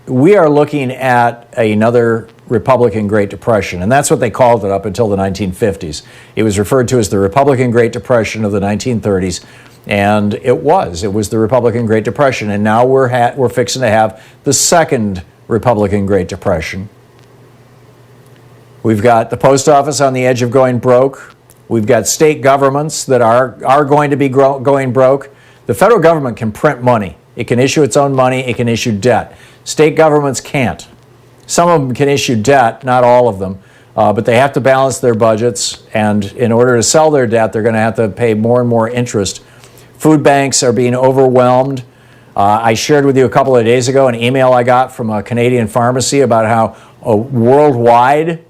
We are looking at another Republican Great Depression, and that's what they called it up until the 1950s. It was referred to as the Republican Great Depression of the 1930s, and it was the Republican Great Depression, and now we're fixing to have the second Republican Great Depression. We've got the post office on the edge of going broke. We've got state governments that are going to be going broke. The federal government can print money. It can issue its own money. It can issue debt. State governments can't. Some of them can issue debt, not all of them, but they have to balance their budgets, and in order to sell their debt, they're going to have to pay more and more interest. Food banks are being overwhelmed. I shared with you a couple of days ago an email I got from a Canadian pharmacy about how worldwide,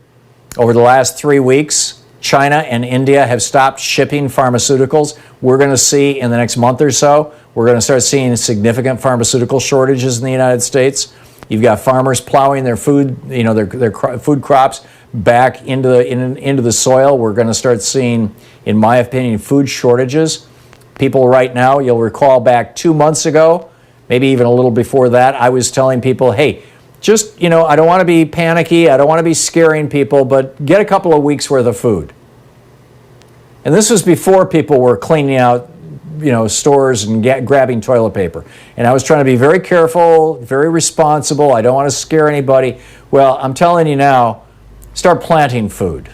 over the last 3 weeks, China and India have stopped shipping pharmaceuticals. We're going to see in the next month or so, we're going to start seeing significant pharmaceutical shortages in the United States. You've got farmers plowing their food, their food crops back into the soil. We're going to start seeing, in my opinion, food shortages. People right now, you'll recall back 2 months ago, maybe even a little before that, I was telling people, hey, just, I don't want to be panicky. I don't want to be scaring people, but get a couple of weeks worth of food. And this was before people were cleaning out stores and grabbing toilet paper. And I was trying to be very careful, very responsible. I don't want to scare anybody. Well, I'm telling you now, start planting food.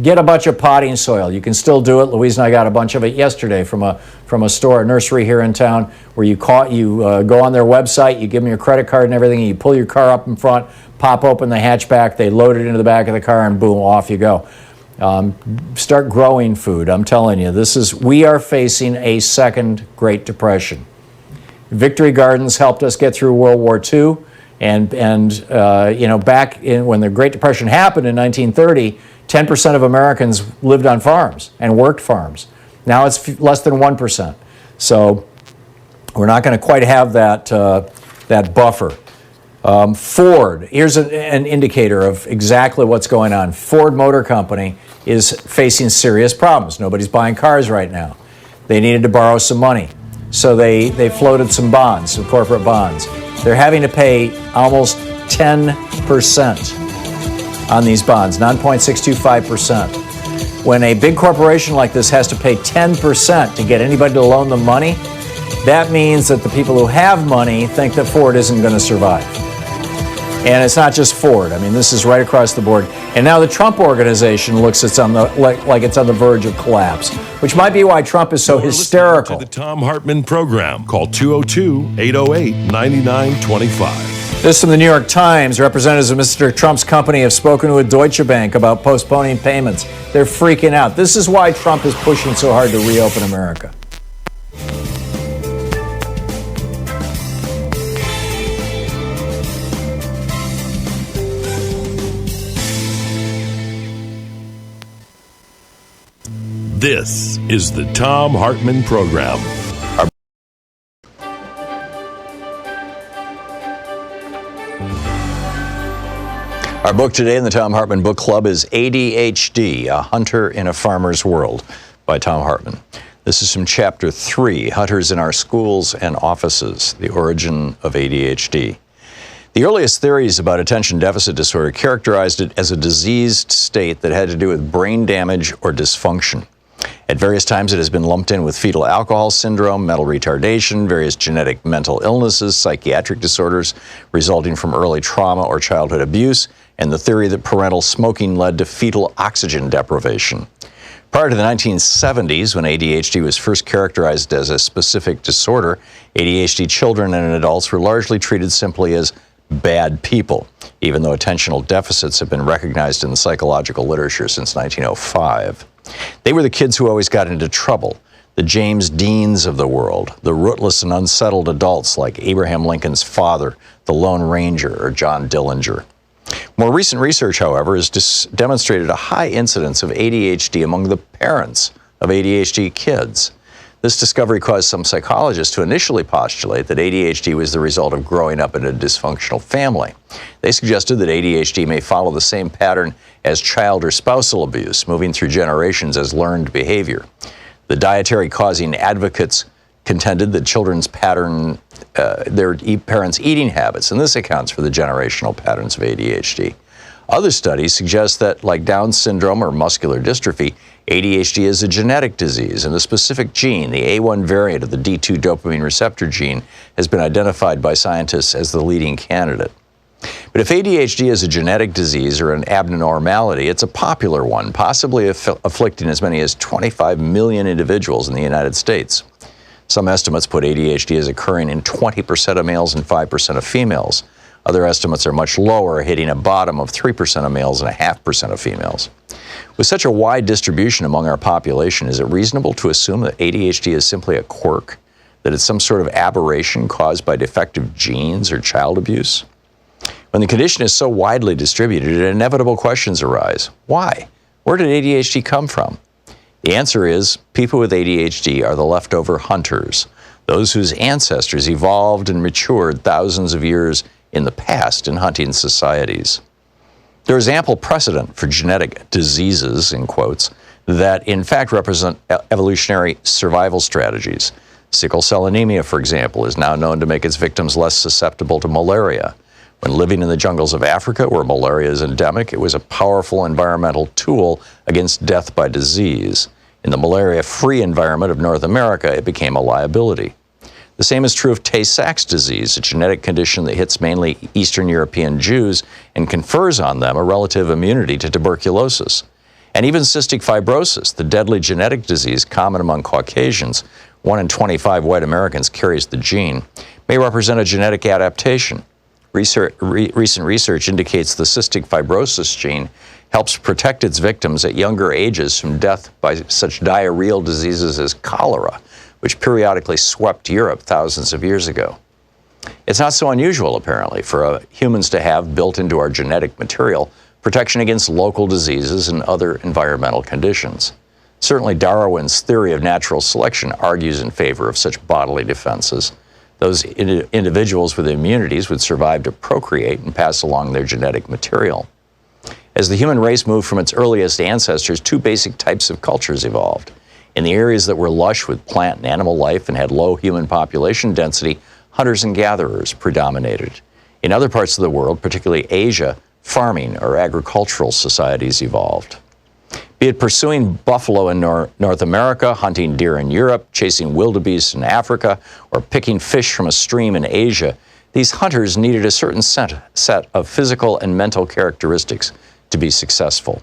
Get a bunch of potting soil. You can still do it. Louise and I got a bunch of it yesterday from a store, a nursery here in town, where you go on their website, you give them your credit card and everything, and you pull your car up in front, pop open the hatchback, they load it into the back of the car, and boom, off you go. Start growing food. I'm telling you, we are facing a second Great Depression. Victory Gardens helped us get through World War II, and back when the Great Depression happened in 1930, 10% of Americans lived on farms and worked farms. Now it's less than 1%. So we're not going to quite have that buffer. Ford, here's an indicator of exactly what's going on. Ford Motor Company is facing serious problems. Nobody's buying cars right now. They needed to borrow some money. So they floated some bonds, some corporate bonds. They're having to pay almost 10% on these bonds, 9.625%. When a big corporation like this has to pay 10% to get anybody to loan them money, that means that the people who have money think that Ford isn't going to survive. And it's not just Ford. I mean, this is right across the board. And now the Trump organization looks like it's on the verge of collapse, which might be why Trump is so hysterical. To the Thom Hartmann Program. Call 202-808-9925. This from the New York Times. Representatives of Mr. Trump's company have spoken with Deutsche Bank about postponing payments. They're freaking out. This is why Trump is pushing so hard to reopen America. This is the Thom Hartmann Program. Our book today in the Thom Hartmann Book Club is ADHD, A Hunter in a Farmer's World by Thom Hartmann. This is from Chapter 3, Hunters in Our Schools and Offices, The Origin of ADHD. The earliest theories about attention deficit disorder characterized it as a diseased state that had to do with brain damage or dysfunction. At various times, it has been lumped in with fetal alcohol syndrome, mental retardation, various genetic mental illnesses, psychiatric disorders resulting from early trauma or childhood abuse, and the theory that parental smoking led to fetal oxygen deprivation. Prior to the 1970s, when ADHD was first characterized as a specific disorder, ADHD children and adults were largely treated simply as bad people, even though attentional deficits have been recognized in the psychological literature since 1905. They were the kids who always got into trouble, the James Deans of the world, the rootless and unsettled adults like Abraham Lincoln's father, the Lone Ranger, or John Dillinger. More recent research, however, has demonstrated a high incidence of ADHD among the parents of ADHD kids. This discovery caused some psychologists to initially postulate that ADHD was the result of growing up in a dysfunctional family. They suggested that ADHD may follow the same pattern as child or spousal abuse, moving through generations as learned behavior. The dietary-causing advocates contended that children's their parents' eating habits, and this accounts for the generational patterns of ADHD. Other studies suggest that, like Down syndrome or muscular dystrophy, ADHD is a genetic disease, and a specific gene, the A1 variant of the D2 dopamine receptor gene, has been identified by scientists as the leading candidate. But if ADHD is a genetic disease or an abnormality, it's a popular one, possibly afflicting as many as 25 million individuals in the United States. Some estimates put ADHD as occurring in 20% of males and 5% of females. Other estimates are much lower, hitting a bottom of 3% of males and 0.5% of females. With such a wide distribution among our population, is it reasonable to assume that ADHD is simply a quirk, that it's some sort of aberration caused by defective genes or child abuse? When the condition is so widely distributed, inevitable questions arise. Why? Where did ADHD come from? The answer is, people with ADHD are the leftover hunters, those whose ancestors evolved and matured thousands of years in the past in hunting societies. There is ample precedent for genetic diseases, in quotes, that in fact represent evolutionary survival strategies. Sickle cell anemia, for example, is now known to make its victims less susceptible to malaria. When living in the jungles of Africa, where malaria is endemic, it was a powerful environmental tool against death by disease. In the malaria-free environment of North America, it became a liability. The same is true of Tay-Sachs disease, a genetic condition that hits mainly Eastern European Jews and confers on them a relative immunity to tuberculosis. And even cystic fibrosis, the deadly genetic disease common among Caucasians, 1 in 25 white Americans carries the gene, may represent a genetic adaptation. Recent research indicates the cystic fibrosis gene helps protect its victims at younger ages from death by such diarrheal diseases as cholera, which periodically swept Europe thousands of years ago. It's not so unusual, apparently, for humans to have built into our genetic material protection against local diseases and other environmental conditions. Certainly, Darwin's theory of natural selection argues in favor of such bodily defenses. Those individuals with immunities would survive to procreate and pass along their genetic material. As the human race moved from its earliest ancestors, two basic types of cultures evolved. In the areas that were lush with plant and animal life and had low human population density, hunters and gatherers predominated. In other parts of the world, particularly Asia, farming or agricultural societies evolved. Be it pursuing buffalo in North America, hunting deer in Europe, chasing wildebeest in Africa, or picking fish from a stream in Asia, these hunters needed a certain set of physical and mental characteristics to be successful.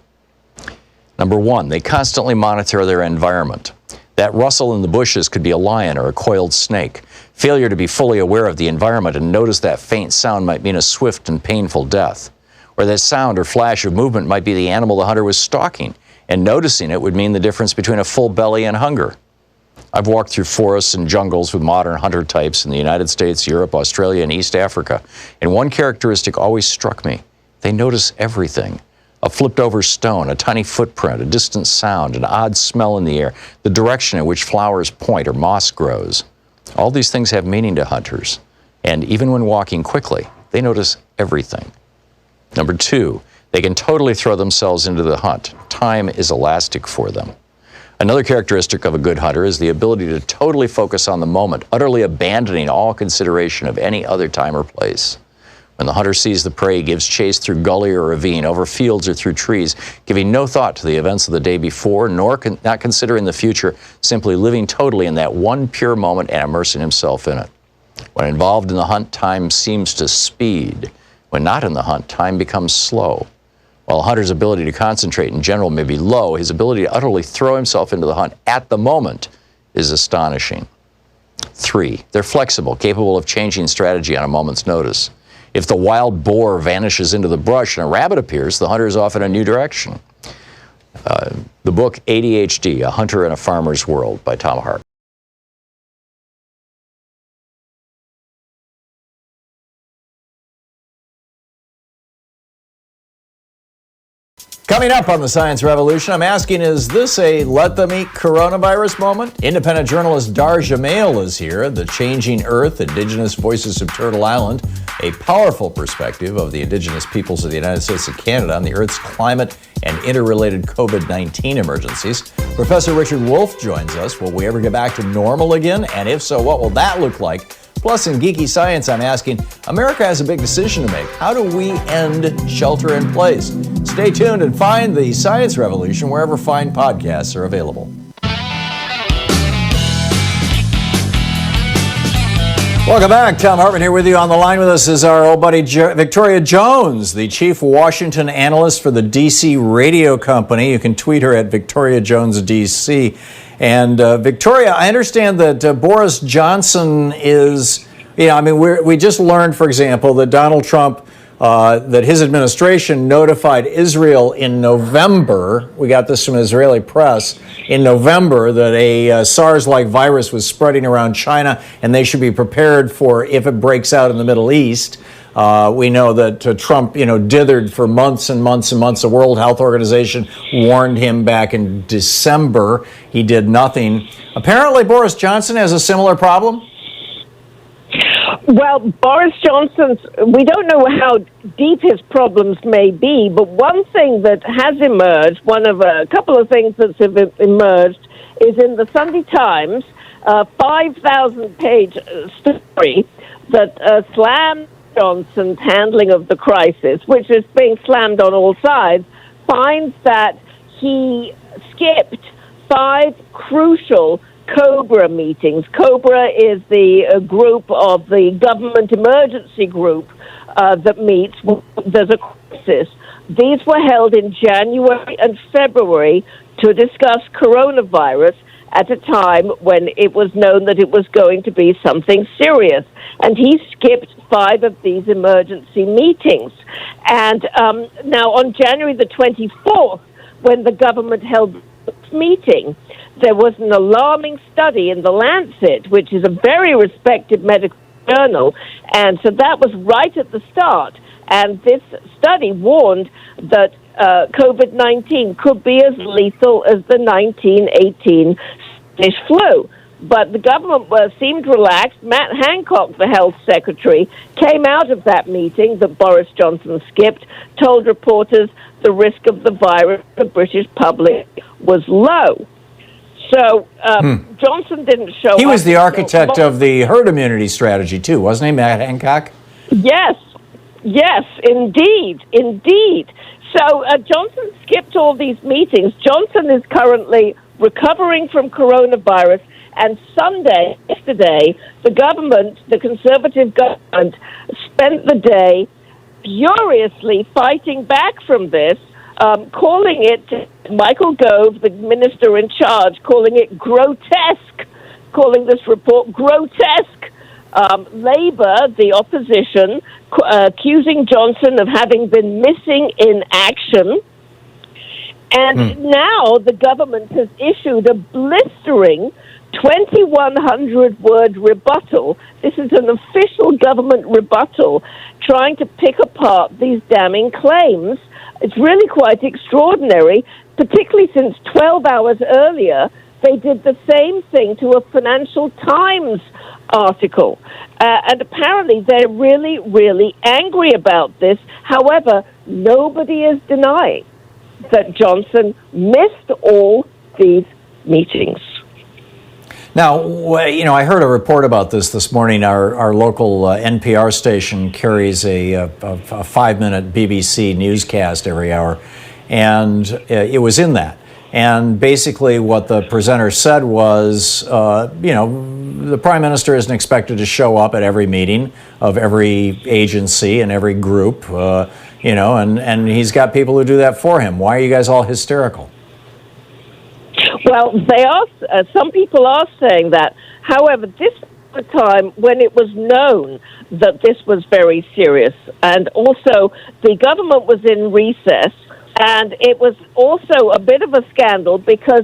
Number one, they constantly monitor their environment. That rustle in the bushes could be a lion or a coiled snake. Failure to be fully aware of the environment and notice that faint sound might mean a swift and painful death. Or that sound or flash of movement might be the animal the hunter was stalking, and noticing it would mean the difference between a full belly and hunger. I've walked through forests and jungles with modern hunter types in the United States, Europe, Australia, and East Africa, and one characteristic always struck me. They notice everything. A flipped-over stone, a tiny footprint, a distant sound, an odd smell in the air, the direction in which flowers point or moss grows. All these things have meaning to hunters, and even when walking quickly, they notice everything. Number two, they can totally throw themselves into the hunt. Time is elastic for them. Another characteristic of a good hunter is the ability to totally focus on the moment, utterly abandoning all consideration of any other time or place. When the hunter sees the prey, he gives chase through gully or ravine, over fields or through trees, giving no thought to the events of the day before, nor not considering the future, simply living totally in that one pure moment and immersing himself in it. When involved in the hunt, time seems to speed. When not in the hunt, time becomes slow. While a hunter's ability to concentrate in general may be low, his ability to utterly throw himself into the hunt at the moment is astonishing. 3, they're flexible, capable of changing strategy on a moment's notice. If the wild boar vanishes into the brush and a rabbit appears, the hunter is off in a new direction. The book ADHD, A Hunter in a Farmer's World by Thom Hartmann. Coming up on the Science Revolution, I'm asking, is this a let them eat coronavirus moment? Independent journalist Dar Jamail is here. The Changing Earth, Indigenous Voices of Turtle Island, a powerful perspective of the indigenous peoples of the United States and Canada on the Earth's climate and interrelated COVID-19 emergencies. Professor Richard Wolff joins us. Will we ever get back to normal again? And if so, what will that look like? Plus, in Geeky Science, I'm asking, America has a big decision to make. How do we end shelter in place? Stay tuned and find the Science Revolution wherever fine podcasts are available. Welcome back. Thom Hartmann here with you. On the line with us is our old buddy Victoria Jones, the chief Washington analyst for the DC radio company. You can tweet her at Victoria Jones DC. And Victoria, I understand that Boris Johnson is, we just learned, for example, that Donald Trump, that his administration notified Israel in November, we got this from Israeli press, in November, that a SARS-like virus was spreading around China and they should be prepared for if it breaks out in the Middle East. We know that Trump, dithered for months and months and months. The World Health Organization warned him back in December. He did nothing. Apparently, Boris Johnson has a similar problem. Well, Boris Johnson's, we don't know how deep his problems may be, but one thing that has emerged, one of a couple of things that have emerged, is in the Sunday Times, a 5,000-page story that slammed Johnson's handling of the crisis, which is being slammed on all sides, finds that he skipped 5 crucial COBRA meetings. COBRA is the group of the government emergency group that meets when there's a crisis. These were held in January and February to discuss coronavirus at a time when it was known that it was going to be something serious. And he skipped 5 of these emergency meetings. And now on January the 24th, when the government held this meeting, there was an alarming study in The Lancet, which is a very respected medical journal, and so that was right at the start. And this study warned that COVID-19 could be as lethal as the 1918 Spanish flu. But the government seemed relaxed. Matt Hancock, the health secretary, came out of that meeting that Boris Johnson skipped, told reporters the risk of the virus to the British public was low. So Johnson didn't show up. He was the architect of the herd immunity strategy, too, wasn't he, Matt Hancock? Yes, indeed. So Johnson skipped all these meetings. Johnson is currently recovering from coronavirus, and yesterday, the government, the Conservative government, spent the day furiously fighting back from this, calling it, Michael Gove, the minister in charge, calling it grotesque, calling this report grotesque. Labour, the opposition, accusing Johnson of having been missing in action. And now the government has issued a blistering 2,100-word rebuttal. This is an official government rebuttal trying to pick apart these damning claims. It's really quite extraordinary, particularly since 12 hours earlier, they did the same thing to a Financial Times article. And apparently they're really, really angry about this. However, nobody is denying that Johnson missed all these meetings. Now, I heard a report about this morning. Our local NPR station carries a 5-minute BBC newscast every hour, and it was in that. And basically what the presenter said was, the prime minister isn't expected to show up at every meeting of every agency and every group, and he's got people who do that for him. Why are you guys all hysterical? Well, they are. Some people are saying that. However, this was a time when it was known that this was very serious, and also the government was in recess, and it was also a bit of a scandal because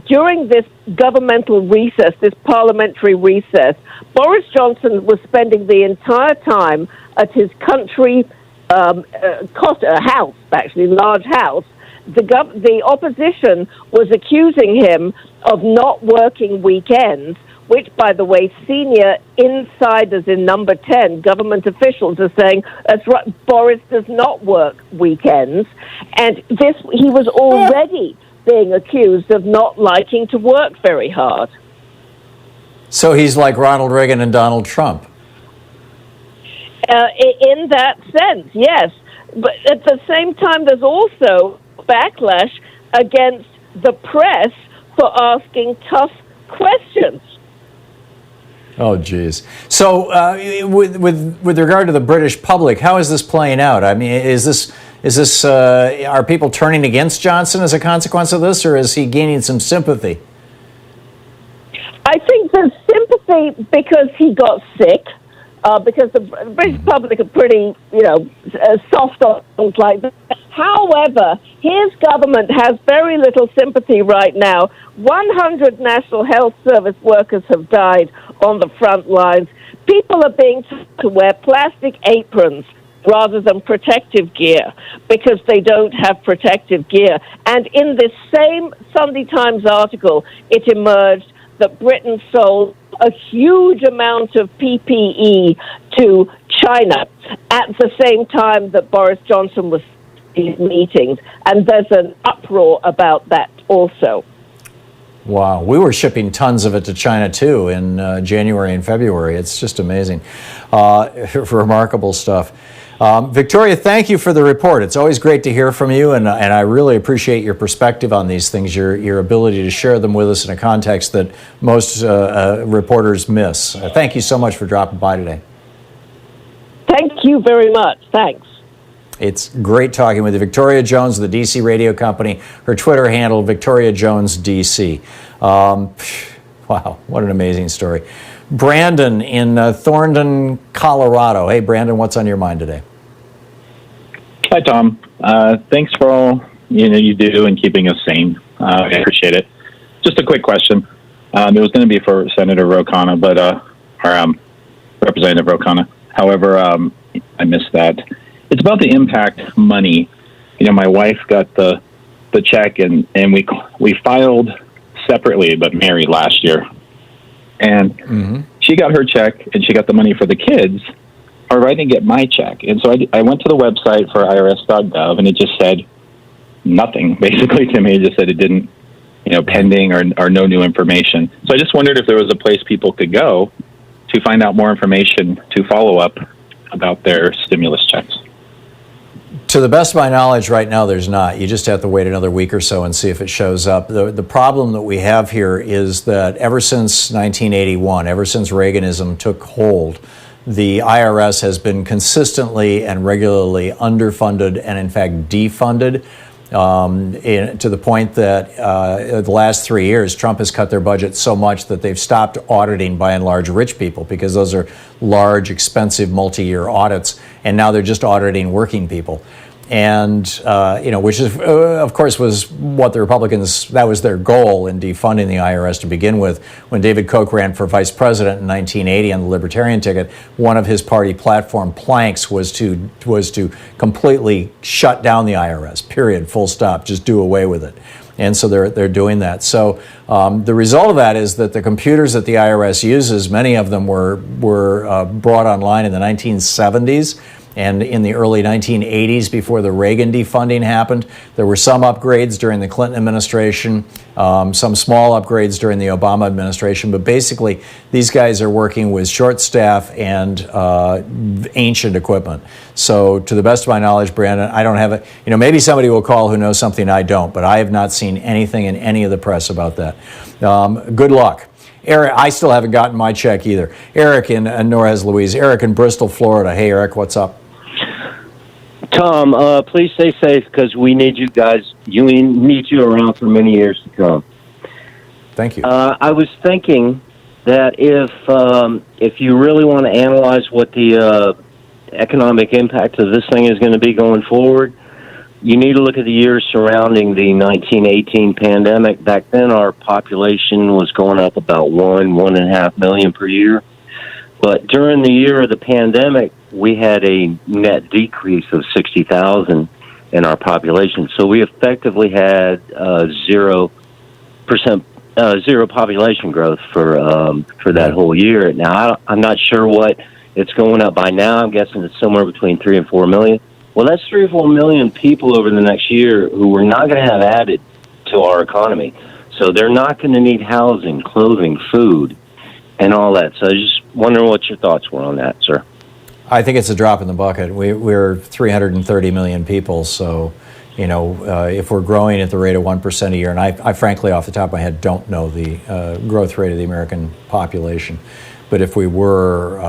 during this governmental recess, this parliamentary recess, Boris Johnson was spending the entire time at his country house, actually large house. The opposition was accusing him of not working weekends, which, by the way, senior insiders in Number 10, government officials, are saying, that's right, Boris does not work weekends. And he was already being accused of not liking to work very hard. So he's like Ronald Reagan and Donald Trump. In that sense, yes. But at the same time, there's also backlash against the press for asking tough questions. Oh, geez. So with regard to the British public, how is this playing out? I mean, is this are people turning against Johnson as a consequence of this, or is he gaining some sympathy? I think there's sympathy because he got sick, because the British public are pretty, soft on things like that. However, his government has very little sympathy right now. 100 National Health Service workers have died on the front lines. People are being told to wear plastic aprons rather than protective gear because they don't have protective gear. And in this same Sunday Times article, it emerged that Britain sold a huge amount of PPE to China at the same time that Boris Johnson was in these meetings. And there's an uproar about that also. Wow. We were shipping tons of it to China, too, in January and February. It's just amazing. Remarkable stuff. Victoria, thank you for the report. It's always great to hear from you, and I really appreciate your perspective on these things, your ability to share them with us in a context that most reporters miss. Thank you so much for dropping by today. Thank you very much. Thanks. It's great talking with you. Victoria Jones of the DC Radio Company. Her Twitter handle, Victoria Jones DC. Wow, what an amazing story. Brandon in Thorndon, Colorado. Hey, Brandon, what's on your mind today? Hi, Tom. Thanks for all you do and keeping us sane. I appreciate it. Just a quick question. It was going to be for Senator Ro Khanna, or Representative Ro Khanna. However, I missed that. It's about the impact money. My wife got the check, and we filed separately but married last year. And she got her check, and she got the money for the kids. However, I didn't get my check. And so I went to the website for irs.gov, and it just said nothing, basically, to me. It just said it didn't, pending or no new information. So I just wondered if there was a place people could go to find out more information to follow up about their stimulus checks. To the best of my knowledge, right now, there's not. You just have to wait another week or so and see if it shows up. The problem that we have here is that ever since 1981, ever since Reaganism took hold, the IRS has been consistently and regularly underfunded and, in fact, defunded to the point that the last 3 years, Trump has cut their budget so much that they've stopped auditing, by and large, rich people, because those are large, expensive, multi-year audits, and now they're just auditing working people. And, which is, of course, was what the Republicans, that was their goal in defunding the IRS to begin with. When David Koch ran for vice president in 1980 on the Libertarian ticket, one of his party platform planks was to completely shut down the IRS, period, full stop, just do away with it. And so they're doing that. So the result of that is that the computers that the IRS uses, many of them were brought online in the 1970s. And in the early 1980s, before the Reagan defunding happened, there were some upgrades during the Clinton administration, some small upgrades during the Obama administration. But basically, these guys are working with short staff and ancient equipment. So to the best of my knowledge, Brandon, I don't have it. Maybe somebody will call who knows something I don't, but I have not seen anything in any of the press about that. Good luck. Eric, I still haven't gotten my check either. Eric nor has Louise. Eric in Bristol, Florida. Hey, Eric, what's up? Tom, please stay safe because we need you guys. We need you around for many years to come. Thank you. I was thinking that if you really want to analyze what the economic impact of this thing is going to be going forward, you need to look at the years surrounding the 1918 pandemic. Back then, our population was going up about 1.5 million per year. But during the year of the pandemic, we had a net decrease of 60,000 in our population. So we effectively had 0% zero population growth for that whole year. Now, I'm not sure what it's going up by now. I'm guessing it's somewhere between 3 and 4 million. Well, that's 3 or 4 million people over the next year who we're not going to have added to our economy. So they're not going to need housing, clothing, food, and all that. So I was just wondering what your thoughts were on that, sir. I think it's a drop in the bucket. We're 330 million people, so if we're growing at the rate of 1% a year, and I frankly, off the top of my head, don't know the growth rate of the American population, but if we were,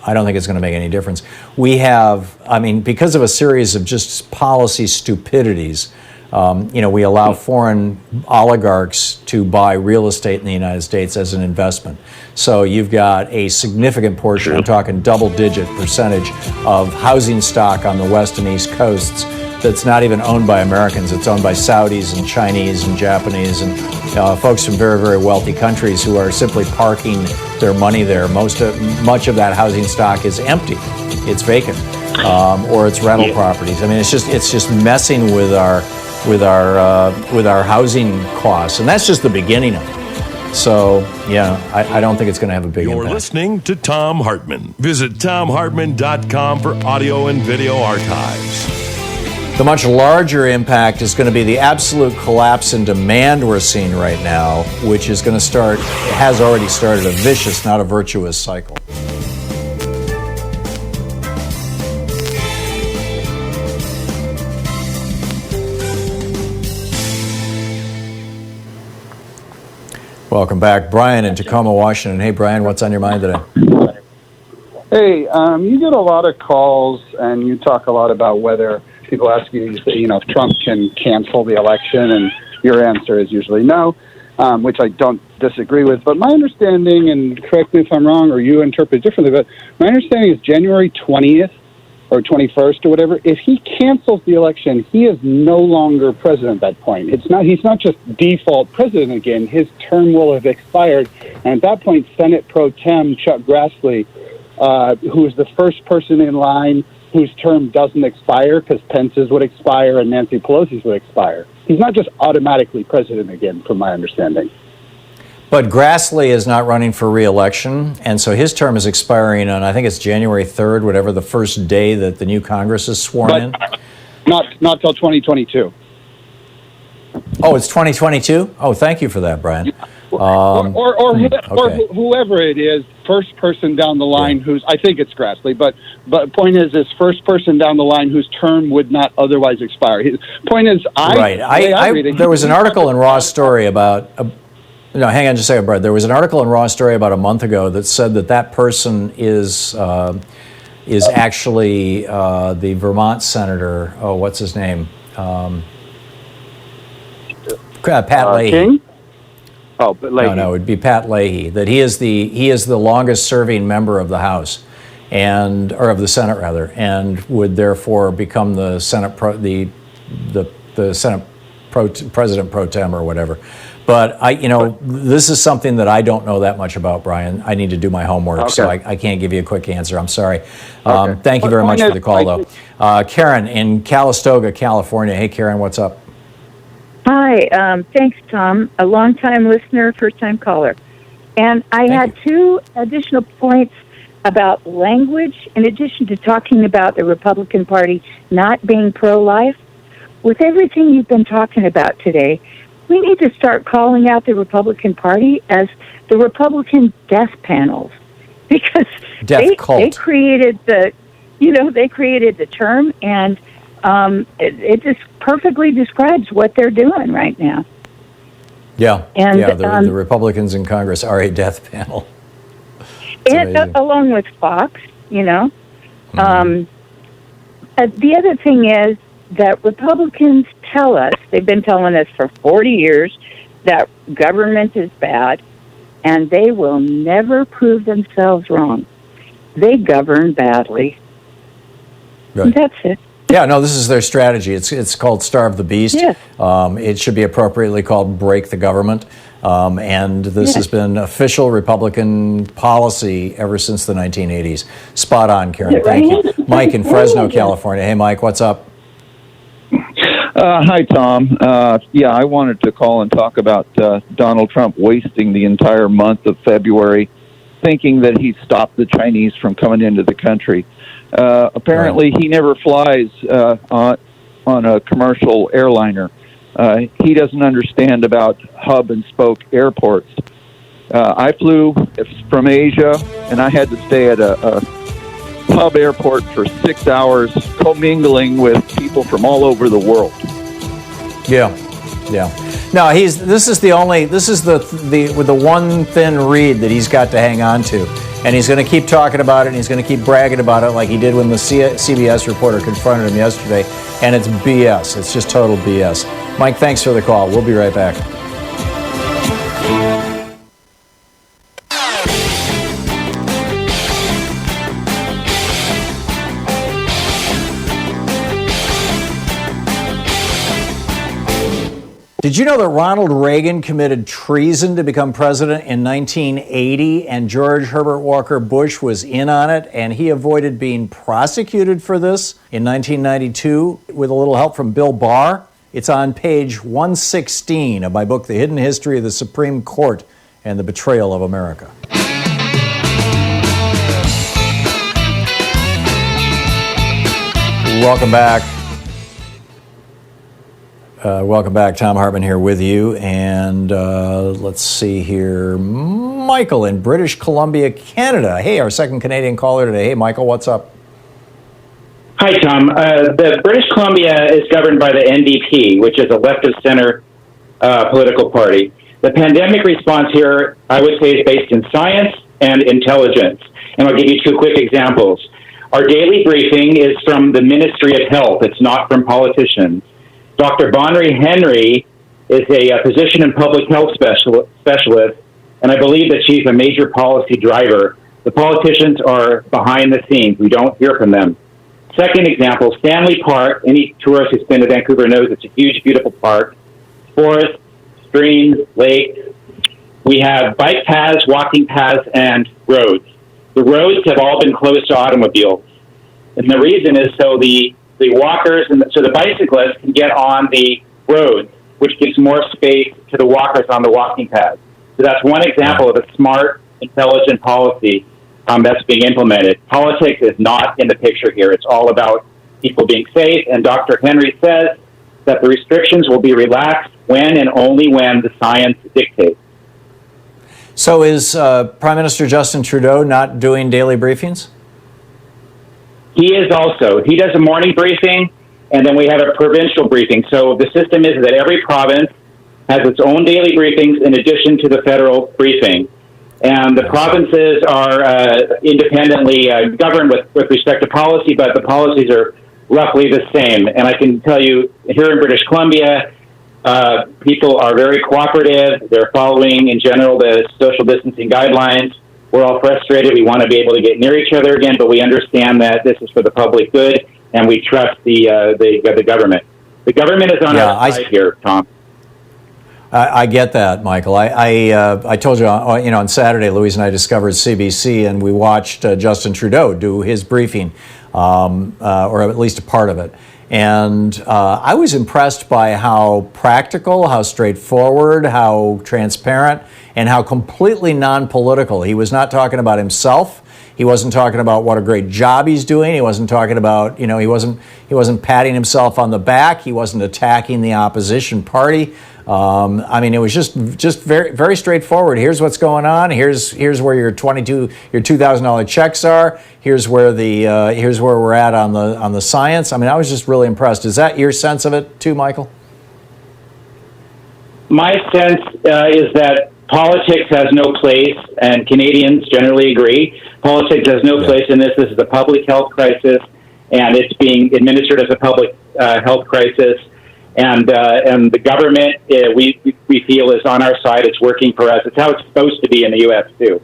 I don't think it's going to make any difference. We have, because of a series of just policy stupidities, we allow foreign oligarchs to buy real estate in the United States as an investment. So you've got a significant portion, I'm talking double-digit percentage, of housing stock on the west and east coasts that's not even owned by Americans. It's owned by Saudis and Chinese and Japanese and folks from very, very wealthy countries who are simply parking their money there. Much of that housing stock is empty. It's vacant, or it's rental properties. It's just messing with our housing costs, and that's just the beginning of it. So, I don't think it's going to have a big impact. You're listening to Thom Hartmann. Visit ThomHartmann.com for audio and video archives. The much larger impact is going to be the absolute collapse in demand we're seeing right now, which is going to has already started a vicious, not a virtuous cycle. Welcome back. Brian in Tacoma, Washington. Hey, Brian, what's on your mind today? Hey, you get a lot of calls, and you talk a lot about whether people ask you, if Trump can cancel the election, and your answer is usually no, which I don't disagree with. But my understanding, and correct me if I'm wrong, or you interpret differently, but my understanding is January 20th or 21st or whatever, if he cancels the election, he is no longer president at that point. He's not just default president again. His term will have expired. And at that point, Senate Pro Tem Chuck Grassley, who is the first person in line whose term doesn't expire, because Pence's would expire and Nancy Pelosi's would expire. He's not just automatically president again, from my understanding. But Grassley is not running for re-election, and so his term is expiring on, I think it's January 3rd, whatever the first day that the new Congress is sworn in. Not till 2022. Oh, it's 2022? Oh, thank you for that, Brian. Or whoever it is, first person down the line I think it's Grassley, but point is this first person down the line whose term would not otherwise expire. His point is, there was an article in Raw's Story about, no, hang on just a second, Brad. There was an article in Raw's Story about a month ago that said that person is actually the Vermont senator, what's his name? Pat Leahy. King? Oh, but Leahy. No, it'd be Pat Leahy. That he is the longest serving member of the House, or of the Senate rather, and would therefore become the Senate President Pro Tem or whatever. But this is something that I don't know that much about, Brian. I need to do my homework, so I can't give you a quick answer. I'm sorry. Thank you very much for the call, though. Karen in Calistoga, California. Hey, Karen, what's up? Hi, thanks, Tom. A long-time listener, first-time caller. And I had two additional points about language, in addition to talking about the Republican Party not being pro-life, with everything you've been talking about today, we need to start calling out the Republican Party as the Republican death panels, because they created they created the term, and it just perfectly describes what they're doing right now. Yeah, and the Republicans in Congress are a death panel. And along with Fox, the other thing is that Republicans tell us, they've been telling us for 40 years, that government is bad, and they will never prove themselves wrong. They govern badly. Right. That's it. Yeah, no, this is their strategy. It's called Starve the Beast. Yes. It should be appropriately called Break the Government. And this has been official Republican policy ever since the 1980s. Spot on, Karen. Thank you. Mike in Fresno, California. Hey, Mike, what's up? Hi, Tom. I wanted to call and talk about Donald Trump wasting the entire month of February thinking that he stopped the Chinese from coming into the country. Apparently, he never flies on a commercial airliner. He doesn't understand about hub and spoke airports. I flew from Asia, and I had to stay at a hub airport for 6 hours, commingling with people from all over the world. Yeah. No, this is the one thin reed that he's got to hang on to, and he's going to keep talking about it, and he's going to keep bragging about it like he did when the CBS reporter confronted him yesterday, and it's BS. It's just total BS. Mike, thanks for the call. We'll be right back. Did you know that Ronald Reagan committed treason to become president in 1980, and George Herbert Walker Bush was in on it, and he avoided being prosecuted for this in 1992 with a little help from Bill Barr? It's on page 116 of my book, The Hidden History of the Supreme Court and the Betrayal of America. Welcome back. Welcome back. Thom Hartmann here with you. And let's see here. Michael in British Columbia, Canada. Hey, our second Canadian caller today. Hey, Michael, what's up? Hi, Tom. The British Columbia is governed by the NDP, which is a left-of-center political party. The pandemic response here, I would say, is based in science and intelligence. And I'll give you two quick examples. Our daily briefing is from the Ministry of Health. It's not from politicians. Dr. Bonry Henry is a physician and public health specialist, and I believe that she's a major policy driver. The politicians are behind the scenes. We don't hear from them. Second example, Stanley Park. Any tourist who's been to Vancouver knows it's a huge, beautiful park. Forests, streams, lakes. We have bike paths, walking paths, and roads. The roads have all been closed to automobiles. And the reason is so the walkers and so the bicyclists can get on the roads, which gives more space to the walkers on the walking paths. So that's one example of a smart, intelligent policy that's being implemented. Politics is not in the picture here. It's all about people being safe. And Dr. Henry says that the restrictions will be relaxed when and only when the science dictates. So is Prime Minister Justin Trudeau not doing daily briefings? He is also. He does a morning briefing, and then we have a provincial briefing. So the system is that every province has its own daily briefings in addition to the federal briefing. And the provinces are independently governed with respect to policy, but the policies are roughly the same. And I can tell you, here in British Columbia, people are very cooperative. They're following, in general, the social distancing guidelines. We're all frustrated. We want to be able to get near each other again, but we understand that this is for the public good, and we trust the government. The government is on our side here, Tom. I get that, Michael. I told you, on Saturday, Louise and I discovered CBC, and we watched Justin Trudeau do his briefing, or at least a part of it. And I was impressed by how practical, how straightforward, how transparent, and how completely non-political. He was not talking about himself. He wasn't talking about what a great job he's doing. He wasn't talking about, he wasn't patting himself on the back. He wasn't attacking the opposition party. It was just very, very straightforward. Here's what's going on. Here's where your $2,000 checks are. Here's where we're at on the science. I was just really impressed. Is that your sense of it too, Michael? My sense is that politics has no place, and Canadians generally agree. Politics has no place in this. This is a public health crisis, and it's being administered as a public health crisis. And the government, we feel, is on our side. It's working for us. It's how it's supposed to be in the U.S., too.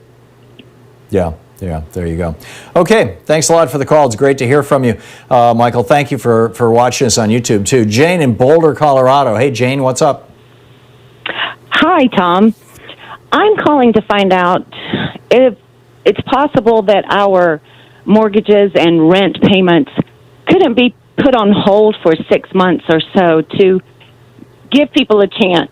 Yeah, there you go. Okay, thanks a lot for the call. It's great to hear from you, Michael. Thank you for watching us on YouTube, too. Jane in Boulder, Colorado. Hey, Jane, what's up? Hi, Tom. I'm calling to find out if it's possible that our mortgages and rent payments couldn't be put on hold for 6 months or so to give people a chance.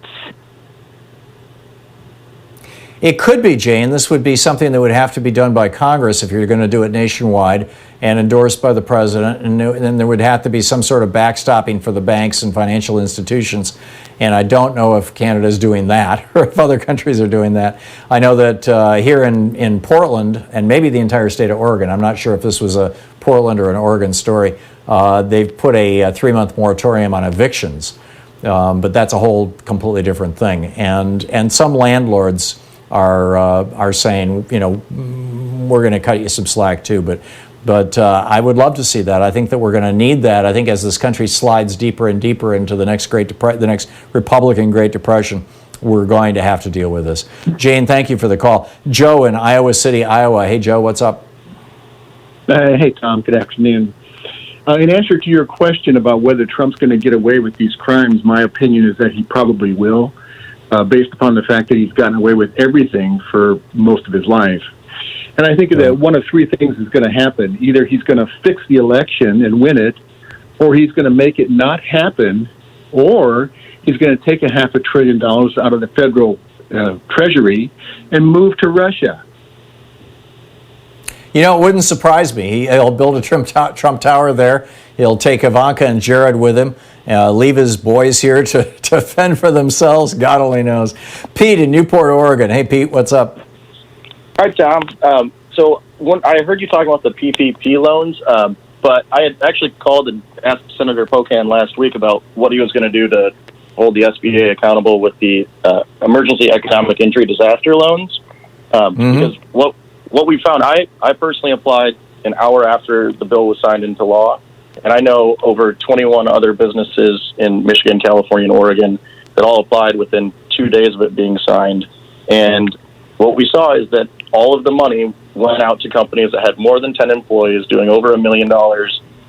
It could be, Jane. This would be something that would have to be done by Congress if you're going to do it nationwide and endorsed by the president. And then there would have to be some sort of backstopping for the banks and financial institutions. And I don't know if Canada's doing that or if other countries are doing that. I know that here in Portland, and maybe the entire state of Oregon, I'm not sure if this was a Portland or an Oregon story, they've put a 3-month moratorium on evictions. But that's a whole completely different thing. And some landlords are saying, we're going to cut you some slack too. But I would love to see that. I think that we're going to need that. I think as this country slides deeper and deeper into the next Republican Great Depression, we're going to have to deal with this. Jane, thank you for the call. Joe in Iowa City, Iowa. Hey, Joe, what's up? Hey, Tom. Good afternoon. In answer to your question about whether Trump's going to get away with these crimes, my opinion is that he probably will, based upon the fact that he's gotten away with everything for most of his life. And I think that one of three things is going to happen. Either he's going to fix the election and win it, or he's going to make it not happen, or he's going to take $500 billion out of the federal treasury and move to Russia. It wouldn't surprise me. He'll build a Trump Tower there. He'll take Ivanka and Jared with him, leave his boys here to fend for themselves. God only knows. Pete in Newport, Oregon. Hey, Pete, what's up? Hi, Tom. I heard you talking about the PPP loans, but I had actually called and asked Senator Pocan last week about what he was going to do to hold the SBA accountable with the emergency economic injury disaster loans. Because what we found, I personally applied an hour after the bill was signed into law, and I know over 21 other businesses in Michigan, California, and Oregon that all applied within 2 days of it being signed. And what we saw is that all of the money went out to companies that had more than 10 employees doing over $1 million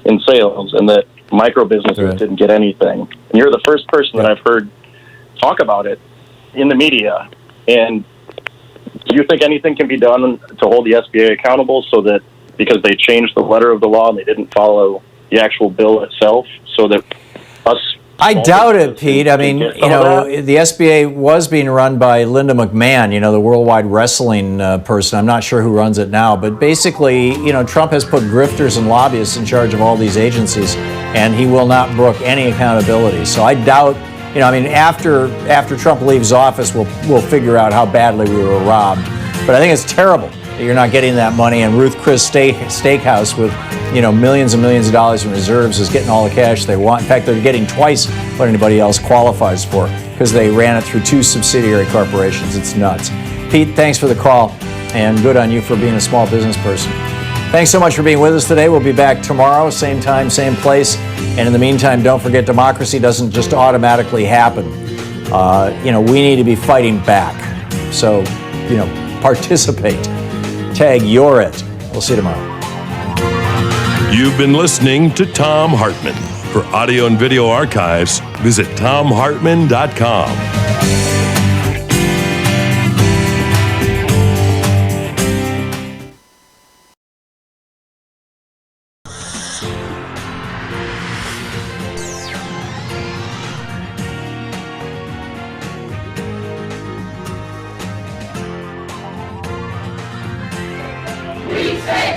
in sales, and that micro businesses didn't get anything. And you're the first person that I've heard talk about it in the media. And do you think anything can be done to hold the SBA accountable so that, because they changed the letter of the law and they didn't follow the actual bill itself, so that us... I doubt it, Pete. The SBA was being run by Linda McMahon, the worldwide wrestling person. I'm not sure who runs it now, but basically, Trump has put grifters and lobbyists in charge of all these agencies, and he will not brook any accountability. So I doubt, after Trump leaves office, we'll figure out how badly we were robbed. But I think it's terrible that you're not getting that money, and Ruth Chris Steakhouse with millions and millions of dollars in reserves is getting all the cash they want. In fact, they're getting twice what anybody else qualifies for because they ran it through 2 subsidiary corporations. It's nuts. Pete, thanks for the call, and good on you for being a small business person. Thanks so much for being with us today. We'll be back tomorrow, same time, same place. And in the meantime, don't forget, democracy doesn't just automatically happen. We need to be fighting back. So, participate. Tag You're It. We'll see you tomorrow. You've been listening to Thom Hartmann. For audio and video archives, visit thomhartmann.com. We say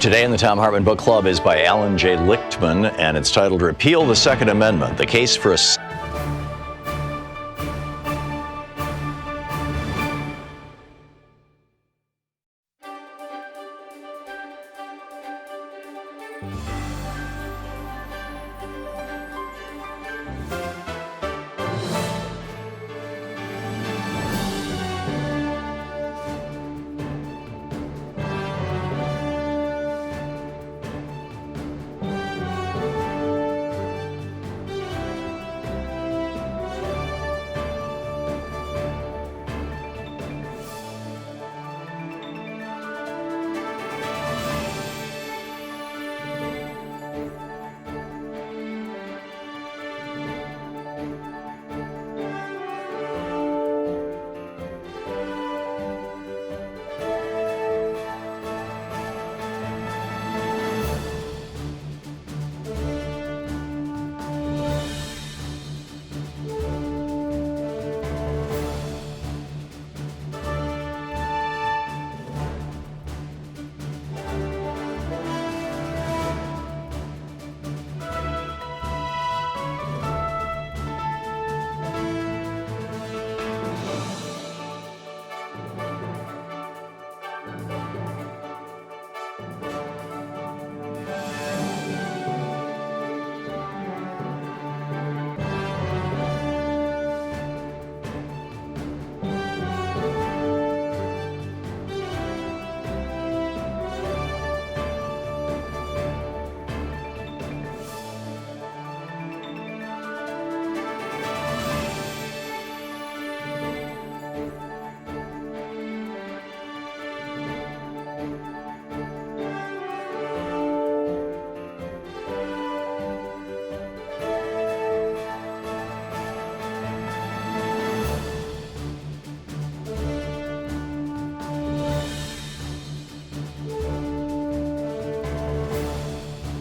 Today in the Thom Hartmann Book Club is by Alan J. Lichtman, and it's titled Repeal the Second Amendment, the case for a...